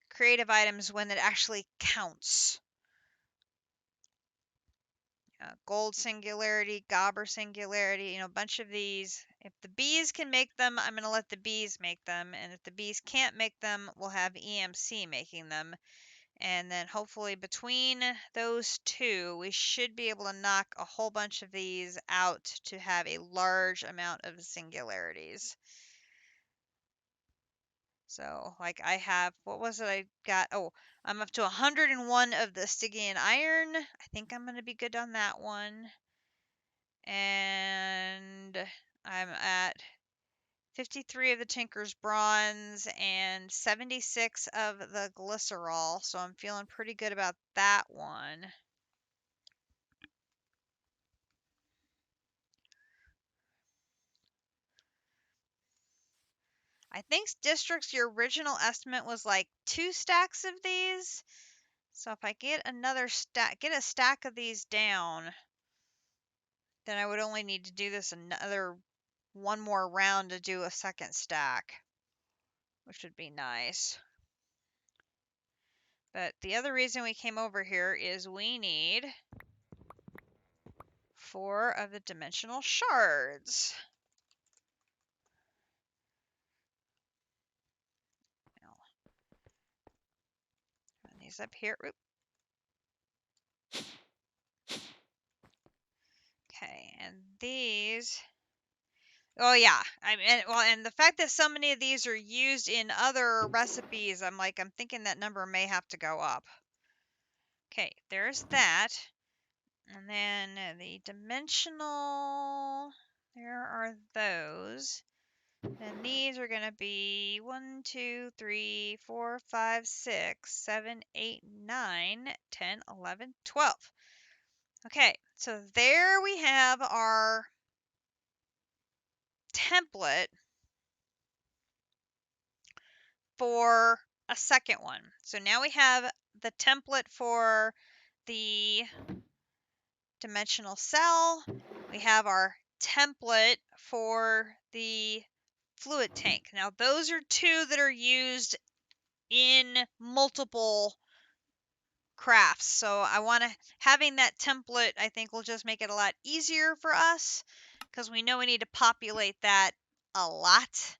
creative items when it actually counts. gold singularity, gobber singularity, a bunch of these. If the bees can make them, I'm going to let the bees make them. And if the bees can't make them, we'll have EMC making them. And then hopefully between those two, we should be able to knock a whole bunch of these out to have a large amount of singularities. So, like I have, what was it I got? Oh, I'm up to 101 of the Stygian iron. I think I'm going to be good on that one. And I'm at 53 of the Tinker's Bronze and 76 of the Glycerol. So I'm feeling pretty good about that one. I think districts, your original estimate was like 2 stacks of these. So if I get another stack, get a stack of these down, then I would only need to do this another one more round to do a second stack, which would be nice. But the other reason we came over here is we need 4 of the dimensional shards. Run these up here. Oop. Okay, and these. Oh yeah, and the fact that so many of these are used in other recipes, I'm thinking that number may have to go up. Okay, there's that. And then the dimensional, there are those. And these are going to be 1, 2, 3, 4, 5, 6, 7, 8, 9, 10, 11, 12. Okay, so there we have our template for a second one. So now we have the template for the dimensional cell. We have our template for the fluid tank. Now those are 2 that are used in multiple crafts. So having that template, I think, will just make it a lot easier for us because we know we need to populate that a lot.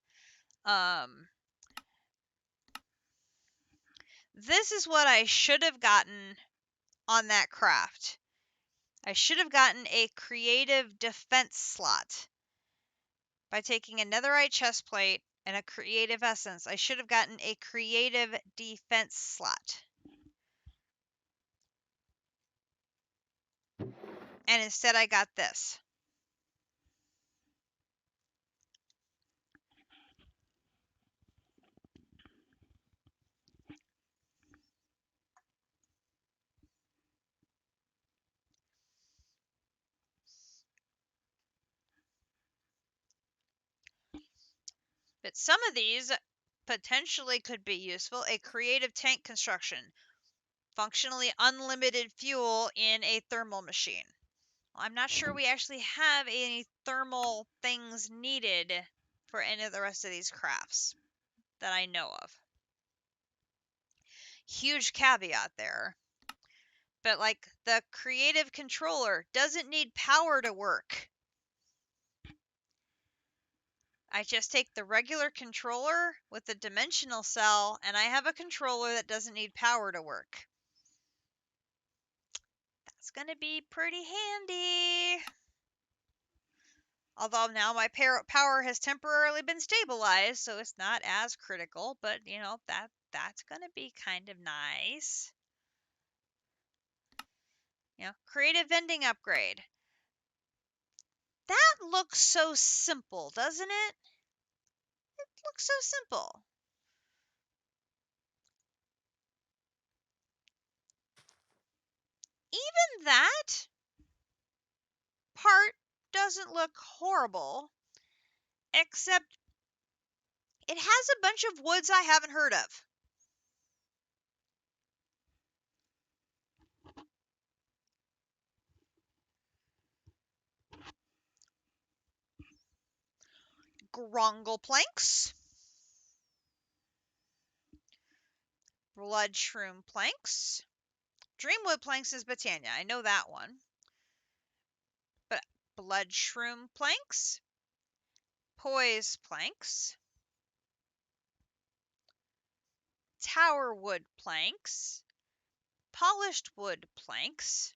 This is what I should have gotten on that craft. I should have gotten a creative defense slot by taking a netherite chest plate and a creative essence. I should have gotten a creative defense slot. And instead I got this. But some of these potentially could be useful. A creative tank construction. Functionally unlimited fuel in a thermal machine. Well, I'm not sure we actually have any thermal things needed for any of the rest of these crafts that I know of. Huge caveat there. But like the creative controller doesn't need power to work. I just take the regular controller with the dimensional cell and I have a controller that doesn't need power to work. That's going to be pretty handy. Although now my power has temporarily been stabilized, so it's not as critical, but that's going to be kind of nice. Creative vending upgrade. That looks so simple, doesn't it? It looks so simple. Even that part doesn't look horrible, except it has a bunch of woods I haven't heard of. Grongle planks. Blood shroom planks. Dreamwood planks is Botania. I know that one. blood shroom planks, poise planks, tower wood planks, polished wood planks,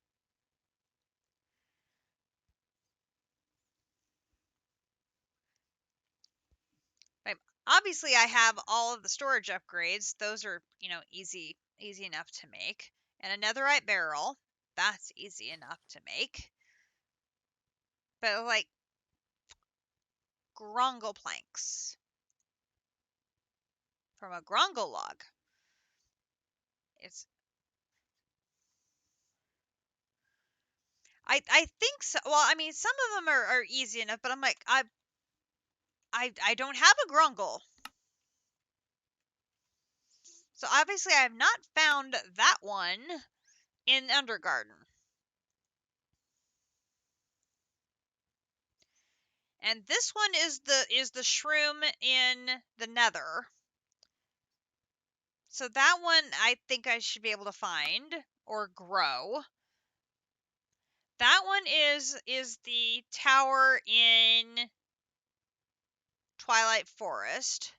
right. Obviously I have all of the storage upgrades. Those are, easy enough to make. And a netherite barrel, that's easy enough to make. But like grongle planks from a grongle log. It's I think so. Well, I mean, some of them are easy enough, but I'm like, I don't have a grungle. So obviously I have not found that one in Undergarden. And this one is the shroom in the Nether. So that one I think I should be able to find or grow. That one is the tower in Twilight Forest.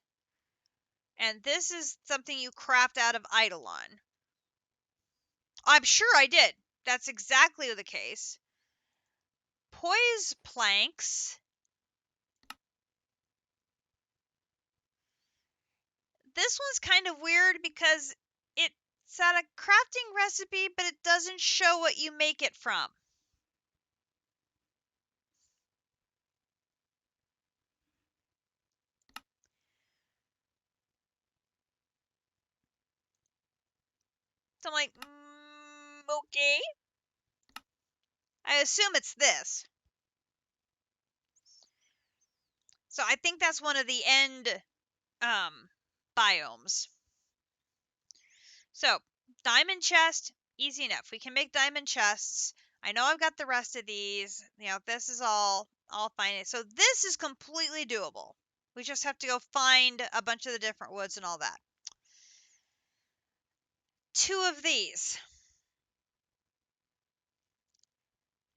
And this is something you craft out of Eidolon. I'm sure I did. That's exactly the case. Poise planks. This one's kind of weird because it's at a crafting recipe, but it doesn't show what you make it from. So I'm like, okay. I assume it's this. So I think that's one of the end biomes. So diamond chest, easy enough. We can make diamond chests. I know I've got the rest of these. This is all fine. So this is completely doable. We just have to go find a bunch of the different woods and all that. 2 of these.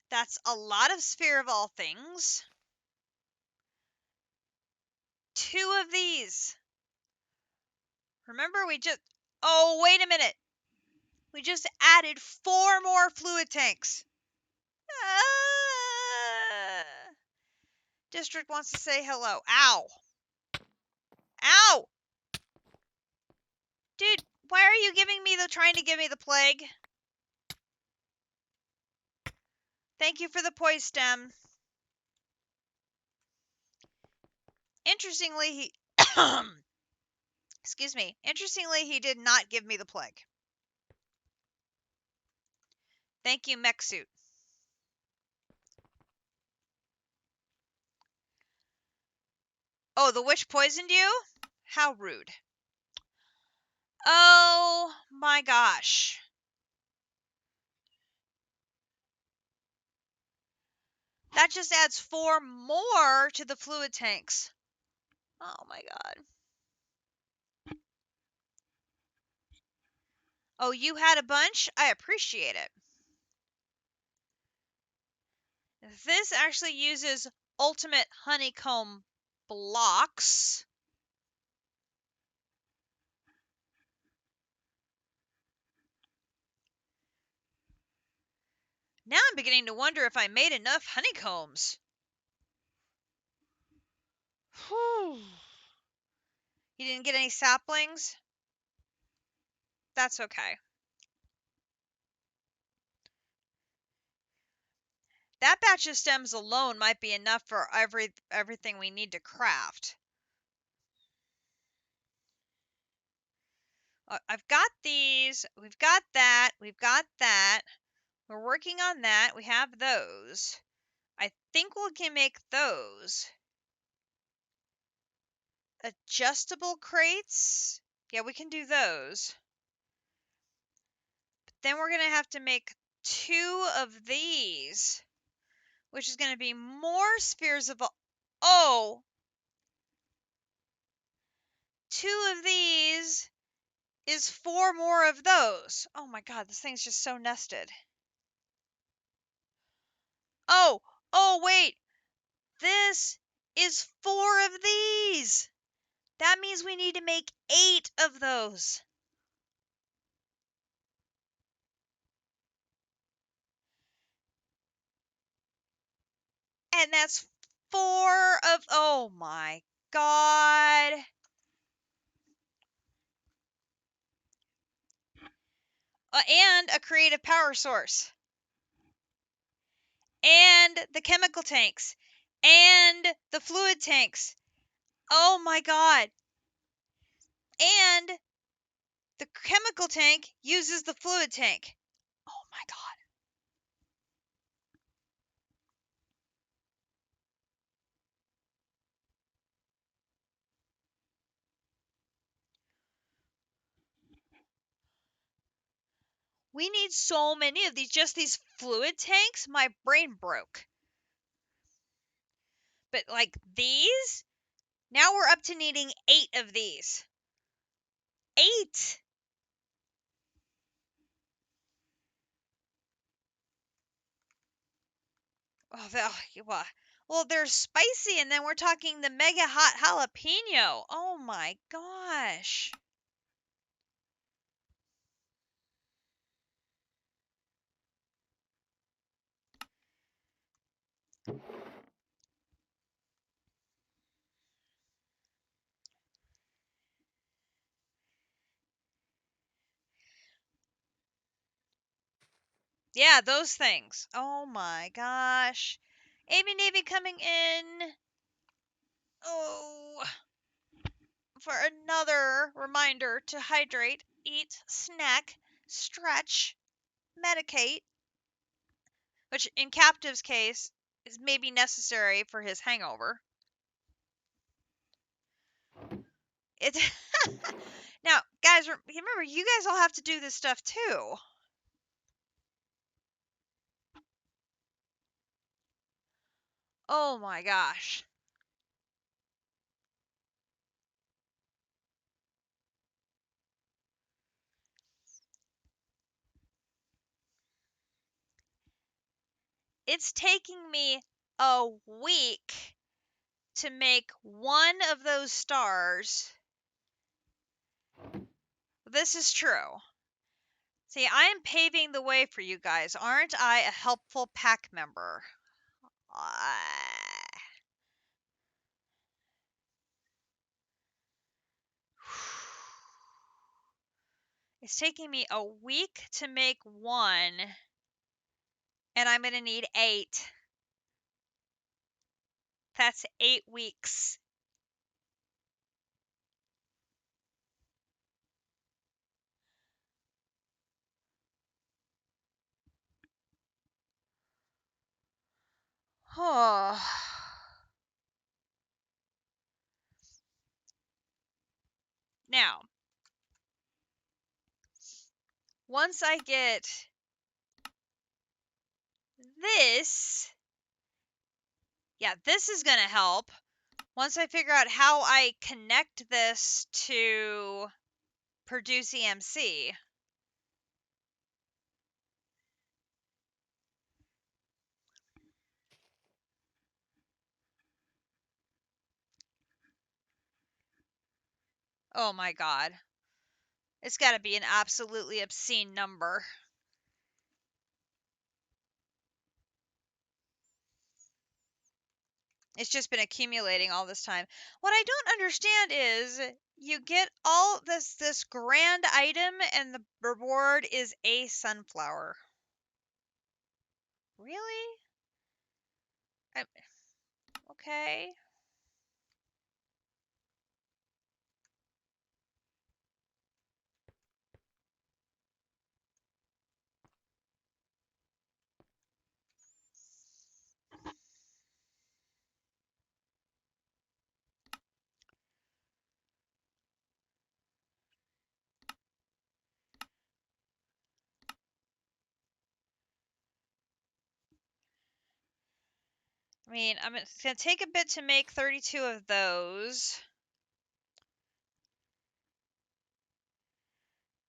That's a lot of sphere of all things. 2 of these. Remember oh, wait a minute. We just added 4 more fluid tanks. Ah! District wants to say hello. Ow. Ow! Dude, why are you trying to give me the plague? Thank you for the poise stem. Interestingly, he excuse me. Interestingly, he did not give me the plague. Thank you, mech suit. Oh, the witch poisoned you? How rude. Oh my gosh. That just adds 4 more to the fluid tanks. Oh my god. Oh, you had a bunch? I appreciate it. This actually uses ultimate honeycomb blocks. Now I'm beginning to wonder if I made enough honeycombs. Whew. You didn't get any saplings? That's okay. That batch of stems alone might be enough for everything we need to craft. I've got these. We've got that. We've got that. We're working on that. We have those. I think we can make those. Adjustable crates? Yeah, we can do those. But then we're going to have to make 2 of these, which is going to be more spheres of... Oh! 2 of these is 4 more of those. Oh my god, this thing's just so nested. Oh! Oh, wait. This is 4 of these. That means we need to make 8 of those. And that's 4 of, oh my God. And a creative power source. And the chemical tanks. And the fluid tanks. Oh my God. And the chemical tank uses the fluid tank. Oh my God. We need so many of these, just these fluid tanks. My brain broke. But like these, now we're up to needing 8 of these. 8. Well, they're spicy, and then we're talking the mega hot jalapeno. Oh my gosh. Yeah, those things. Oh my gosh. Avy Navy coming in. Oh, for another reminder to hydrate, eat, snack, stretch, medicate, which in Captive's case is maybe necessary for his hangover. It Now, guys, remember you guys all have to do this stuff too. Oh my gosh. It's taking me a week to make one of those stars. This is true. See, I am paving the way for you guys. Aren't I a helpful pack member? Ah. It's taking me a week to make one, and I'm going to need 8. That's 8 weeks. Oh. Now, once I get this, yeah, this is going to help. Once I figure out how I connect this to produce EMC. Oh my God. It's got to be an absolutely obscene number. It's just been accumulating all this time. What I don't understand is you get all this grand item and the reward is a sunflower. Really? I, okay. I mean, it's going to take a bit to make 32 of those.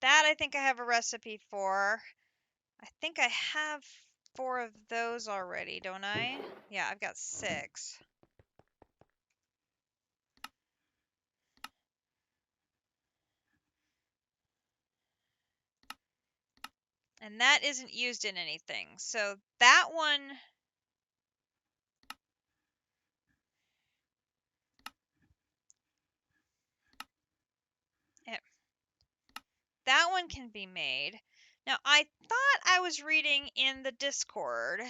That I think I have a recipe for. I think I have 4 of those already, don't I? Yeah, I've got 6. And that isn't used in anything. So that one... That one can be made. Now, I thought I was reading in the Discord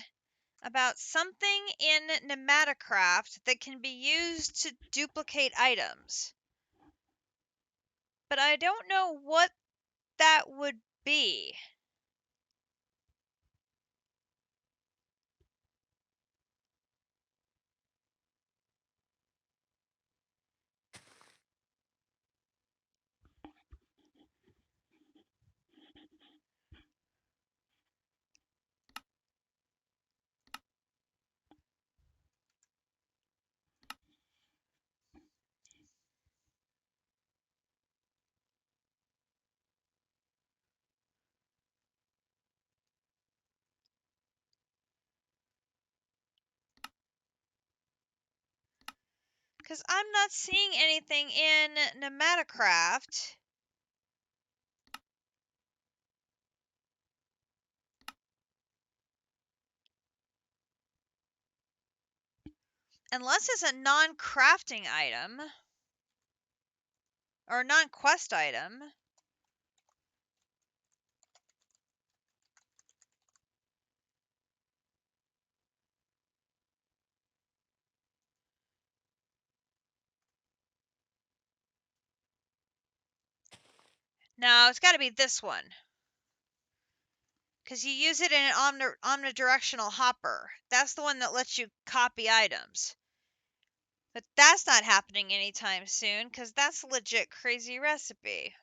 about something in Nematocraft that can be used to duplicate items. But I don't know what that would be. Because I'm not seeing anything in Nematocraft. Unless it's a non-crafting item. Or non-quest item. No, it's got to be this one. Because you use it in an omnidirectional hopper. That's the one that lets you copy items. But that's not happening anytime soon, because that's a legit crazy recipe.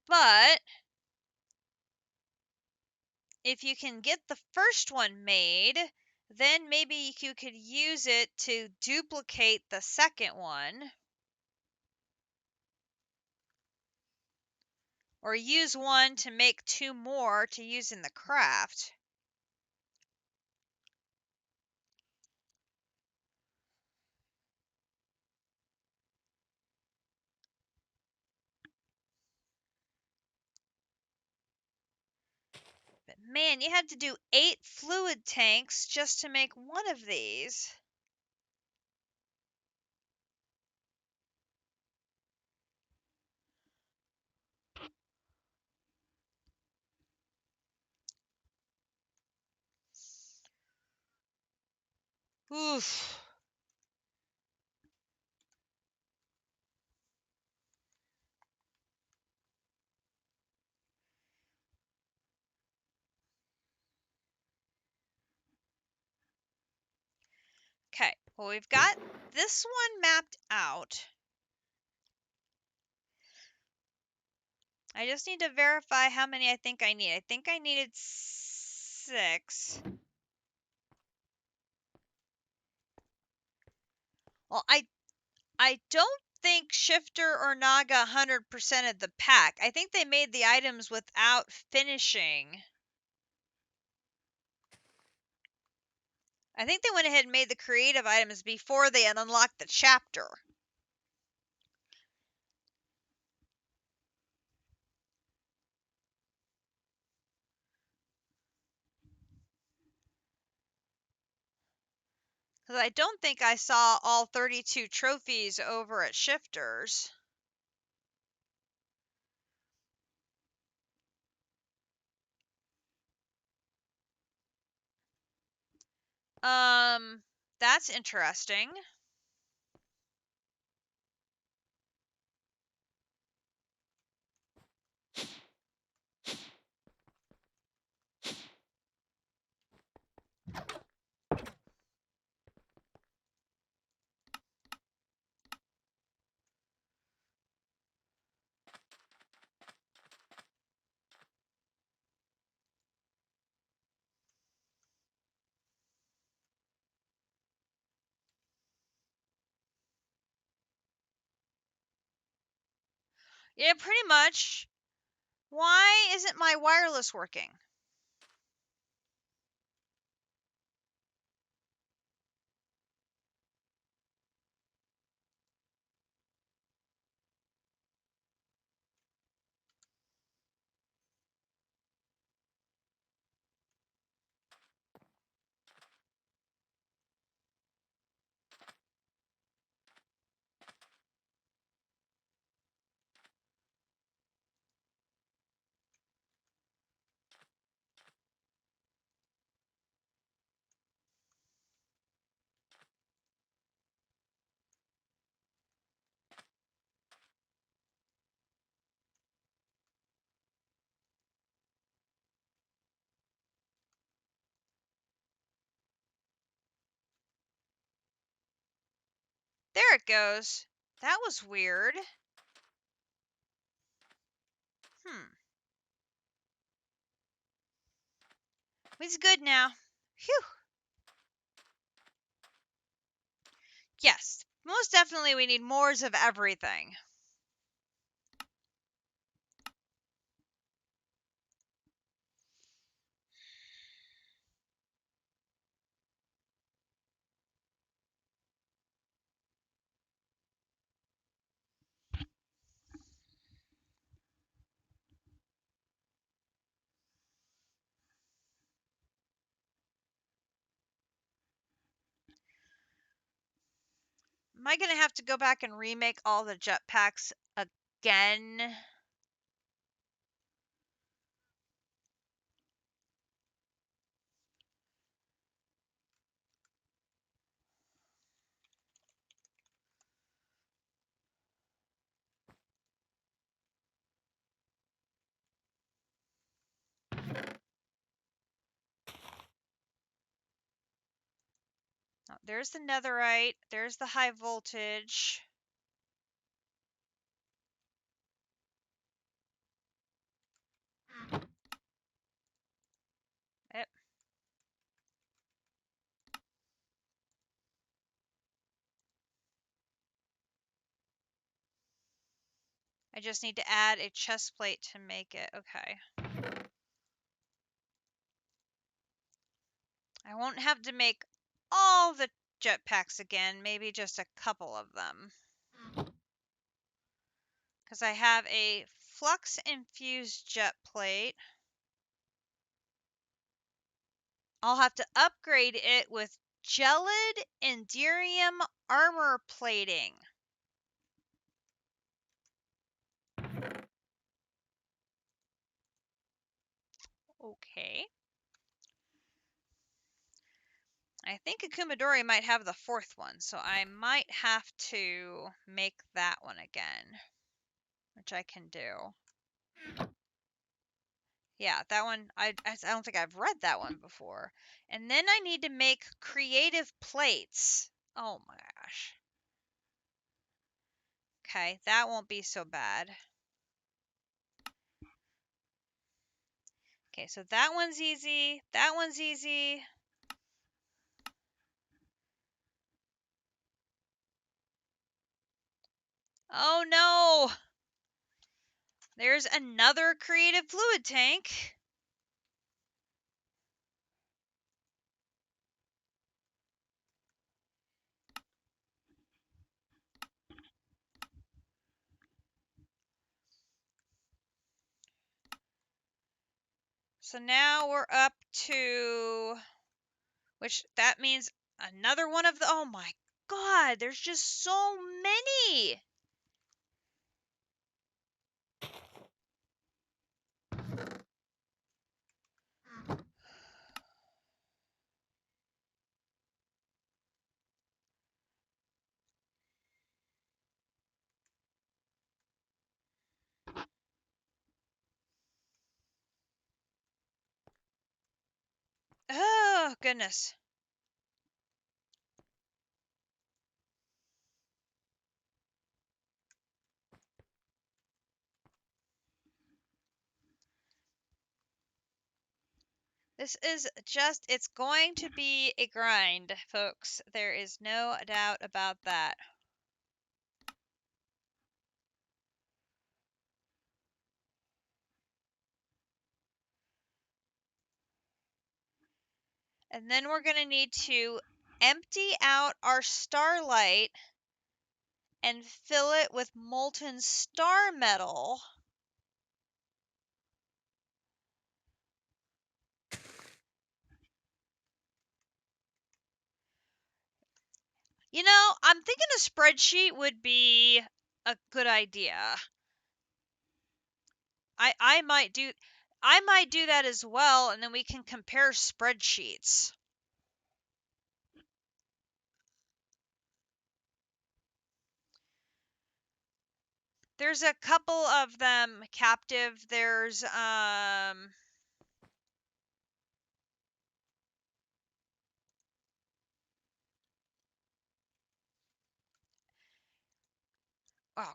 But if you can get the first one made, then maybe you could use it to duplicate the second one. Or use one to make 2 more to use in the craft. But man, you had to do 8 fluid tanks just to make one of these. Oof. Okay, well, we've got this one mapped out. I just need to verify how many I think I need. I think I needed 6. Well, I don't think Shifter or Naga 100%ed the pack. I think they made the items without finishing. I think they went ahead and made the creative items before they had unlocked the chapter. Because I don't think I saw all 32 trophies over at Shifters. That's interesting. Yeah, pretty much. Why isn't my wireless working? There it goes. That was weird. Hmm. It's good now. Phew. Yes, most definitely we need mores of everything. Am I going to have to go back and remake all the jetpacks again? Oh, there's the netherite. There's the high voltage. Yep. I just need to add a chest plate to make it. Okay. I won't have to make all the jetpacks again, maybe just a couple of them. Because I have a flux infused jet plate. I'll have to upgrade it with gelid enderium armor plating. Okay. I think a Kumadori might have the fourth one, so I might have to make that one again, which I can do. Yeah, that one, I don't think I've read that one before. And then I need to make creative plates. Oh my gosh. Okay, that won't be so bad. Okay, so that one's easy. That one's easy. Oh no! There's another creative fluid tank. So now we're up to, which that means another one of the, oh my god, there's just so many. Oh, goodness. This is just, it's going to be a grind, folks. There is no doubt about that. And then we're going to need to empty out our starlight and fill it with molten star metal. You know, I'm thinking a spreadsheet would be a good idea. I might do that as well, and then we can compare spreadsheets. There's a couple of them captive. There's oh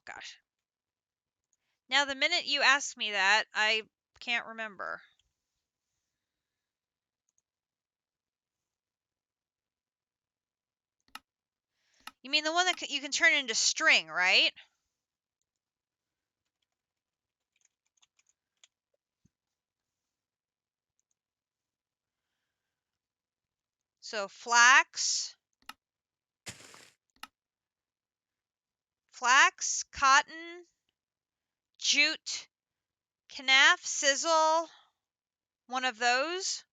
gosh. Now the minute you ask me that, I can't remember. You mean the one that you can turn into string, right? So flax, cotton, jute, knaf, sizzle, one of those.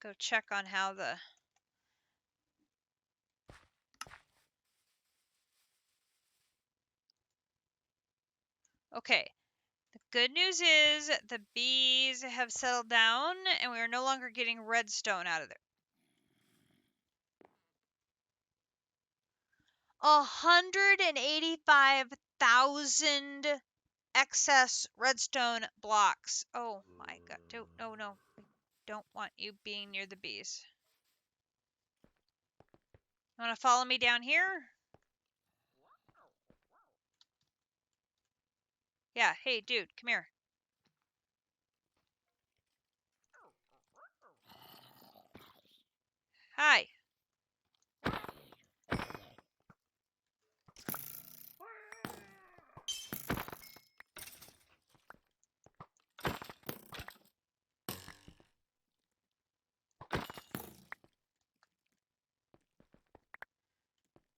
Let's go check on how the okay. The good news is the bees have settled down and we are no longer getting redstone out of there. 185,000 excess redstone blocks. Oh my god. No. We don't want you being near the bees. You want to follow me down here? Yeah, hey dude, come here. Hi.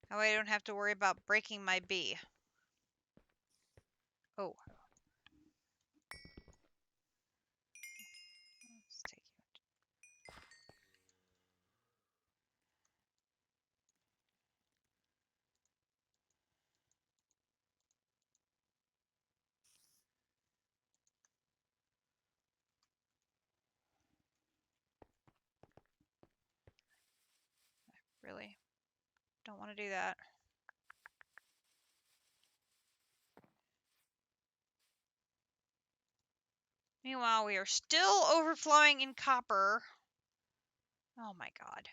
That way I don't have to worry about breaking my bee. Oh. Let's take you. Really don't want to do that. Meanwhile, we are still overflowing in copper. Oh my god.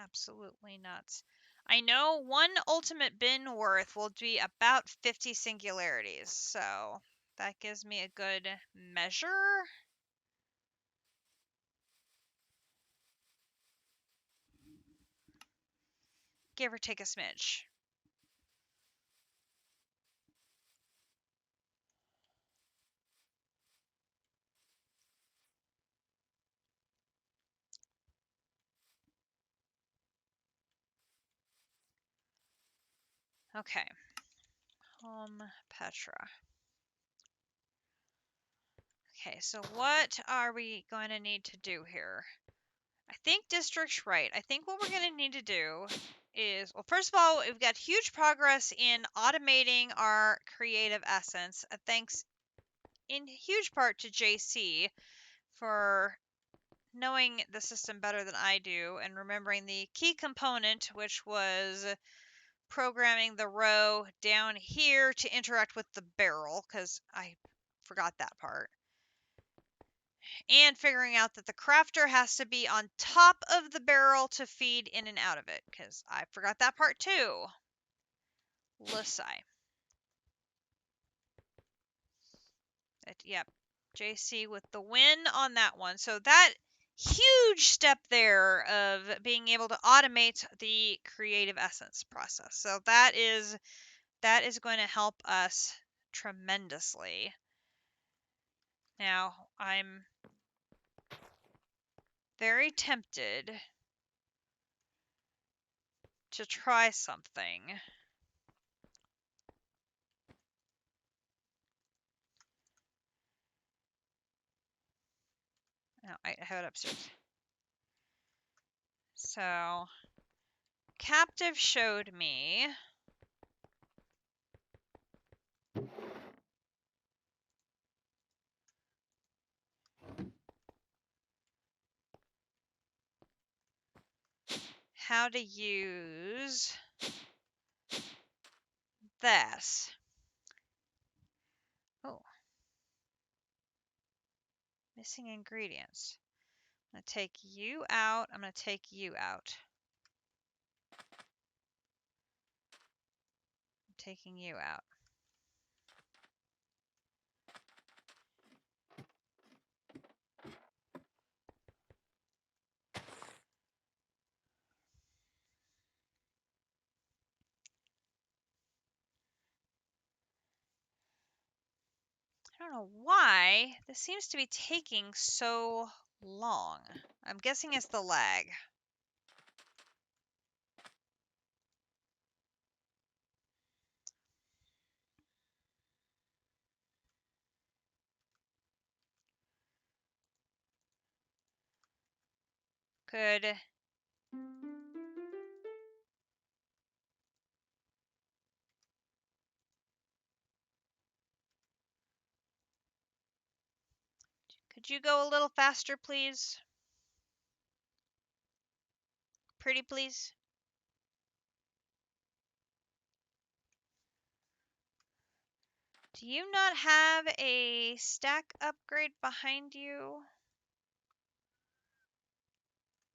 Absolutely nuts. I know one ultimate bin worth will be about 50 singularities, so that gives me a good measure. Give or take a smidge. Okay. Home Petra. Okay, so what are we going to need to do here? I think district's right. I think what we're going to need to do is, well, first of all, we've got huge progress in automating our creative essence. Thanks in huge part to JC for knowing the system better than I do and remembering the key component, which was programming the row down here to interact with the barrel, because I forgot that part. And figuring out that the crafter has to be on top of the barrel to feed in and out of it, because I forgot that part too. Lissi. Yep, JC with the win on that one. So that huge step there of being able to automate the creative essence process. So that is going to help us tremendously. Now, I'm very tempted to try something. No, I have it upstairs. So, Captive showed me how to use this. Oh, missing ingredients. I'm going to take you out. I'm going to take you out. I'm taking you out. I don't know why this seems to be taking so long. I'm guessing it's the lag. Could you go a little faster, please? Pretty please. Do you not have a stack upgrade behind you?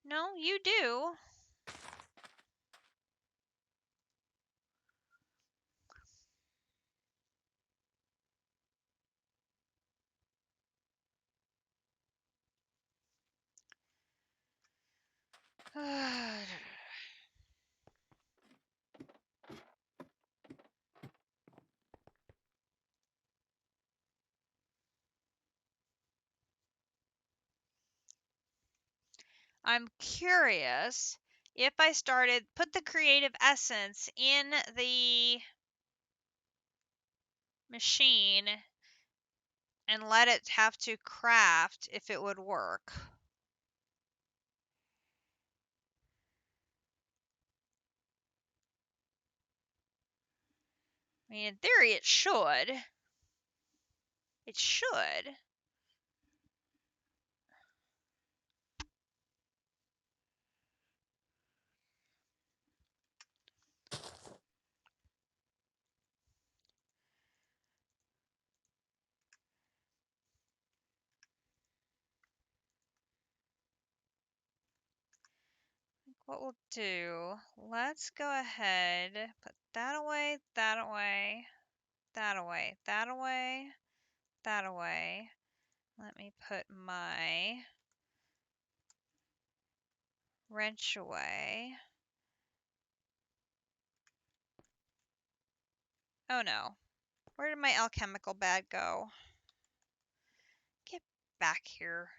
No, you do. I'm curious if I put the creative essence in the machine and let it have to craft, if it would work. I mean, in theory, it should. It should. What we'll do, let's go ahead, put that away, that away, that away, that away, that away. Let me put my wrench away. Oh no. Where did my alchemical bag go? Get back here.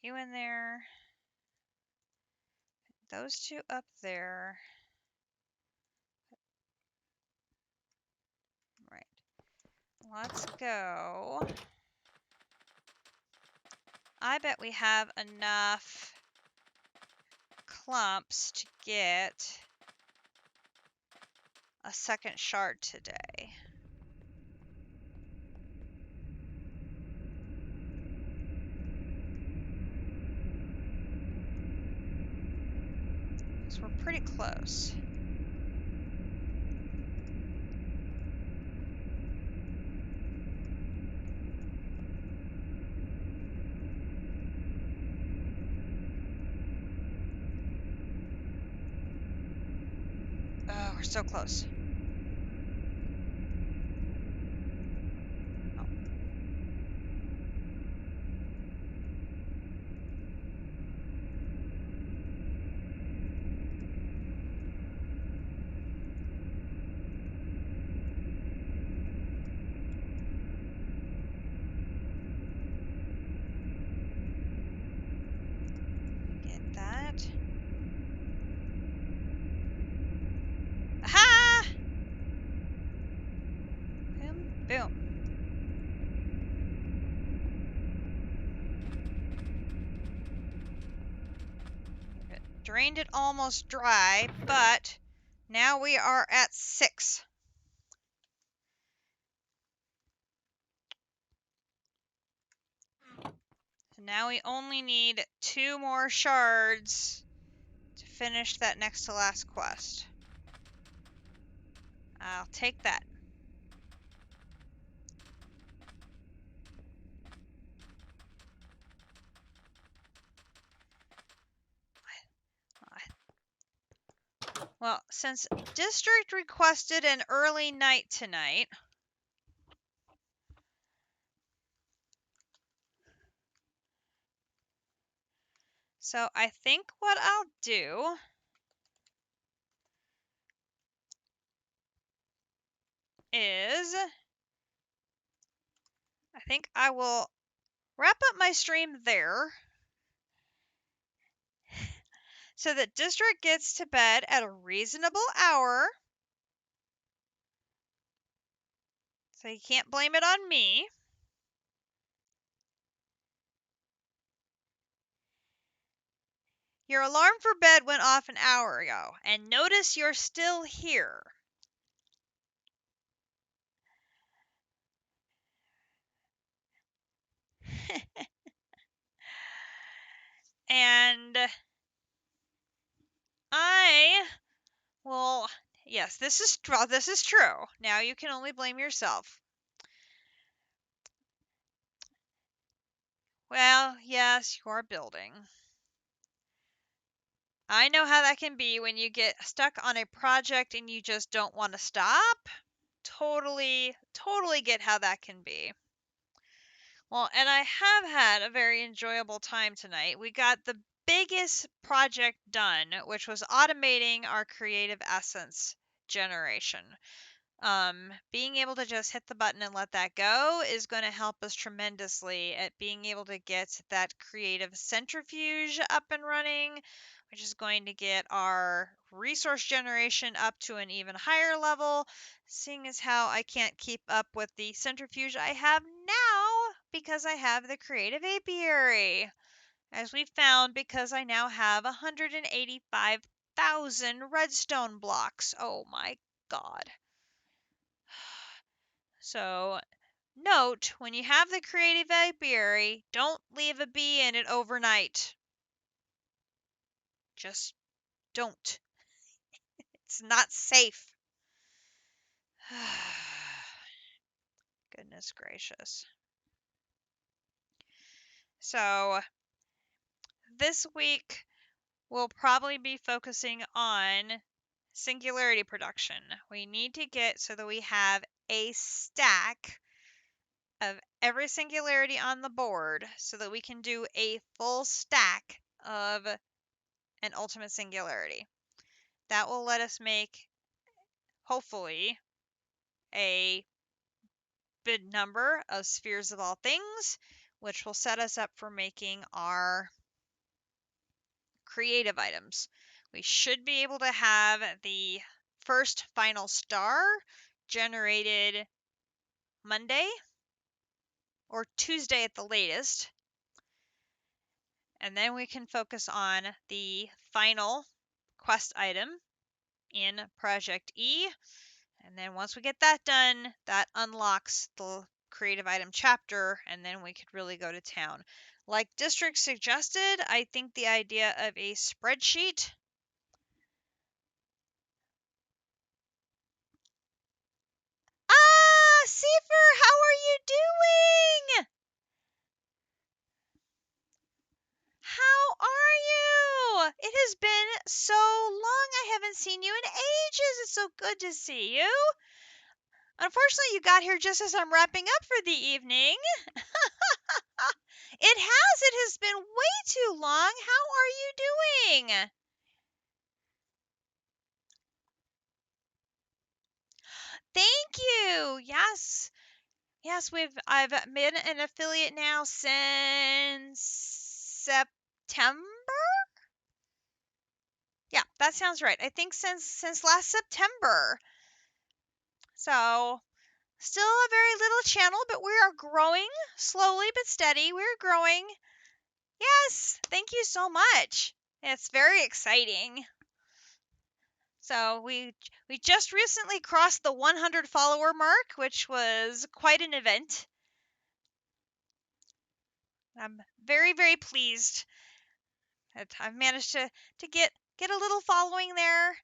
Put you in there. Put those two up there. Right. Let's go. I bet we have enough clumps to get a second shard today. So we're pretty close. we're so close. Oh. Get that. Aha! Boom, boom. Drained it almost dry, but now we are at 6. So now we only need 2 more shards to finish that next to last quest. I'll take that. Well, since District requested an early night tonight, so I think what I'll do is I think I will wrap up my stream there so that District gets to bed at a reasonable hour. So you can't blame it on me. Your alarm for bed went off an hour ago, and notice you're still here. And I will, yes, this is true. Now you can only blame yourself. Well, yes, you're building. I know how that can be when you get stuck on a project and you just don't want to stop. Totally get how that can be. Well, and I have had a very enjoyable time tonight. We got the biggest project done, which was automating our creative essence generation. Being able to just hit the button and let that go is going to help us tremendously at being able to get that creative centrifuge up and running, which is going to get our resource generation up to an even higher level, seeing as how I can't keep up with the centrifuge I have now because I have the creative apiary. As we found, because I now have 185,000 redstone blocks. Oh my god. So, note, when you have the creative apiary, don't leave a bee in it overnight. Just don't. It's not safe. Goodness gracious. So, this week we'll probably be focusing on singularity production. We need to get so that we have a stack of every singularity on the board so that we can do a full stack of an ultimate singularity. That will let us make, hopefully, a good number of spheres of all things, which will set us up for making our creative items. We should be able to have the first final star generated Monday or Tuesday at the latest. And then we can focus on the final quest item in Project E. And then once we get that done, that unlocks the creative item chapter, and then we could really go to town. Like District suggested, I think the idea of a spreadsheet. Ah, Seifer, how are you doing? How are you? It has been so long. I haven't seen you in ages. It's so good to see you. Unfortunately, you got here just as I'm wrapping up for the evening. It has been way too long. How are you doing? Thank you. Yes. Yes, I've been an affiliate now since September. Yeah, that sounds right. I think since last September. So, still a very little channel, but we are growing slowly but steady. We're growing. Yes, thank you so much. It's very exciting. So, we just recently crossed the 100 follower mark, which was quite an event. I'm very, very pleased that I've managed to get a little following there.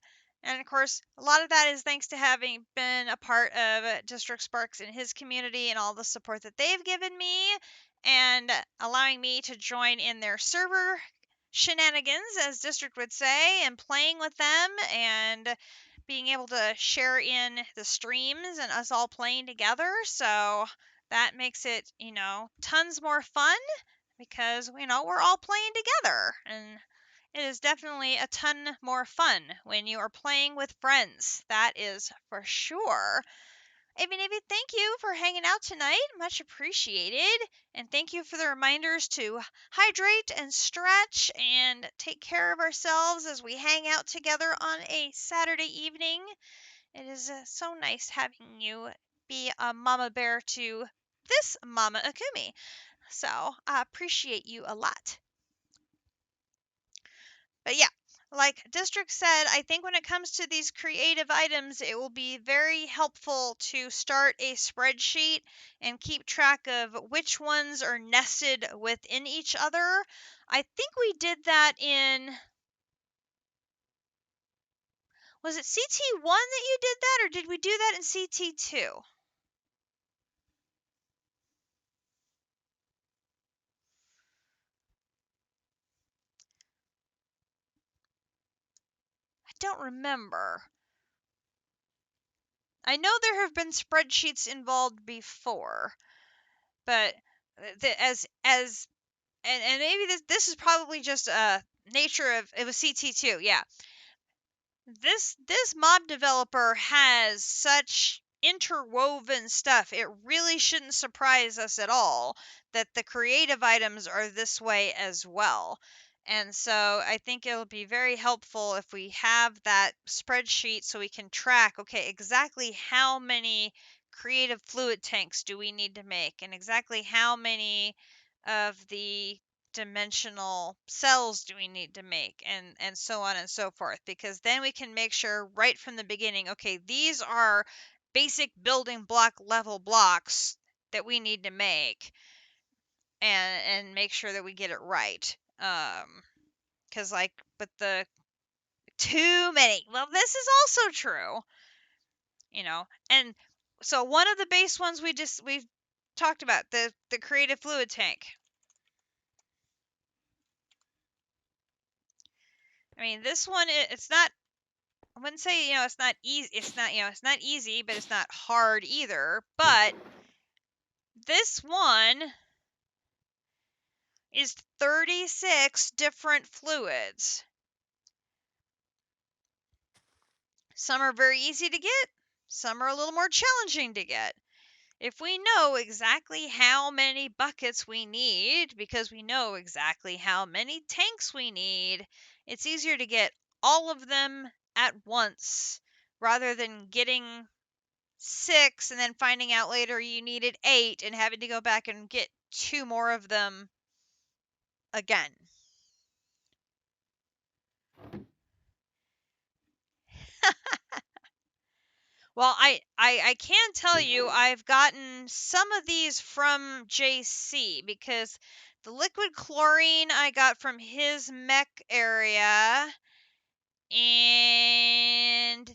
And of course, a lot of that is thanks to having been a part of District Sparks and his community and all the support that they've given me and allowing me to join in their server shenanigans, as District would say, and playing with them and being able to share in the streams and us all playing together. So that makes it, tons more fun because we're all playing together, and it is definitely a ton more fun when you are playing with friends. That is for sure. Navy, thank you for hanging out tonight. Much appreciated. And thank you for the reminders to hydrate and stretch and take care of ourselves as we hang out together on a Saturday evening. It is so nice having you be a mama bear to this Mama Akumi. So I appreciate you a lot. But yeah, like District said, I think when it comes to these creative items, it will be very helpful to start a spreadsheet and keep track of which ones are nested within each other. I think we did that in. Was it CT1 that you did that, or did we do that in CT2? I don't remember. I know there have been spreadsheets involved before, but as and maybe this is probably just a nature of it was CT2. Yeah. This mob developer has such interwoven stuff. It really shouldn't surprise us at all that the creative items are this way as well. And so I think it'll be very helpful if we have that spreadsheet so we can track, okay, exactly how many creative fluid tanks do we need to make and exactly how many of the dimensional cells do we need to make, and so on and so forth, because then we can make sure right from the beginning, okay, these are basic building block level blocks that we need to make, and make sure that we get it right. Because but the too many, well, this is also true, and so one of the base ones we've talked about, the creative fluid tank. This one, it's not, I wouldn't say, it's not easy. It's not easy, but it's not hard either. But this one is 36 different fluids. Some are very easy to get. Some are a little more challenging to get. If we know exactly how many buckets we need, because we know exactly how many tanks we need, it's easier to get all of them at once rather than getting 6 and then finding out later you needed 8 and having to go back and get 2 more of them again. Well, I can tell you I've gotten some of these from JC, because the liquid chlorine I got from his mech area, and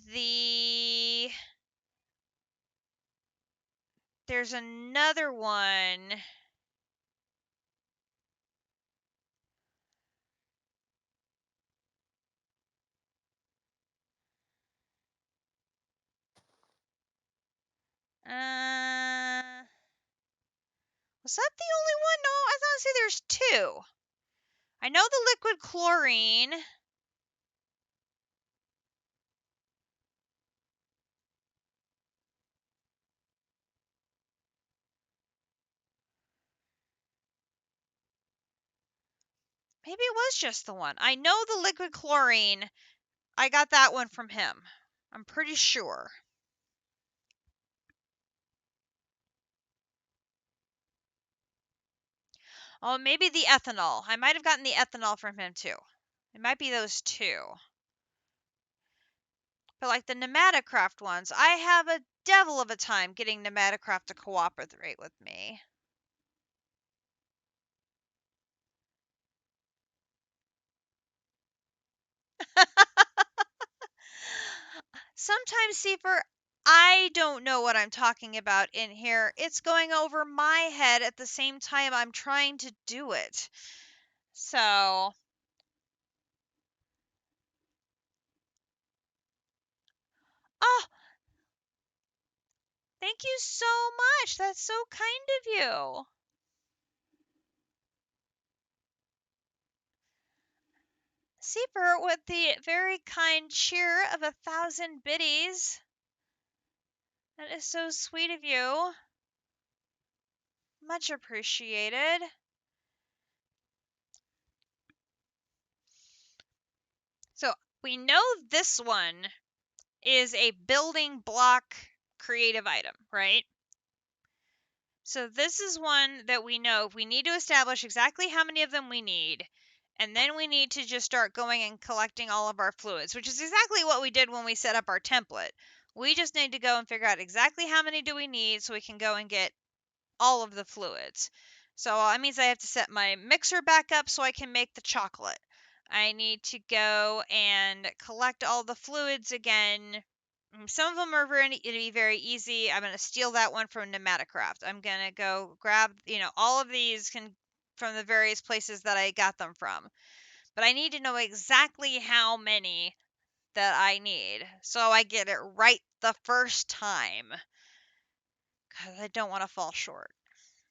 there's another one. Was that the only one? No, I thought I said there's two. I know the liquid chlorine. Maybe it was just the one. I know the liquid chlorine. I got that one from him. I'm pretty sure. Oh, maybe the ethanol. I might have gotten the ethanol from him too. It might be those two. But like the Nematocraft ones, I have a devil of a time getting Nematocraft to cooperate with me. Sometimes, Seeper, I don't know what I'm talking about in here. It's going over my head at the same time I'm trying to do it. So, oh, thank you so much. That's so kind of you. Seeper, with the very kind cheer of 1,000 biddies. That is so sweet of you. Much appreciated. So, we know this one is a building block creative item, right? So this is one that we know we need to establish exactly how many of them we need. And then we need to just start going and collecting all of our fluids, which is exactly what we did when we set up our template. We just need to go and figure out exactly how many do we need so we can go and get all of the fluids. So that means I have to set my mixer back up so I can make the chocolate. I need to go and collect all the fluids again. Some of them are going to be very easy. I'm going to steal that one from Nematocraft. I'm going to go grab, all of these can from the various places that I got them from. But I need to know exactly how many that I need so I get it right the first time. Because I don't want to fall short.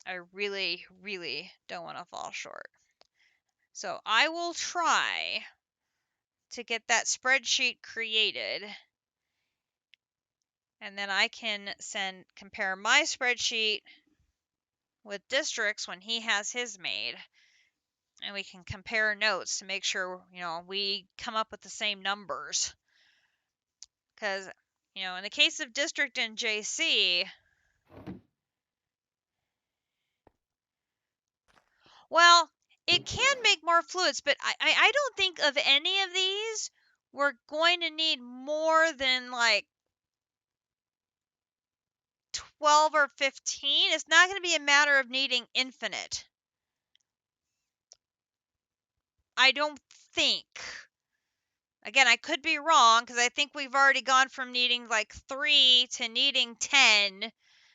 I really, really don't want to fall short. So I will try to get that spreadsheet created. And then I can compare my spreadsheet with districts when he has his made. And we can compare notes to make sure, we come up with the same numbers. Because, in the case of district and JC, well, it can make more fluids, but I don't think of any of these we're going to need more than like 12 or 15. It's not going to be a matter of needing infinite. I don't think. Again, I could be wrong because I think we've already gone from needing like 3 to needing 10.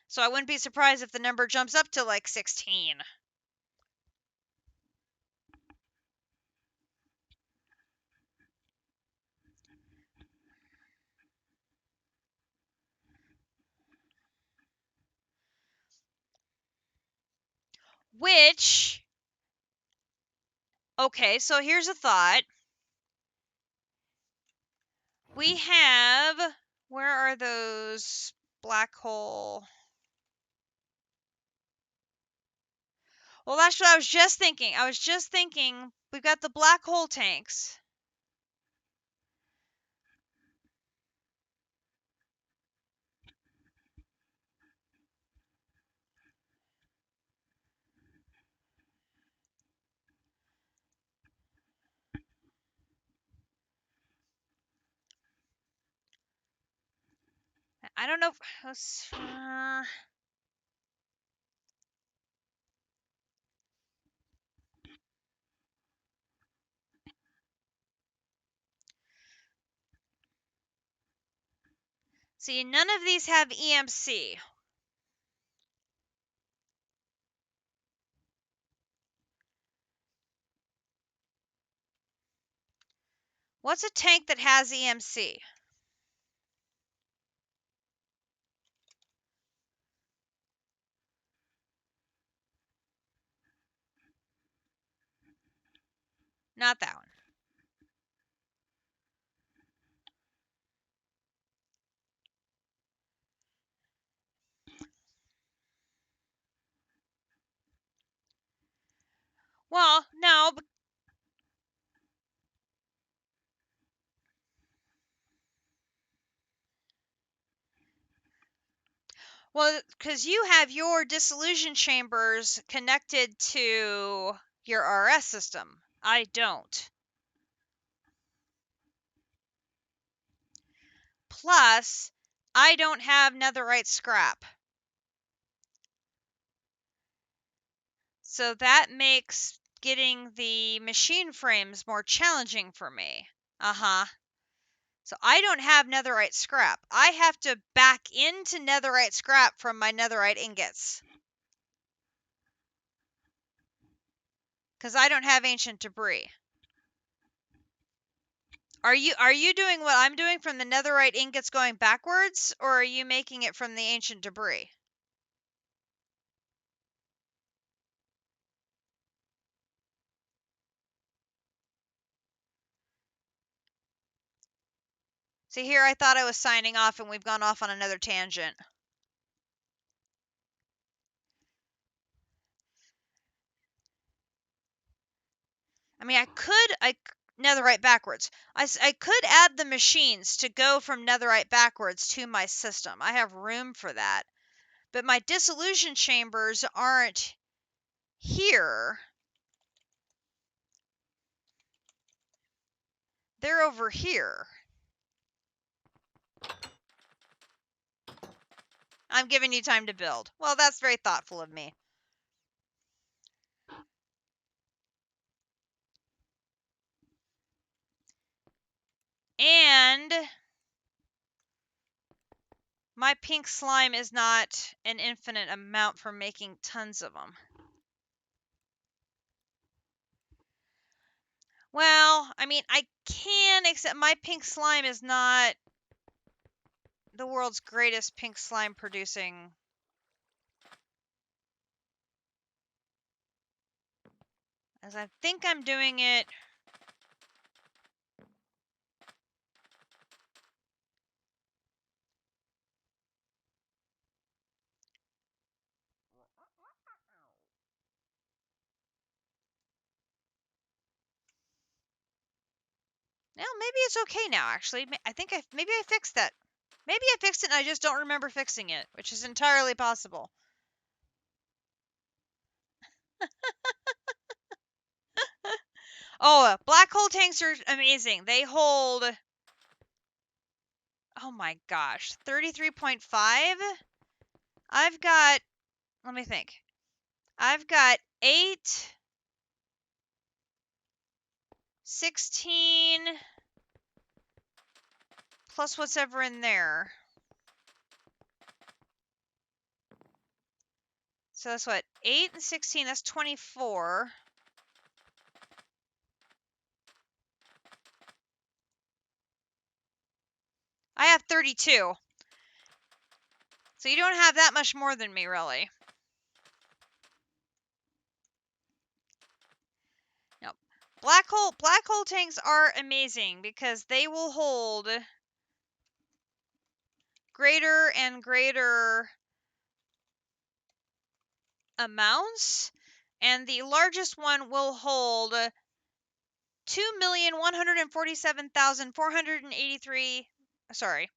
So I wouldn't be surprised if the number jumps up to like 16. Which, okay, so here's a thought. We have, where are those black hole? Well, that's what I was just thinking. We've got the black hole tanks. I don't know if, see, none of these have EMC. What's a tank that has EMC? Not that one. Well, no. Well, because you have your dissolution chambers connected to your RS system. I don't. Plus, I don't have netherite scrap. So that makes getting the machine frames more challenging for me. Uh-huh. So I don't have netherite scrap. I have to back into netherite scrap from my netherite ingots. Because I don't have ancient debris. Are you doing what I'm doing from the netherite ingots going backwards, or are you making it from the ancient debris? See, here I thought I was signing off and we've gone off on another tangent. I mean, I netherite backwards. I could add the machines to go from netherite backwards to my system. I have room for that. But my dissolution chambers aren't here. They're over here. I'm giving you time to build. Well, that's very thoughtful of me. And my pink slime is not an infinite amount for making tons of them. Well, I mean, I can, except my pink slime is not the world's greatest pink slime producing. As I think I'm doing it. Well, maybe it's okay now, actually. I think maybe I fixed that. Maybe I fixed it and I just don't remember fixing it, which is entirely possible. Oh, black hole tanks are amazing. They hold, oh my gosh, 33.5? I've got, let me think. I've got 8, 16, plus what's ever in there. So that's what, 8 and 16, that's 24. I have 32. So you don't have that much more than me, really. No. Black hole tanks are amazing because they will hold greater and greater amounts, and the largest one will hold 2,147,483, sorry,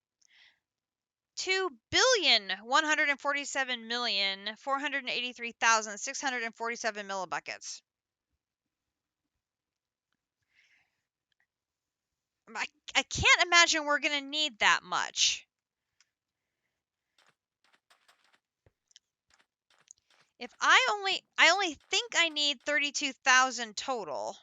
2,147,483,647 millibuckets. I can't imagine we're going to need that much. If I only think I need 32,000 total.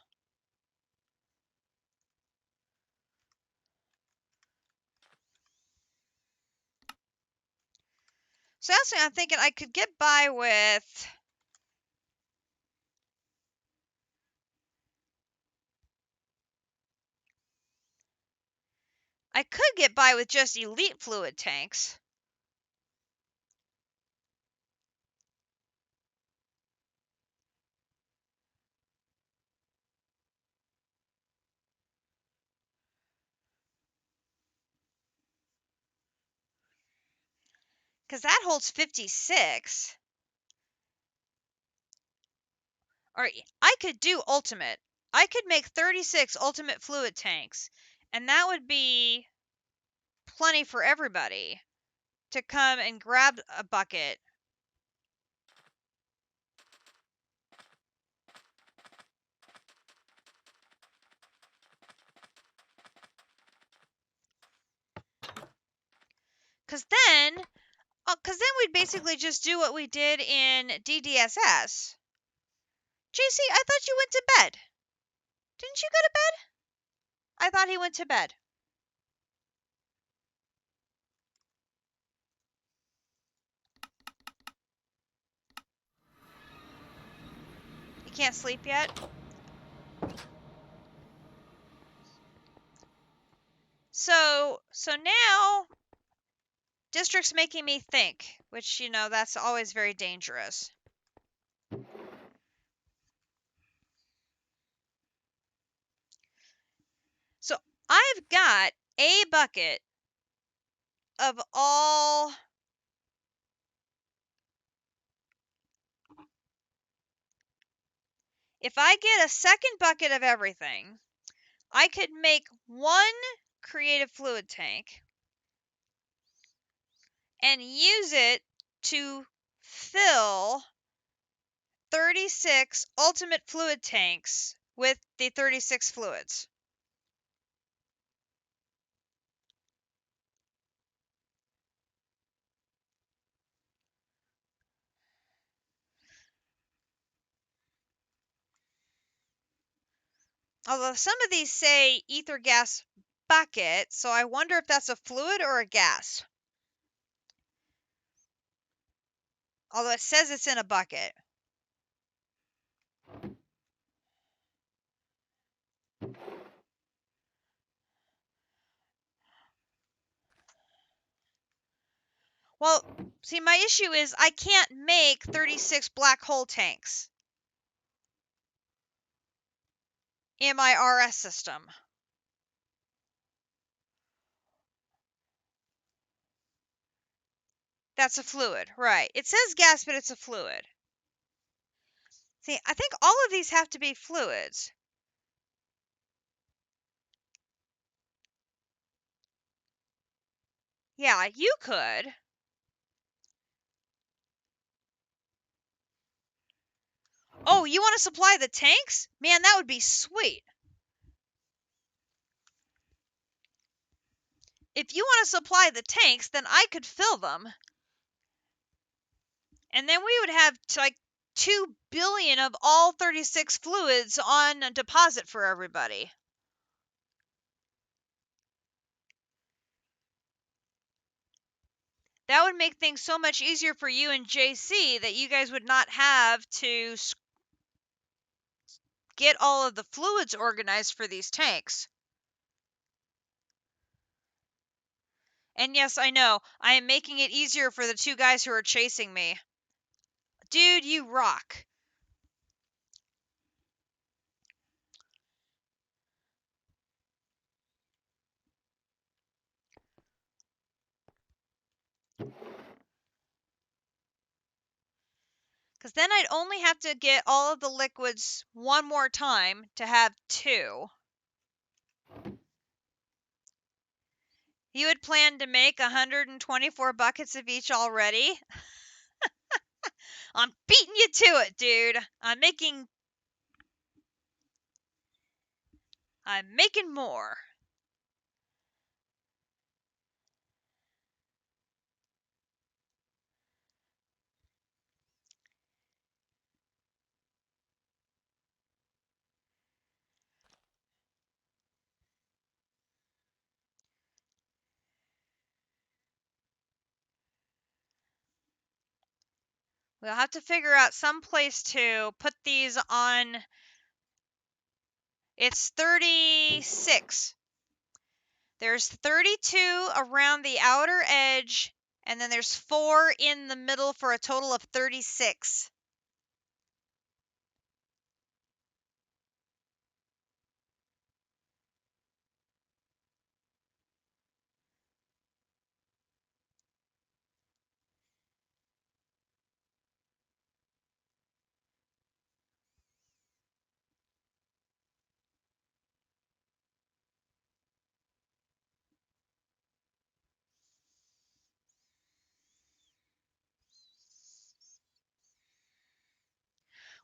So that's what I'm thinking I could get by with. I could get by with just elite fluid tanks. Because that holds 56. Or I could do ultimate. I could make 36 ultimate fluid tanks, and that would be plenty for everybody to come and grab a bucket. Because then we'd basically just do what we did in DDSS. JC, I thought you went to bed. Didn't you go to bed? I thought he went to bed. You can't sleep yet? So now district's making me think, which, that's always very dangerous. So I've got a bucket of all. If I get a second bucket of everything, I could make one creative fluid tank and use it to fill 36 ultimate fluid tanks with the 36 fluids. Although some of these say ether gas bucket, so I wonder if that's a fluid or a gas. Although it says it's in a bucket. Well, see, my issue is I can't make 36 black hole tanks in my RS system. That's a fluid, right. It says gas, but it's a fluid. See, I think all of these have to be fluids. Yeah, you could. Oh, you want to supply the tanks? Man, that would be sweet. If you want to supply the tanks, then I could fill them. And then we would have like 2 billion of all 36 fluids on deposit for everybody. That would make things so much easier for you and JC that you guys would not have to get all of the fluids organized for these tanks. And yes, I know, I am making it easier for the two guys who are chasing me. Dude, you rock. Because then I'd only have to get all of the liquids one more time to have 2. You had planned to make 124 buckets of each already? I'm beating you to it, dude. I'm making more. We'll have to figure out some place to put these on. It's 36. There's 32 around the outer edge, and then there's 4 in the middle for a total of 36.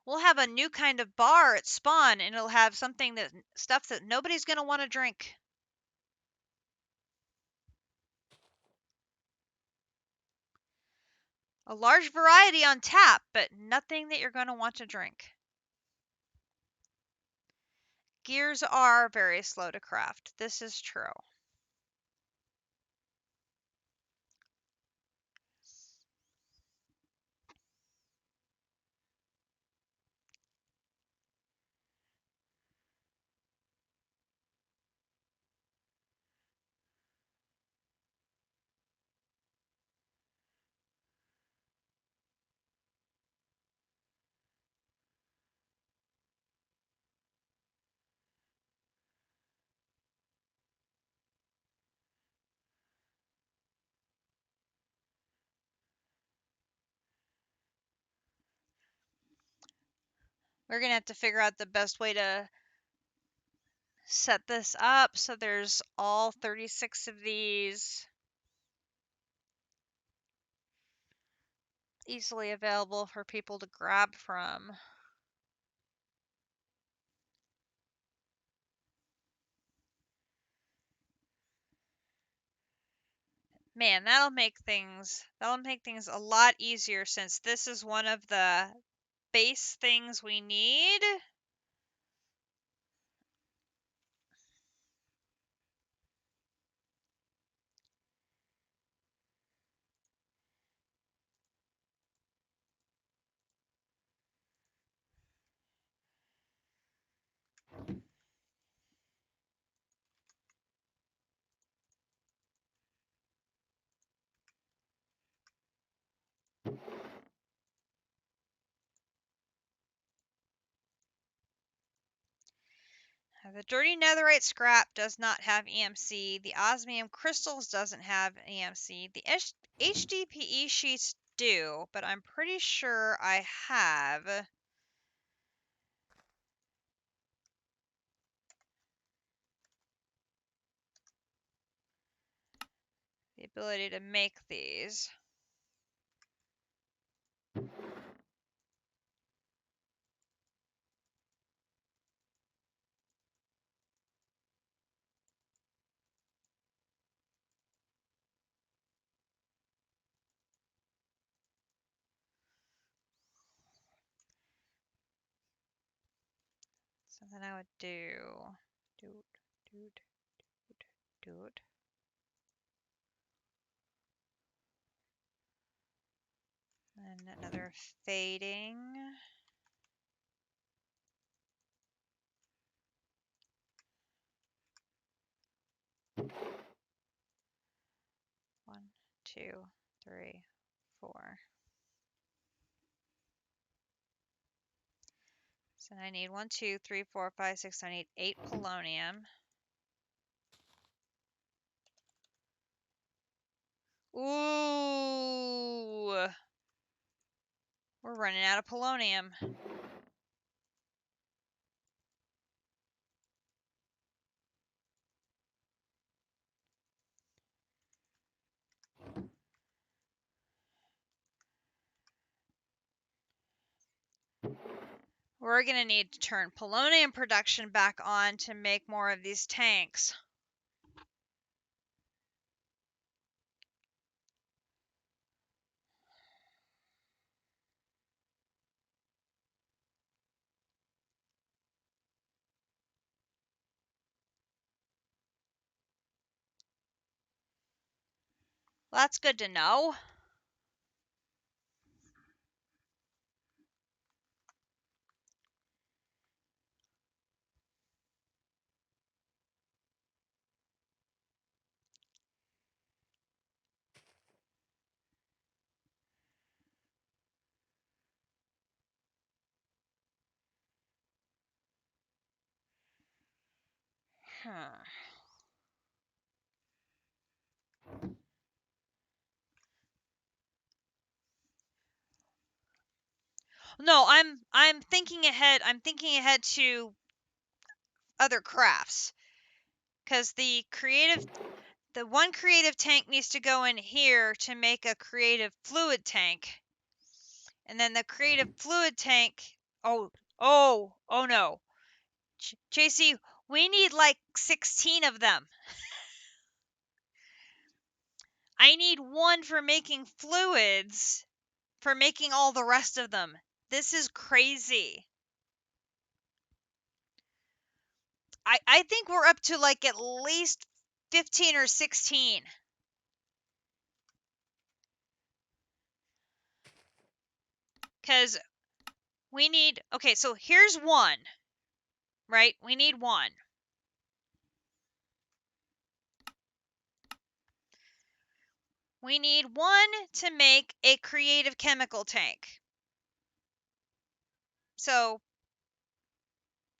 We'll have a new kind of bar at Spawn, and it'll have stuff that nobody's gonna want to drink. A large variety on tap, but nothing that you're gonna want to drink. Gears are very slow to craft. This is true. We're gonna have to figure out the best way to set this up so there's all 36 of these easily available for people to grab from. Man, that'll make things a lot easier since this is one of the base things we need. The dirty netherite scrap does not have EMC. The osmium crystals doesn't have EMC. The HDPE sheets do, but I'm pretty sure I have the ability to make these. So then I would do it. And another fading. One, two, three, four. So I need 1, 2, 3, 4, 5, 6. I need 8 polonium. Ooh, we're running out of polonium. We're going to need to turn polonium production back on to make more of these tanks. Well, that's good to know. Huh. No, I'm thinking ahead. I'm thinking ahead to other crafts. Cuz the one creative tank needs to go in here to make a creative fluid tank. And then the creative fluid tank Oh no. JC, we need like 16 of them. I need one for making fluids, for making all the rest of them. This is crazy. I think we're up to like at least 15 or 16. Because we need, okay, so here's one, right? We need one. We need one to make a creative chemical tank. So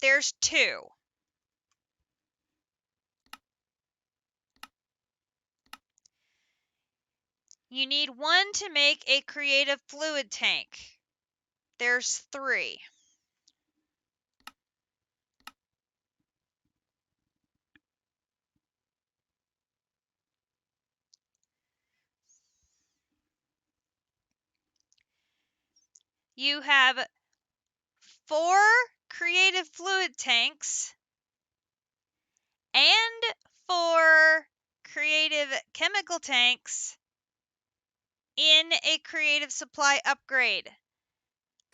there's two. You need one to make a creative fluid tank. There's three. You have 4 creative fluid tanks and 4 creative chemical tanks in a creative supply upgrade.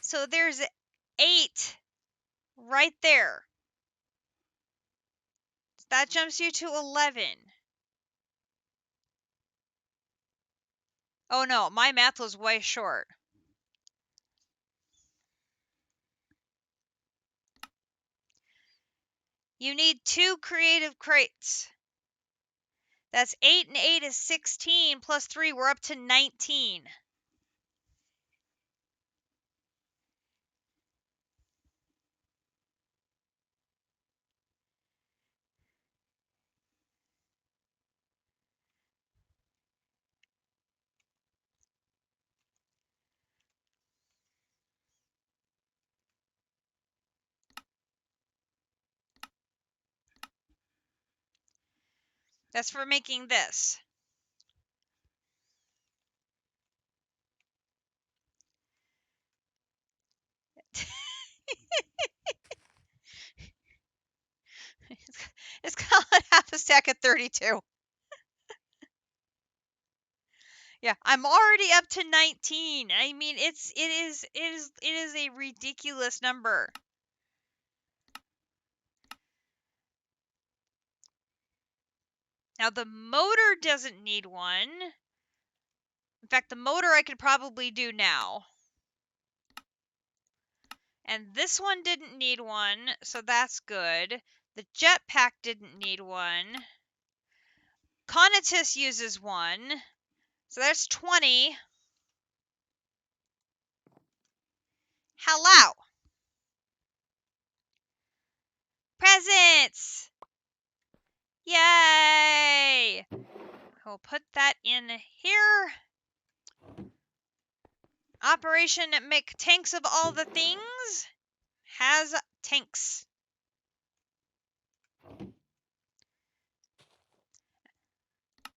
So there's 8 right there. That jumps you to 11. Oh no, my math was way short. You need 2 creative crates. That's 8 and 8 is 16 plus 3, we're up to 19. That's for making this. It's called half a stack of 32. Yeah, I'm already up to 19. I mean, it is a ridiculous number. Now the motor doesn't need one. In fact, the motor I could probably do now. And this one didn't need one, so that's good. The jetpack didn't need one. Conatus uses one, so that's 20. Hello! Presents! Yay! We'll put that in here. Operation Make Tanks of All the Things has tanks.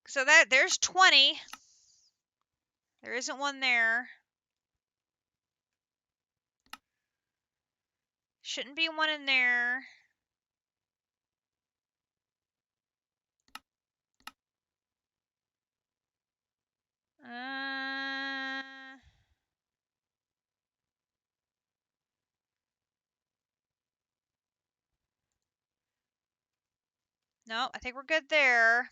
So there's 20. There isn't one there. Shouldn't be one in there. No, I think we're good there.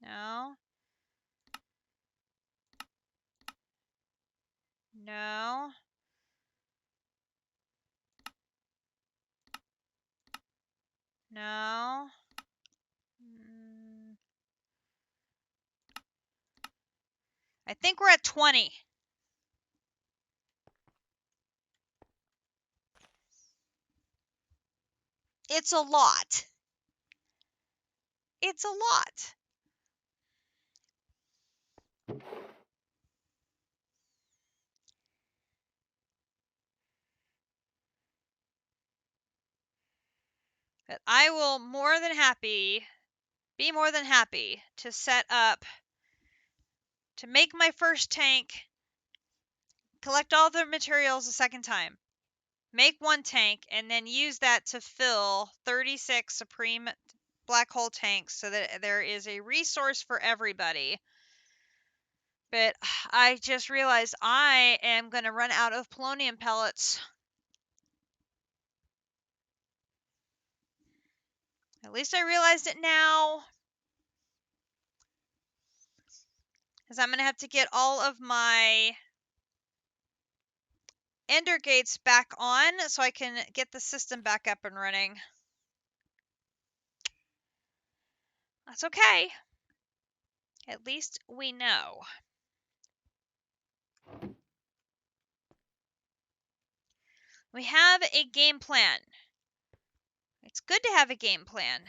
No. No. No. I think we're at 20. It's a lot. It's a lot. But I will more than happy be more than happy to set up, to make my first tank, collect all the materials a second time, make one tank, and then use that to fill 36 Supreme black hole tanks so that there is a resource for everybody. But I just realized I am going to run out of polonium pellets. At least I realized it now. Because I'm going to have to get all of my ender gates back on so I can get the system back up and running. That's okay. At least we know. We have a game plan. It's good to have a game plan.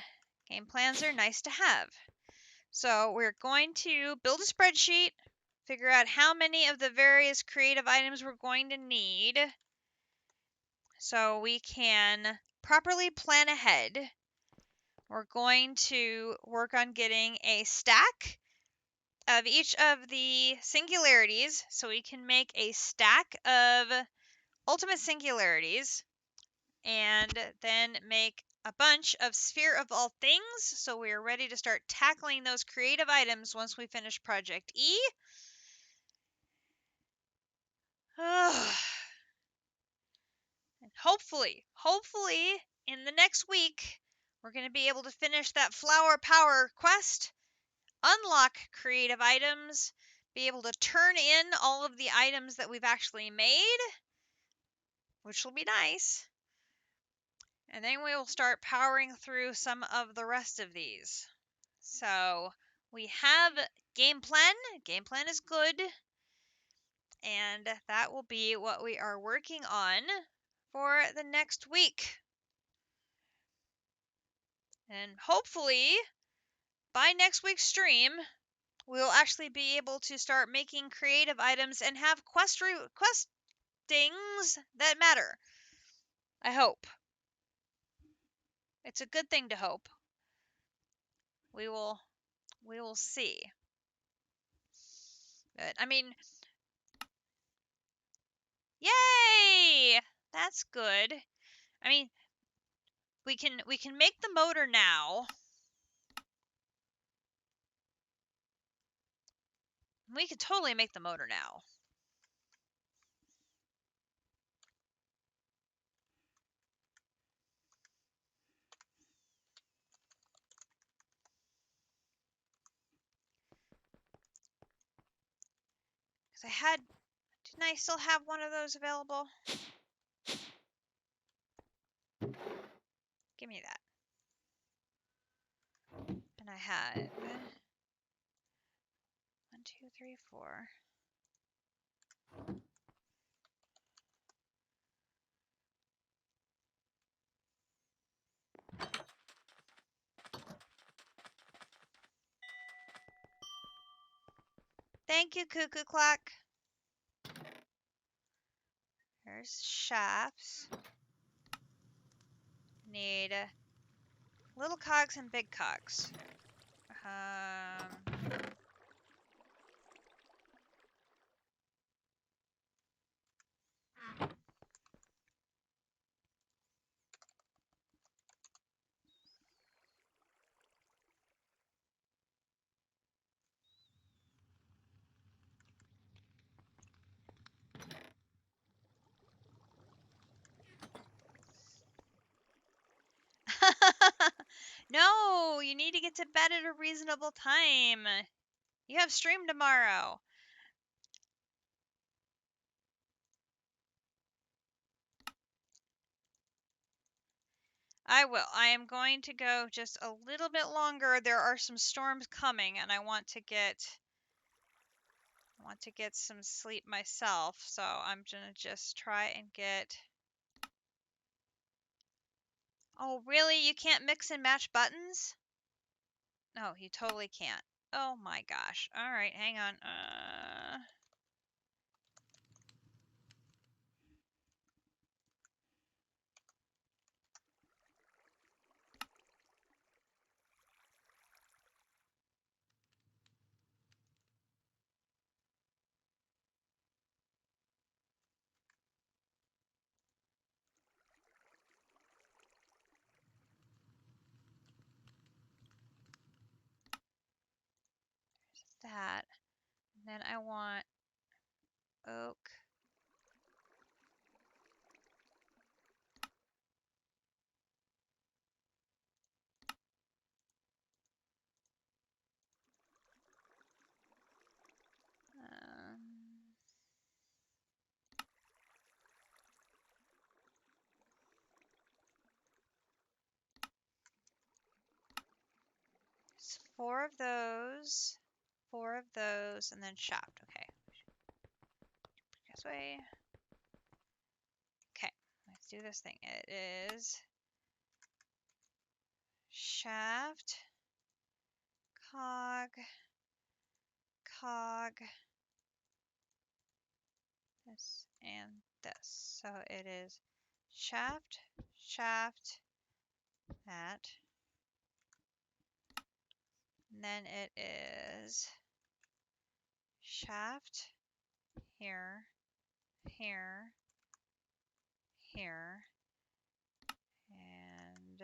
Game plans are nice to have. So we're going to build a spreadsheet, figure out how many of the various creative items we're going to need so we can properly plan ahead. We're going to work on getting a stack of each of the singularities so we can make a stack of ultimate singularities, and then make a bunch of sphere of all things so we are ready to start tackling those creative items once we finish Project E. And hopefully in the next week we're going to be able to finish that flower power quest, unlock creative items, be able to turn in all of the items that we've actually made, which will be nice. And then we will start powering through some of the rest of these. So we have game plan. Game plan is good. And that will be what we are working on for the next week. And hopefully by next week's stream, we'll actually be able to start making creative items and have questings that matter. I hope. It's a good thing to hope. We will see. But I mean, yay! That's good. I mean, we can make the motor now. We could totally make the motor now. Because didn't I still have one of those available? Give me that. And I had 1, 2, 3, 4. Thank you, Cuckoo Clock. There's shafts. Need little cogs and big cogs. No, you need to get to bed at a reasonable time. You have stream tomorrow. I will. I am going to go just a little bit longer. There are some storms coming, and I want to get some sleep myself. So I'm gonna just try and get. Oh, really? You can't mix and match buttons? No, you totally can't. Oh my gosh. All right, hang on. that. And then I want oak. It's four of those, and then shaft. Okay. This way. Okay, let's do this thing. It is shaft, cog, cog, this, and this. So it is shaft, shaft, that. And then it is shaft, here, here, here, and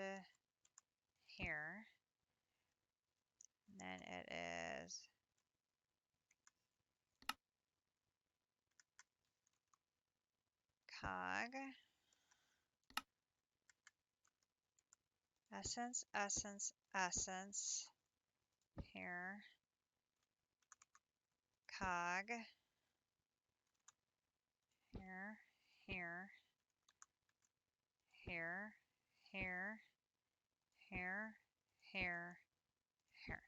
here. And then it is cog, essence, essence, essence, here, cog, here, here, here, here, here, here, here.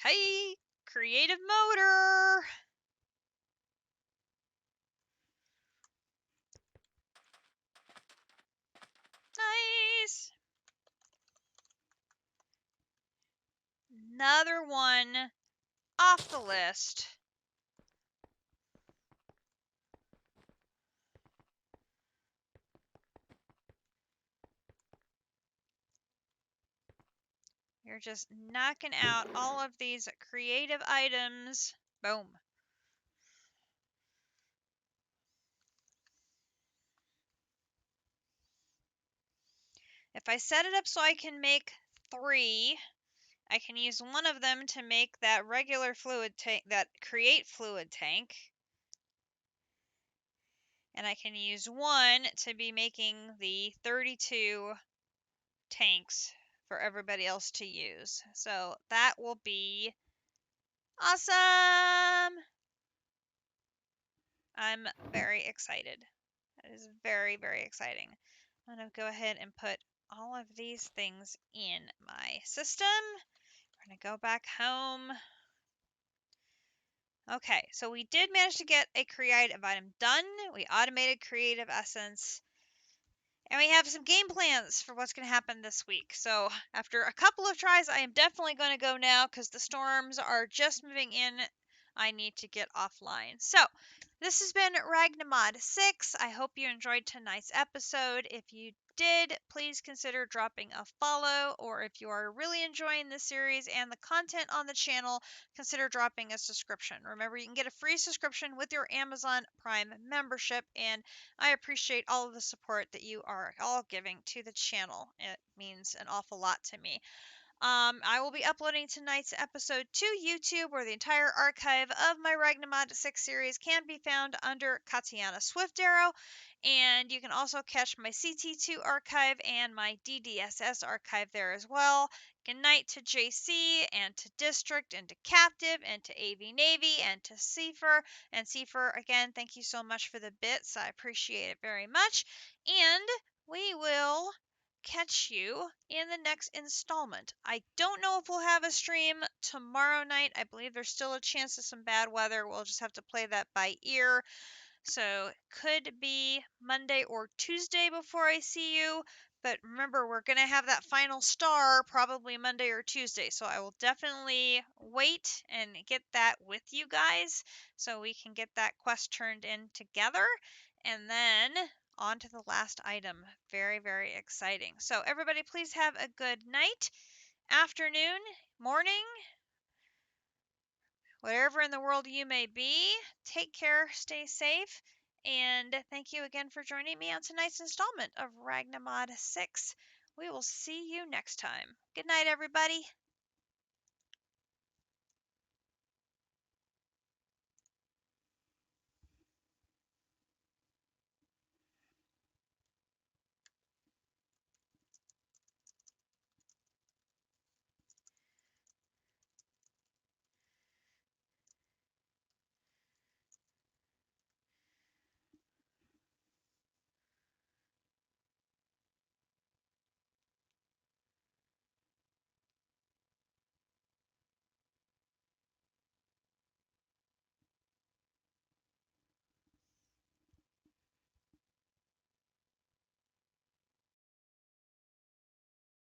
Hey, creative motor. Nice. Another one off the list. You're just knocking out all of these creative items. Boom. If I set it up so I can make 3, I can use one of them to make that regular fluid tank, that create fluid tank. And I can use one to be making the 32 tanks for everybody else to use. So that will be awesome. I'm very excited. That is very, very exciting. I'm going to go ahead and put all of these things in my system. We're going to go back home. Okay, so we did manage to get a creative item done. We automated creative essence. And we have some game plans for what's going to happen this week. So after a couple of tries, I am definitely going to go now because the storms are just moving in. I need to get offline. So this has been Ragnamod 6. I hope you enjoyed tonight's episode. If you did, please consider dropping a follow, or if you are really enjoying the series and the content on the channel, consider dropping a subscription. Remember, you can get a free subscription with your Amazon Prime membership, and I appreciate all of the support that you are all giving to the channel. It means an awful lot to me. I will be uploading tonight's episode to YouTube, where the entire archive of my Ragnamod 6 series can be found under Katiana Swift-Arrow. And you can also catch my CT2 archive and my DDSS archive there as well. Good night to JC, and to District, and to Captive, and to AV Navy, and to Seifer. And Seifer, again, thank you so much for the bits. I appreciate it very much. And we will catch you in the next installment. I don't know if we'll have a stream tomorrow night. I believe there's still a chance of some bad weather. We'll just have to play that by ear. So it could be Monday or Tuesday before I see you. But remember, we're going to have that final star probably Monday or Tuesday. So I will definitely wait and get that with you guys so we can get that quest turned in together. And then On to the last item. Very, very exciting. So, everybody, please have a good night, afternoon, morning, wherever in the world you may be. Take care, stay safe, and thank you again for joining me on tonight's installment of Ragnamod 6. We will see you next time. Good night, everybody.